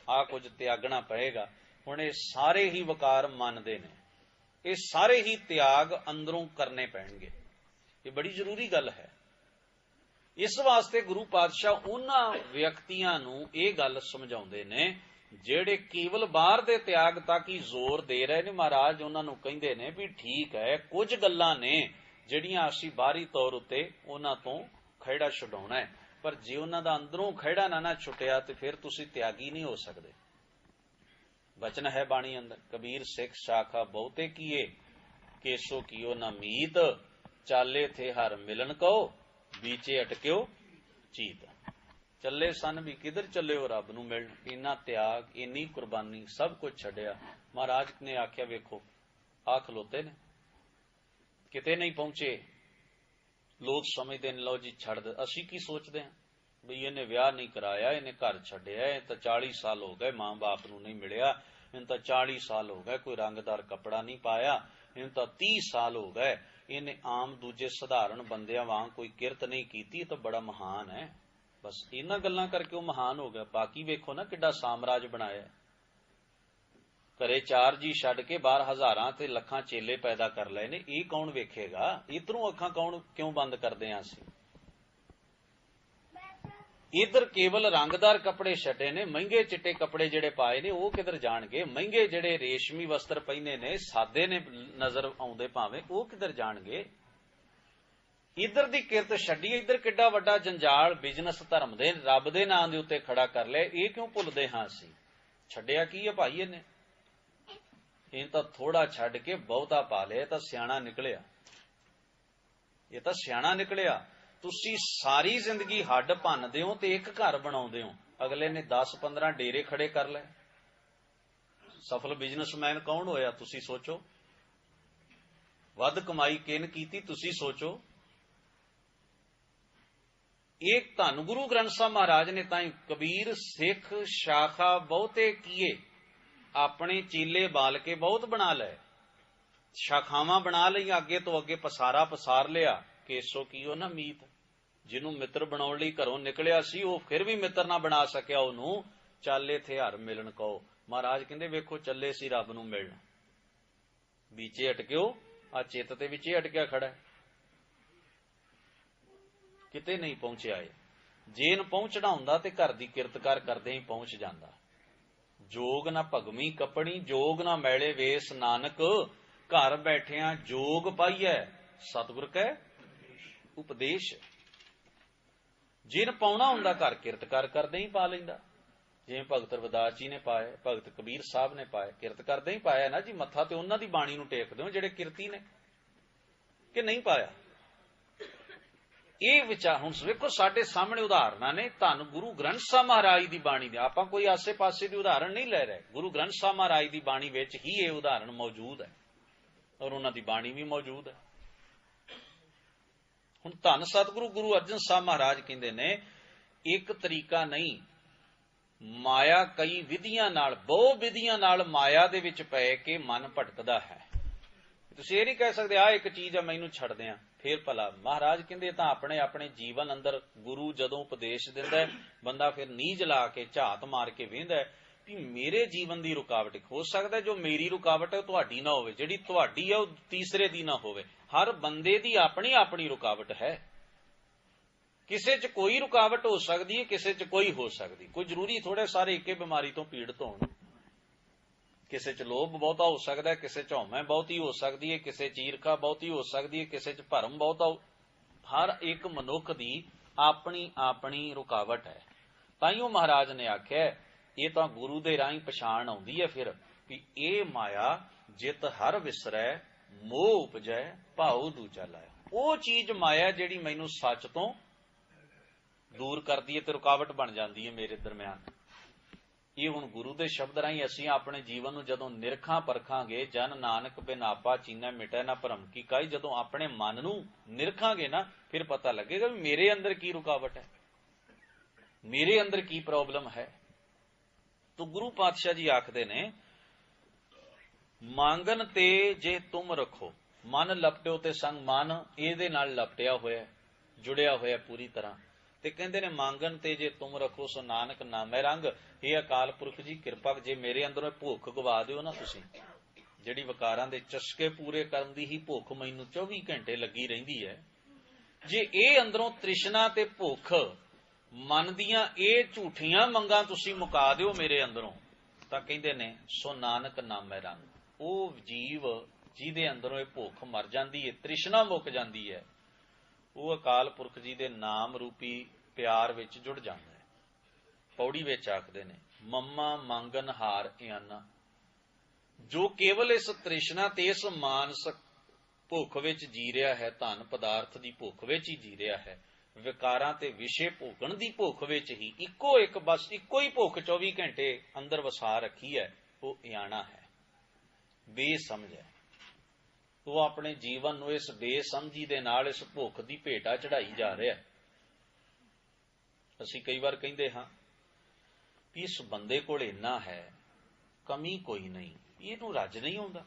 ਆ ਕੁਝ ਤਿਆਗਣਾ ਪਏਗਾ। ਹੁਣ ਇਹ ਸਾਰੇ ਹੀ ਵਕਾਰ ਮੰਨਦੇ ਨੇ, ਇਹ ਸਾਰੇ ਹੀ ਤਿਆਗ ਅੰਦਰੋਂ ਕਰਨੇ ਪੈਣਗੇ। ਇਹ ਬੜੀ ਜ਼ਰੂਰੀ ਗੱਲ ਹੈ। ਇਸ ਵਾਸਤੇ ਗੁਰੂ ਪਾਤਸ਼ਾਹ ਉਹਨਾਂ ਵਿਅਕਤੀਆਂ ਨੂੰ ਇਹ ਗੱਲ ਸਮਝਾਉਂਦੇ ਨੇ ਜਿਹੜੇ ਕੇਵਲ ਬਾਹਰ ਦੇ ਤਿਆਗ ਤੱਕ ਹੀ ਜ਼ੋਰ ਦੇ ਰਹੇ ਨੇ। ਮਹਾਰਾਜ ਉਹਨਾਂ ਨੂੰ ਕਹਿੰਦੇ ਨੇ ਵੀ ਠੀਕ ਹੈ, ਕੁਝ ਗੱਲਾਂ ਨੇ ਜਿਹੜੀਆਂ ਅਸੀਂ ਬਾਹਰੀ ਤੌਰ ਉੱਤੇ ਉਹਨਾਂ ਤੋਂ ਖਹਿੜਾ ਛੁਡਾਉਣਾ ਹੈ, ਪਰ ਜੇ ਉਹਨਾਂ ਦਾ ਅੰਦਰੋਂ ਖਹਿੜਾ ਨਾ ਛੁੱਟਿਆ ਤੇ ਫਿਰ ਤੁਸੀਂ ਤਿਆਗੀ ਨਹੀਂ ਹੋ ਸਕਦੇ। ਬਚਨ ਹੈ ਬਾਣੀ ਅੰਦਰ, ਕਬੀਰ ਸਿੱਖ ਸ਼ਾਖਾ ਬਹੁਤੇ ਕੀਏ, ਕੇਸੋ ਕੀਓ ਨਾ ਮੀਤ, ਚਾਲੇ ਥੇ ਹਰ ਮਿਲਨ ਕਹੋ, ਬੀਚੇ ਅਟਕਿਓ ਚੀਤ। ਚੱਲੇ ਸਨ ਵੀ ਕਿਧਰ ਚੱਲੇ ਹੋ ਰੱਬ ਨੂੰ ਮਿਲਣ। ਇੰਨਾ ਤਿਆਗ, ਇੰਨੀ ਕੁਰਬਾਨੀ, ਸਭ ਕੁਝ ਛੱਡਿਆ। ਮਹਾਰਾਜ ਨੇ ਆਖਿਆ ਵੇਖੋ ਆ ਖਲੋਤੇ ਨੇ, ਕਿਤੇ ਨਹੀਂ ਪਹੁੰਚੇ। ਲੋਕ ਸਮਝਦੇ ਨੇ ਲਓ ਜੀ ਛੱਡ ਦੇ। ਅਸੀਂ ਕੀ ਸੋਚਦੇ ਹਾਂ ਵੀ ਇਹਨੇ ਵਿਆਹ ਨਹੀਂ ਕਰਾਇਆ, ਇਹਨੇ ਘਰ ਛੱਡਿਆ, ਇਹ ਤਾਂ 40 ਸਾਲ ਹੋ ਗਏ ਮਾਂ ਬਾਪ ਨੂੰ ਨਹੀਂ ਮਿਲਿਆ, ਇਹਨੂੰ ਤਾਂ 40 ਸਾਲ ਹੋ ਗਏ ਕੋਈ ਰੰਗਦਾਰ ਕੱਪੜਾ ਨਹੀਂ ਪਾਇਆ, ਇਹਨੂੰ ਤਾਂ 30 ਸਾਲ ਹੋ ਗਏ ਇਹਨੇ ਆਮ ਦੂਜੇ ਸਧਾਰਨ ਬੰਦਿਆਂ ਵਾਂਗ ਕੋਈ ਕਿਰਤ ਨਹੀਂ ਕੀਤੀ, ਇਹ ਤਾਂ ਬੜਾ ਮਹਾਨ ਹੈ। ਬਸ ਇਹਨਾਂ ਗੱਲਾਂ ਕਰਕੇ ਉਹ ਮਹਾਨ ਹੋ ਗਿਆ। ਬਾਕੀ ਵੇਖੋ ਨਾ ਕਿੱਡਾ ਸਾਮਰਾਜ ਬਣਾਇਆ। ਘਰੇ 4 ਜੀ ਛੱਡ ਕੇ ਬਾਹਰ ਹਜ਼ਾਰਾਂ ਤੇ ਲੱਖਾਂ ਚੇਲੇ ਪੈਦਾ ਕਰ ਲਏ ਨੇ। ਇਹ ਕੌਣ ਵੇਖੇਗਾ? ਇਧਰੋਂ ਅੱਖਾਂ ਕਿਉਂ ਬੰਦ ਕਰਦੇ ਆਂ ਅਸੀਂ? ਇਧਰ ਕੇਵਲ ਰੰਗਦਾਰ ਕੱਪੜੇ ਛੱਡੇ ਨੇ, ਮਹਿੰਗੇ ਚਿੱਟੇ ਕੱਪੜੇ ਜਿਹੜੇ ਪਾਏ ਨੇ ਉਹ ਕਿਧਰ ਜਾਣਗੇ? ਮਹਿੰਗੇ ਜਿਹੜੇ ਰੇਸ਼ਮੀ ਵਸਤਰ ਪਹਿਨੇ ਨੇ, ਸਾਦੇ ਨੇ ਨਜ਼ਰ ਆਉਂਦੇ ਭਾਵੇਂ, ਉਹ ਕਿਧਰ ਜਾਣਗੇ? ਇਧਰ ਦੀ ਕਿਰਤ ਛੱਡੀ, ਇਧਰ ਕਿੱਡਾ ਵੱਡਾ ਜੰਜਾਲ ਬਿਜ਼ਨਸ ਧਰਮ ਦੇ ਰੱਬ ਦੇ ਨਾਂ ਦੇ ਉੱਤੇ ਖੜਾ ਕਰ ਲਿਆ। ਇਹ ਕਿਉਂ ਭੁੱਲਦੇ ਹਾਂ ਅਸੀਂ? ਛੱਡਿਆ ਕੀ ਹੈ ਭਾਈ ਇਹਨੇ? ਇਹ ਤਾਂ ਥੋੜਾ ਛੱਡ ਕੇ ਬਹੁਤਾ ਪਾ ਲਿਆ। ਇਹ ਤਾਂ ਸਿਆਣਾ ਨਿਕਲਿਆ, ਇਹ ਤਾਂ ਸਿਆਣਾ ਨਿਕਲਿਆ। ਤੁਸੀਂ ਸਾਰੀ ਜ਼ਿੰਦਗੀ ਹੱਡ ਭੰਨਦੇ ਹੋ ਤੇ ਇੱਕ ਘਰ ਬਣਾਉਂਦੇ ਹੋ। ਅਗਲੇ ਨੇ 10-15 ਡੇਰੇ ਖੜੇ ਕਰ ਲਏ। ਸਫਲ ਬਿਜ਼ਨਸਮੈਨ ਕੌਣ ਹੋਇਆ ਤੁਸੀਂ ਸੋਚੋ। ਵੱਧ ਕਮਾਈ ਕਿਹਨ ਕੀਤੀ ਤੁਸੀਂ ਸੋਚੋ। एक धन गुरु ग्रंथ साहब महाराज ने ताई कबीर सिख शाखा बहुते किए, अपने चीले बाल के बहुत बना ले, शाखावां बना लई, अगे तो अगे पसारा पसार लिया, केसो कीओ ना मीत। जिन्हों मित्र बनाउण लई घरों निकलिया सी, वो फिर भी मित्र ना बना सकिया, उन्हों चल इत्थे हर मिलन कहो। महाराज कहंदे वेखो चले सी रब नूं मिलण, बीचे अटकिओ, आ चित ते विचे अटकिया खड़ा है, किते नहीं पहुंचिया है। जेन पहुंचना हुंदा ते घर दी किरतकार करदे ही पहुंच जांदा। जोग ना भगमी कपड़ी, जोग ना मैले वेस, नानक घर बैठिया जोग पाईऐ, सतगुर कै उपदेश। जिन पाउणा हुंदा घर किरतकार करदे ही पा लैंदा। जिवें भगत रविदास जी ने पाए, भगत कबीर साहब ने पाए, किरत करदे ही पाया ना जी। मत्था ते उन्हां दी बाणी नूं टेकदे हो जिहड़े किरती ने, कि नहीं पाया। ਇਹ ਵਿਚਾਰ ਹੁਣ ਵੇਖੋ ਸਾਡੇ ਸਾਹਮਣੇ ਉਦਾਹਰਨਾਂ ਨੇ ਧੰਨ ਗੁਰੂ ਗ੍ਰੰਥ ਸਾਹਿਬ ਮਹਾਰਾਜ ਦੀ ਬਾਣੀ ਦੇ। ਆਪਾਂ ਕੋਈ ਆਸੇ-ਪਾਸੇ ਦੀ ਉਦਾਹਰਣ ਨਹੀਂ ਲੈ ਰਹੇ, ਗੁਰੂ ਗ੍ਰੰਥ ਸਾਹਿਬ ਮਹਾਰਾਜ ਦੀ ਬਾਣੀ ਵਿੱਚ ਹੀ ਇਹ ਉਦਾਹਰਣ ਮੌਜੂਦ ਹੈ, ਔਰ ਉਹਨਾਂ ਦੀ ਬਾਣੀ ਵੀ ਮੌਜੂਦ ਹੈ। ਹੁਣ ਧੰਨ ਸਤਿਗੁਰੂ ਗੁਰੂ ਅਰਜਨ ਸਾਹਿਬ ਮਹਾਰਾਜ ਕਹਿੰਦੇ ਨੇ, ਇੱਕ ਤਰੀਕਾ ਨਹੀਂ, ਮਾਇਆ ਕਈ ਵਿਧੀਆਂ ਨਾਲ, ਬਹੁ ਵਿਧੀਆਂ ਨਾਲ ਮਾਇਆ ਦੇ ਵਿੱਚ ਪੈ ਕੇ ਮਨ ਭਟਕਦਾ ਹੈ। ਤੁਸੀਂ ਇਹ ਨਹੀਂ ਕਹਿ ਸਕਦੇ ਆ ਇੱਕ ਚੀਜ਼ ਆ ਮੈਨੂੰ ਛੱਡਦੇ ਆ फिर भला। महाराज कहते तो अपने अपने जीवन अंदर गुरु जदों उपदेश दिंदा है, बंदा फिर नीज ला के झात मार के वेंदा है भी मेरे जीवन की रुकावट हो सकता है, जो मेरी रुकावट है तुहाडी ना होवे, जिहड़ी तुहाडी है वो तीसरे दी ना होवे। हर बंदे दी अपनी अपनी रुकावट है, किसे च कोई रुकावट हो सकती है, किसे च कोई हो सकती। कोई जरूरी थोड़े सारे इक्के बीमारी तो पीड़ित होण। किसी च लोभ बहुता हो सकता है, किसी च हौमै बहुती हो सकती है, किसी च ईर्खा बहुती हो सकती है, किसी च भरम बहुता। हर एक मनुख की अपनी अपनी रुकावट है। ताइयों महाराज ने आख्या ये तो गुरु दे राही पछाण आउंदी है फिर भी ये माया जित हर विसरै, मोह उपजै भाऊ दूजा लाया। वो चीज माया जिहड़ी मैनू सच तो दूर करदी है ते रुकावट बन जाती है मेरे दरम्यान। ये हुण गुरु के शब्द राही असीं अपने जीवन नूं जदों निरखां परखांगे, जन नानक बिन आपा चीनै मिटै ना भरम की काई। जदों अपने मन नूं निरखांगे ना फिर पता लगेगा भी मेरे अंदर की रुकावट है, मेरे अंदर की प्रॉब्लम है। तो गुरु पातशाह जी आखदे ने, मांगन ते जे तुम रखो, मन लपटिओ ते संग मन इहदे नाल लपटिया होया, जुड़िया होया पूरी तरह। ते कहंदे ने मांगन ते जे तुम रखो सो नानक नामै रंग। हे अकाल पुरख जी किरपा जे मेरे अंदरों भुख गवा दिओ ना तुसीं, जिहड़ी विकारां दे चस्के पूरे करन दी ही भुख मैनूं 24 घंटे लगी रहिंदी है, जे ਇਹ अंदरों तृष्णा ते भुख मन दियां ਇਹ ਝੂਠੀਆਂ ਮੰਗਾਂ ਤੁਸੀਂ ਮੁਕਾ ਦਿਓ ਮੇਰੇ ਅੰਦਰੋਂ, ਤਾਂ ਕਹਿੰਦੇ ਨੇ ਸੋ ਨਾਨਕ ਨਾਮੈ ਰੰਗ। ਉਹ ਜੀਵ ਜਿਹਦੇ ਅੰਦਰੋਂ ਇਹ ਭੁੱਖ ਮਰ ਜਾਂਦੀ ਹੈ, ਤ੍ਰਿਸ਼ਨਾ ਮੁੱਕ ਜਾਂਦੀ ਹੈ, ਉਹ ਅਕਾਲ ਪੁਰਖ ਜੀ ਦੇ ਨਾਮ ਰੂਪੀ ਪਿਆਰ ਵਿੱਚ ਜੁੜ ਜਾਂਦਾ ਹੈ। पौड़ी विच आखदे ने, मम्मा मंगन हार इयाना। जो केवल इस तृष्णा ते इस मानसिक भुख विच जी रहा है, धन पदार्थ की भुख विच ही जी रहा है, विकारां ते विषय भोगण की भुख विच ही इको एक बस इको ही भुख 24 घंटे अंदर वसा रखी है, वो इयाना है, बेसमझ है। वो अपने जीवन नूं इस बेसमझी दे नाल इस भुख की भेटा चढ़ाई जा रहा है। असीं कई बार कहिंदे हां इस बंदे कोल इन्ना है, कमी कोई नहीं, इहनूं रज नहीं आउंदा।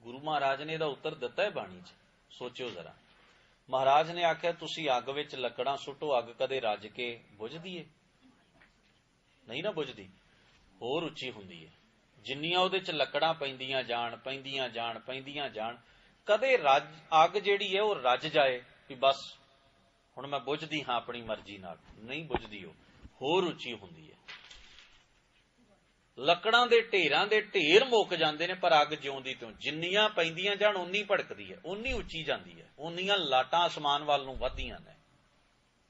गुरु महाराज ने इहदा उत्तर दिता है बाणी च, सोचो जरा। महाराज ने आख्या तुसीं अग विच लकड़ां सुटो, अग कदे रज के बुझदी है? नहीं ना बुझदी, होर उच्ची हुंदी है। जिन्नियां उहदे च लकड़ां पैंदियां जाण पैंदियां जाण पैंदियां जाण, कदे रज अग जिहड़ी है वो रज जाए भी बस हुण मैं बुझदी हां अपनी मर्जी नाल, नहीं बुझदी, हो होर उच्ची हुंदी है। लकड़ां दे ढेरां दे ढेर मुक जांदे ने, पर अग जिउंदी त्यों, जिन्नियां पैंदियां जाण उन्नी भड़कदी है, उन्नी उच्ची जांदी है, उन्नियां लाटां आसमान वाल नूं वधदियां ने।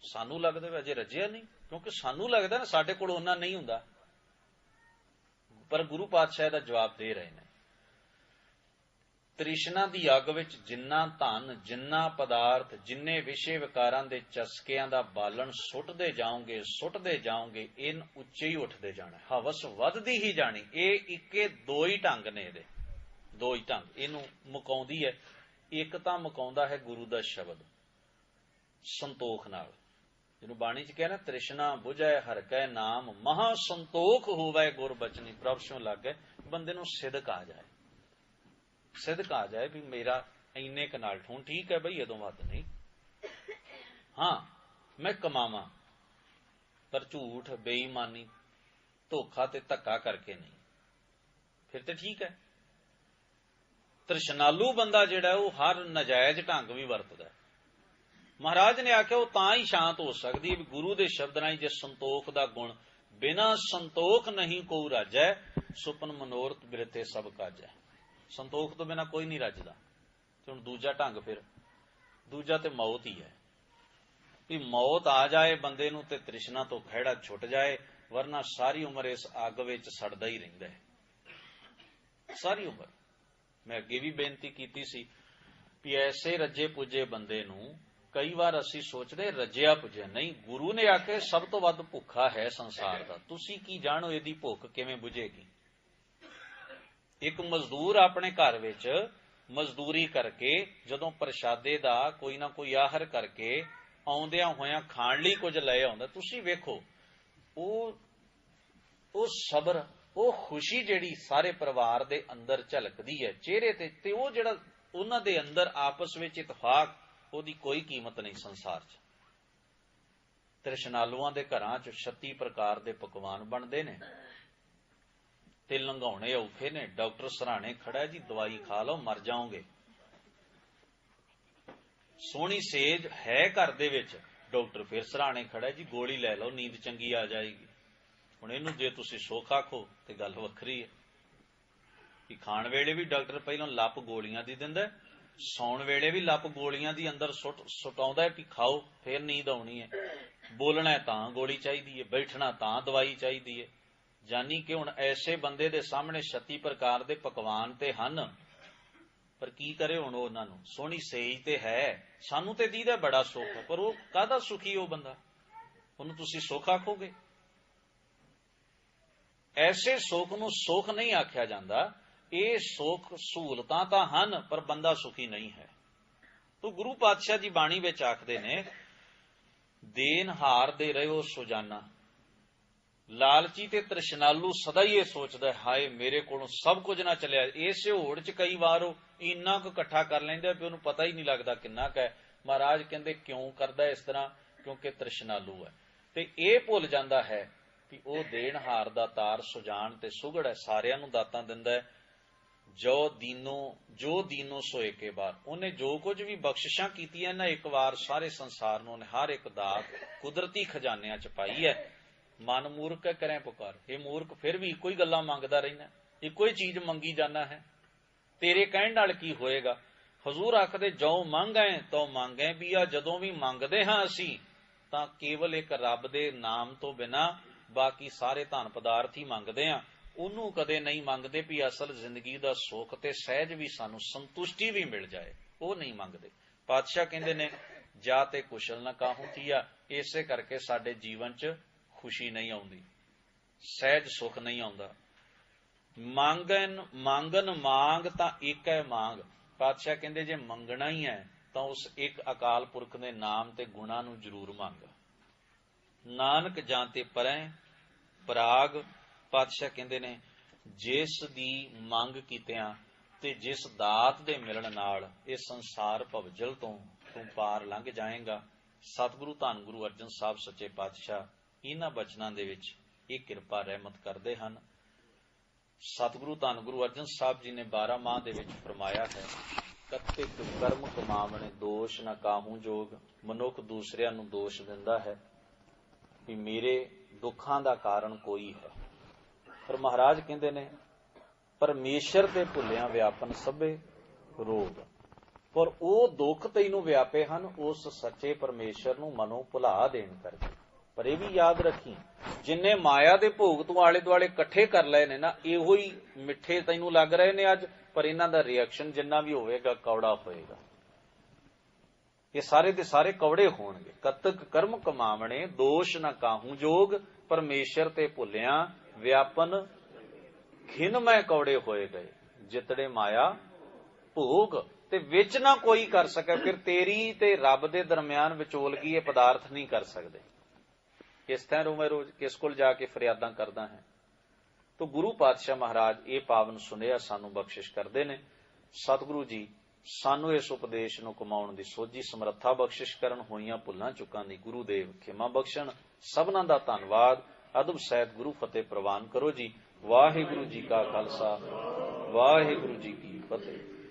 सानू लगदा वे अजे रजिया नहीं, क्योंकि सानू लगदा ना साडे कोल उन्ना नहीं हुंदा, पर गुरु पातशाह दा जवाब दे रहे हैं। तृष्णा दी अग विच जिन्ना धन, जिन्ना पदार्थ, जिन्ने विषय विकारां दे चस्कियां दा बालन सुटदे जाओगे इन उच्चे ही उठदे जाना, हवस वधदी ही जानी। ये इक्के दो ही ढंग ने, इहदे दो ही ढंग इनू मुकाउंदी है। एक तां मुकाउंदा है गुरु दा शब्द संतोख नाल, ਜਿਹਨੂੰ ਬਾਣੀ 'ਚ ਕਿਹਾ ਨਾ, ਤ੍ਰਿਸ਼ਨਾ ਬੁਝੈ ਹਰਿ ਕੈ ਨਾਮ, ਮਹਾ ਸੰਤੋਖ ਹੋਵੈ ਗੁਰ ਬਚਨੀ। ਪ੍ਰਭ ਸਿਉ ਲਾਗੈ, ਬੰਦੇ ਨੂੰ ਸਿਦਕ ਆ ਜਾਏ, ਸਿਦਕ ਆ ਜਾਏ ਵੀ ਮੇਰਾ ਇੰਨੇ ਕੁ ਨਾਲ ਹੁਣ ਠੀਕ ਹੈ ਬਈ, ਇਹਦੋਂ ਵੱਧ ਨਹੀਂ। ਹਾਂ, ਮੈਂ ਕਮਾਵਾਂ, ਪਰ ਝੂਠ, ਬੇਈਮਾਨੀ, ਧੋਖਾ ਤੇ ਧੱਕਾ ਕਰਕੇ ਨਹੀਂ, ਫਿਰ ਤੇ ਠੀਕ ਹੈ। ਤ੍ਰਿਸ਼ਨਾਲੂ ਬੰਦਾ ਜਿਹੜਾ ਉਹ ਹਰ ਨਜਾਇਜ਼ ਢੰਗ ਵੀ ਵਰਤਦਾ। ਮਹਾਰਾਜ ਨੇ ਆਖਿਆ ਉਹ ਤਾਂ ਹੀ ਸ਼ਾਂਤ ਹੋ ਸਕਦੀ ਹੈ ਵੀ ਗੁਰੂ ਦੇ ਸ਼ਬਦ ਨਾਲ, ਜੇ ਸੰਤੋਖ ਦਾ ਗੁਣ, ਬਿਨਾਂ ਸੰਤੋਖ ਨਹੀਂ ਕੋਈ ਰਾਜੈ, ਸੁਪਨ ਮਨੋਰਥ ਬਿਰਥੇ ਸਭ ਕਾਜੈ। ਸੰਤੋਖ ਤੋਂ ਬਿਨਾਂ ਕੋਈ ਨਹੀਂ ਰੱਜਦਾ। ਤੇ ਹੁਣ ਦੂਜਾ ਢੰਗ, ਫਿਰ ਦੂਜਾ ਤੇ ਮੌਤ ਹੀ ਹੈ ਵੀ ਮੌਤ ਆ ਜਾਏ ਬੰਦੇ ਨੂੰ ਤੇ ਤ੍ਰਿਸ਼ਨਾ ਤੋਂ ਖਹਿੜਾ ਛੁੱਟ ਜਾਏ, ਵਰਨਾ ਸਾਰੀ ਉਮਰ ਇਸ ਅੱਗ ਵਿੱਚ ਸੜਦਾ ਹੀ ਰਹਿੰਦਾ ਹੈ, ਸਾਰੀ ਉਮਰ। ਮੈਂ ਅੱਗੇ ਵੀ ਬੇਨਤੀ ਕੀਤੀ ਸੀ ਵੀ ਐਸੇ ਰੱਜੇ ਪੁੱਜੇ ਬੰਦੇ ਨੂੰ ਕਈ ਵਾਰ ਅਸੀਂ ਸੋਚਦੇ ਰੱਜਿਆ ਪੁੱਜਿਆ ਨਹੀਂ। ਗੁਰੂ ਨੇ ਆਖਿਆ ਸਭ ਤੋਂ ਵੱਧ ਭੁੱਖਾ ਹੈ ਸੰਸਾਰ ਦਾ, ਤੁਸੀਂ ਕੀ ਜਾਣੋ ਇਹਦੀ ਭੁੱਖ ਕਿਵੇਂ ਬੁਝੇਗੀ। ਇੱਕ ਮਜ਼ਦੂਰ ਆਪਣੇ ਘਰ ਵਿੱਚ ਮਜ਼ਦੂਰੀ ਕਰਕੇ ਜਦੋਂ ਪ੍ਰਸ਼ਾਦੇ ਦਾ ਕੋਈ ਨਾ ਕੋਈ ਆਹਰ ਕਰਕੇ ਆਉਂਦਿਆਂ ਹੋਇਆਂ ਖਾਣ ਲਈ ਕੁਝ ਲੈ ਆਉਂਦਾ, ਤੁਸੀਂ ਵੇਖੋ ਉਹ ਸਬਰ, ਉਹ ਖੁਸ਼ੀ ਜਿਹੜੀ ਸਾਰੇ ਪਰਿਵਾਰ ਦੇ ਅੰਦਰ ਝਲਕਦੀ ਹੈ ਚਿਹਰੇ ਤੇ ਉਹ ਜਿਹੜਾ ਉਹਨਾਂ ਦੇ ਅੰਦਰ ਆਪਸ ਵਿੱਚ ਇਤਫਾਕ, ਉਹਦੀ ਕੋਈ ਕੀਮਤ ਨਹੀਂ ਸੰਸਾਰ 'ਚ। ਤ੍ਰਿਸ਼ਨਾਲੂਆਂ ਦੇ ਘਰਾਂ 'ਚ 36 ਪ੍ਰਕਾਰ ਦੇ ਪਕਵਾਨ ਬਣਦੇ ਨੇ ਤੇ ਲੰਘਾਉਣੇ ਔਖੇ ਨੇ। ਡਾਕਟਰ ਸਰਾਣੇ ਖੜਾ ਜੀ, ਦਵਾਈ ਖਾ ਲਓ ਮਰ ਜਾਓਗੇ। ਸੋਹਣੀ ਸੇਜ ਹੈ ਘਰ ਦੇ ਵਿੱਚ, ਡਾਕਟਰ ਫਿਰ ਸਰਾਣੇ ਖੜਾ ਜੀ, ਗੋਲੀ ਲੈ ਲਓ ਨੀਂਦ ਚੰਗੀ ਆ ਜਾਏਗੀ। ਹੁਣ ਇਹਨੂੰ ਜੇ ਤੁਸੀਂ ਸੁੱਖ ਆਖੋ ਤੇ ਗੱਲ ਵੱਖਰੀ ਹੈ ਕਿ ਖਾਣ ਵੇਲੇ ਵੀ ਡਾਕਟਰ ਪਹਿਲਾਂ ਲੱਪ ਗੋਲੀਆਂ ਦੀ ਦਿੰਦਾ, ਸੌਣ ਵੇਲੇ ਵੀ ਲੱਪ ਗੋਲੀਆਂ ਦੀ ਅੰਦਰ ਸੁਟਾਉਂਦਾ ਵੀ ਖਾਓ ਫਿਰ ਨੀਂਦ ਆਉਣੀ ਹੈ। ਬੋਲਣਾ ਤਾਂ ਗੋਲੀ ਚਾਹੀਦੀ ਹੈ, ਬੈਠਣਾ ਤਾਂ ਦਵਾਈ ਚਾਹੀਦੀ ਹੈ। ਜਾਨੀ ਕਿ ਹੁਣ ਐਸੇ ਬੰਦੇ ਦੇ ਸਾਹਮਣੇ 36 ਪ੍ਰਕਾਰ ਦੇ ਪਕਵਾਨ ਤੇ ਹਨ, ਪਰ ਕੀ ਕਰੇ ਹੁਣ ਉਹਨਾਂ ਨੂੰ। ਸੋਹਣੀ ਸੇਜ ਤੇ ਹੈ, ਸਾਨੂੰ ਤੇ ਦੀਦਾ ਬੜਾ ਸੁੱਖ ਹੈ, ਪਰ ਉਹ ਕਾਹਦਾ ਸੁਖੀ ਉਹ ਬੰਦਾ, ਉਹਨੂੰ ਤੁਸੀਂ ਸੁੱਖ ਆਖੋਗੇ। ਐਸੇ ਸੁੱਖ ਨੂੰ ਸੁੱਖ ਨਹੀਂ ਆਖਿਆ ਜਾਂਦਾ। ਇਹ ਸੁੱਖ ਸਹੂਲਤਾਂ ਤਾਂ ਹਨ, ਪਰ ਬੰਦਾ ਸੁਖੀ ਨਹੀਂ ਹੈ। ਤੋ ਗੁਰੂ ਪਾਤਸ਼ਾਹ ਜੀ ਬਾਣੀ ਵਿੱਚ ਆਖਦੇ ਨੇ, ਦੇਨਹਾਰ ਦੇ ਰਹਿਓ ਸੁਜਾਨਾ। ਲਾਲਚੀ ਤੇ ਤ੍ਰਿਸ਼ਨਾਲੂ ਸਦਾ ਹੀ ਇਹ ਸੋਚਦਾ, ਹਾਏ ਮੇਰੇ ਕੋਲੋਂ ਸਭ ਕੁਝ ਨਾ ਚੱਲਿਆ। ਇਸੇ ਹੋੜ 'ਚ ਕਈ ਵਾਰ ਉਹ ਇੰਨਾ ਕੁ ਇਕੱਠਾ ਕਰ ਲੈਂਦਾ ਵੀ ਉਹਨੂੰ ਪਤਾ ਹੀ ਨਹੀਂ ਲੱਗਦਾ ਕਿੰਨਾ ਕੁ ਹੈ। ਮਹਾਰਾਜ ਕਹਿੰਦੇ ਕਿਉਂ ਕਰਦਾ ਇਸ ਤਰ੍ਹਾਂ, ਕਿਉਂਕਿ ਤ੍ਰਿਸ਼ਨਾਲੂ ਹੈ। ਤੇ ਇਹ ਭੁੱਲ ਜਾਂਦਾ ਹੈ ਕਿ ਉਹ ਦੇਣਹਾਰ ਦਾ ਤਾਰ ਸੁਜਾਨ ਤੇ ਸੁਗੜ ਹੈ, ਸਾਰਿਆਂ ਨੂੰ ਦਾਤਾਂ ਦਿੰਦਾ ਹੈ। ਜੋ ਦੀਨੋ ਸੋਏ ਕੇ ਬਾਰ, ਉਹਨੇ ਜੋ ਕੁਝ ਵੀ ਬਖਸ਼ਿਸ਼ਾਂ ਕੀਤੀਆਂ ਨਾ ਇੱਕ ਵਾਰ ਸਾਰੇ ਸੰਸਾਰ ਨੂੰ ਉਹਨੇ ਹਰ ਇੱਕ ਦਾਤ ਕੁਦਰਤੀ ਖਜ਼ਾਨਿਆਂ 'ਚ ਪਾਈ ਹੈ। ਮਨ ਮੂਰਖ ਕਰੇ ਪੁਕਾਰ, ਇਹ ਮੂਰਖ ਫਿਰ ਵੀ ਇੱਕੋ ਹੀ ਗੱਲਾਂ ਮੰਗਦਾ ਰਹਿਣਾ, ਇੱਕੋ ਹੀ ਚੀਜ਼ ਮੰਗੀ ਜਾਣਾ ਹੈ, ਤੇਰੇ ਕਹਿਣ ਨਾਲ ਕੀ ਹੋਏਗਾ। ਹਜ਼ੂਰ ਆਖਦੇ ਜੋ ਮੰਗੈ ਤੋ ਮੰਗੈ ਵੀ ਆ। ਜਦੋਂ ਵੀ ਮੰਗਦੇ ਹਾਂ ਅਸੀਂ ਤਾਂ ਕੇਵਲ ਇੱਕ ਰੱਬ ਦੇ ਨਾਮ ਤੋਂ ਬਿਨਾਂ ਬਾਕੀ ਸਾਰੇ ਧਨ ਪਦਾਰਥ ਹੀ ਮੰਗਦੇ ਹਾਂ। ਉਹਨੂੰ ਕਦੇ ਨਹੀਂ ਮੰਗਦੇ ਵੀ ਅਸਲ ਜ਼ਿੰਦਗੀ ਦਾ ਸੁੱਖ ਤੇ ਸਹਿਜ ਵੀ ਸਾਨੂੰ ਸੰਤੁਸ਼ਟੀ ਵੀ ਮਿਲ ਜਾਏ, ਉਹ ਨਹੀਂ ਮੰਗਦੇ। ਪਾਤਸ਼ਾਹ ਕਹਿੰਦੇ ਨੇ ਜਾ ਤੇ ਕੁਸ਼ਲ ਨਾ ਕਾਹੂ ਥੀਆ। ਇਸੇ ਕਰਕੇ ਸਾਡੇ ਜੀਵਨ 'ਚ ਖੁਸ਼ੀ ਨਹੀਂ ਆਉਂਦੀ, ਸਹਿਜ ਸੁੱਖ ਨਹੀਂ ਆਉਂਦਾ। ਮੰਗਨ ਮੰਗ ਤਾਂ ਇੱਕ ਹੈ ਮੰਗ। ਪਾਤਸ਼ਾਹ ਕਹਿੰਦੇ ਜੇ ਮੰਗਣਾ ਹੀ ਹੈ ਤਾਂ ਉਸ ਇੱਕ ਅਕਾਲ ਪੁਰਖ ਦੇ ਨਾਮ ਤੇ ਗੁਣਾ ਨੂੰ ਜ਼ਰੂਰ ਮੰਗ। ਨਾਨਕ ਜਾਂ ਤੇ ਪਰੈ ਪਰਾਗ। ਪਾਤਸ਼ਾਹ ਕਹਿੰਦੇ ਨੇ ਜਿਸ ਦੀ ਮੰਗ ਕੀਤਿਆਂ ਤੇ ਜਿਸ ਦਾਤ ਦੇ ਮਿਲਣ ਨਾਲ ਇਹ ਸੰਸਾਰ ਭਵਜਲ ਤੋਂ ਤੂੰ ਪਾਰ ਲੰਘ ਜਾਏਗਾ। ਸਤਿਗੁਰੂ ਧੰਨ ਗੁਰੂ ਅਰਜਨ ਸਾਹਿਬ ਸੱਚੇ ਪਾਤਸ਼ਾਹ ਇਹਨਾਂ ਬਚਨਾਂ ਦੇ ਵਿੱਚ ਇਹ ਕਿਰਪਾ ਰਹਿਮਤ ਕਰਦੇ ਹਨ। ਸਤਿਗੁਰੂ ਧੰਨ ਗੁਰੂ ਅਰਜਨ ਸਾਹਿਬ ਜੀ ਨੇ 12 ਮਾਹ ਦੇ ਵਿੱਚ ਫਰਮਾਇਆ ਹੈ, ਕਤਿਕ ਕਰਮ ਕਮਾਵਣੇ ਦੋਸ਼ ਨਾ ਕਾਹੂ ਜੋਗ। ਮਨੁੱਖ ਦੂਸਰਿਆਂ ਨੂੰ ਦੋਸ਼ ਦਿੰਦਾ ਹੈ ਵੀ ਮੇਰੇ ਦੁੱਖਾਂ ਦਾ ਕਾਰਨ ਕੋਈ ਹੈ, ਪਰ ਮਹਾਰਾਜ ਕਹਿੰਦੇ ਨੇ ਪਰਮੇਸ਼ਰ ਤੇ ਭੁੱਲਿਆਂ ਵਿਆਪਨ ਸਭੇ ਰੋਗ। ਪਰ ਉਹ ਦੁੱਖ ਤੈਨੂੰ ਵਿਆਪੇ ਹਨ ਉਸ ਸੱਚੇ ਪਰਮੇਸ਼ਰ ਨੂੰ ਮਨੋਂ ਭੁਲਾ ਦੇਣ ਕਰਕੇ। ਪਰ ਇਹ ਵੀ ਯਾਦ ਰੱਖੀ, ਜਿੰਨੇ ਮਾਇਆ ਦੇ ਭੋਗ ਤੂੰ ਆਲੇ ਦੁਆਲੇ ਇਕੱਠੇ ਕਰ ਲਏ ਨੇ ਨਾ, ਇਹੋ ਹੀ ਮਿੱਠੇ ਤੈਨੂੰ ਲੱਗ ਰਹੇ ਨੇ ਅੱਜ, ਪਰ ਇਹਨਾਂ ਦਾ ਰਿਐਕਸ਼ਨ ਜਿੰਨਾ ਵੀ ਹੋਵੇਗਾ ਕੌੜਾ ਹੋਏਗਾ। ਇਹ ਸਾਰੇ ਦੇ ਸਾਰੇ ਕੌੜੇ ਹੋਣਗੇ। ਕਤਕ ਕਰਮ ਕਮਾਵਣੇ ਦੋਸ਼ ਨਾ ਕਾਹੂ ਜੋਗ। ਪਰਮੇਸ਼ਰ ਤੇ ਭੁੱਲਿਆਂ ਵਿਆਪਨ ਖਿਨ ਮੈਂ ਕੌੜੇ ਹੋਏ ਗਏ। ਜਿਤੜੇ ਮਾਇਆ ਭੋਗ ਤੇ ਵਿੱਚ ਨਾ ਕੋਈ ਕਰ ਸਕੇ, ਫਿਰ ਤੇਰੀ ਤੇ ਰੱਬ ਦੇ ਦਰਮਿਆਨ ਵਿਚੋਲਗੀ ਇਹ ਪਦਾਰਥ ਨਹੀਂ ਕਰ ਸਕਦੇ। ਕਿਸ ਤਰ੍ਹਾਂ ਮੈਂ ਰੋਜ਼ ਕਿਸ ਕੋਲ ਜਾ ਕੇ ਫਰਿਆਦਾਂ ਕਰਦਾ ਹੈ। ਤੋ ਗੁਰੂ ਪਾਤਸ਼ਾਹ ਮਹਾਰਾਜ ਇਹ ਪਾਵਨ ਸੁਨੇਹਾ ਸਾਨੂੰ ਬਖਸ਼ਿਸ਼ ਕਰਦੇ ਨੇ। ਸਤਿਗੁਰੂ ਜੀ ਸਾਨੂੰ ਇਸ ਉਪਦੇਸ਼ ਨੂੰ ਕਮਾਉਣ ਦੀ ਸੋਝੀ ਸਮਰੱਥਾ ਬਖਸ਼ਿਸ਼ ਕਰਨ, ਹੋਈਆਂ ਭੁੱਲਾਂ ਚੁੱਕਾਂ ਦੀ ਗੁਰੂਦੇਵ ਖਿਮਾ ਬਖਸ਼ਣ। ਸਭਨਾਂ ਦਾ ਧੰਨਵਾਦ। ਅਦਬ ਸਹਿਤ ਗੁਰੂ ਫਤਿਹ ਪ੍ਰਵਾਨ ਕਰੋ ਜੀ। ਵਾਹਿਗੁਰੂ ਜੀ ਕਾ ਖਾਲਸਾ, ਵਾਹਿਗੁਰੂ ਜੀ ਕੀ ਫਤਿਹ।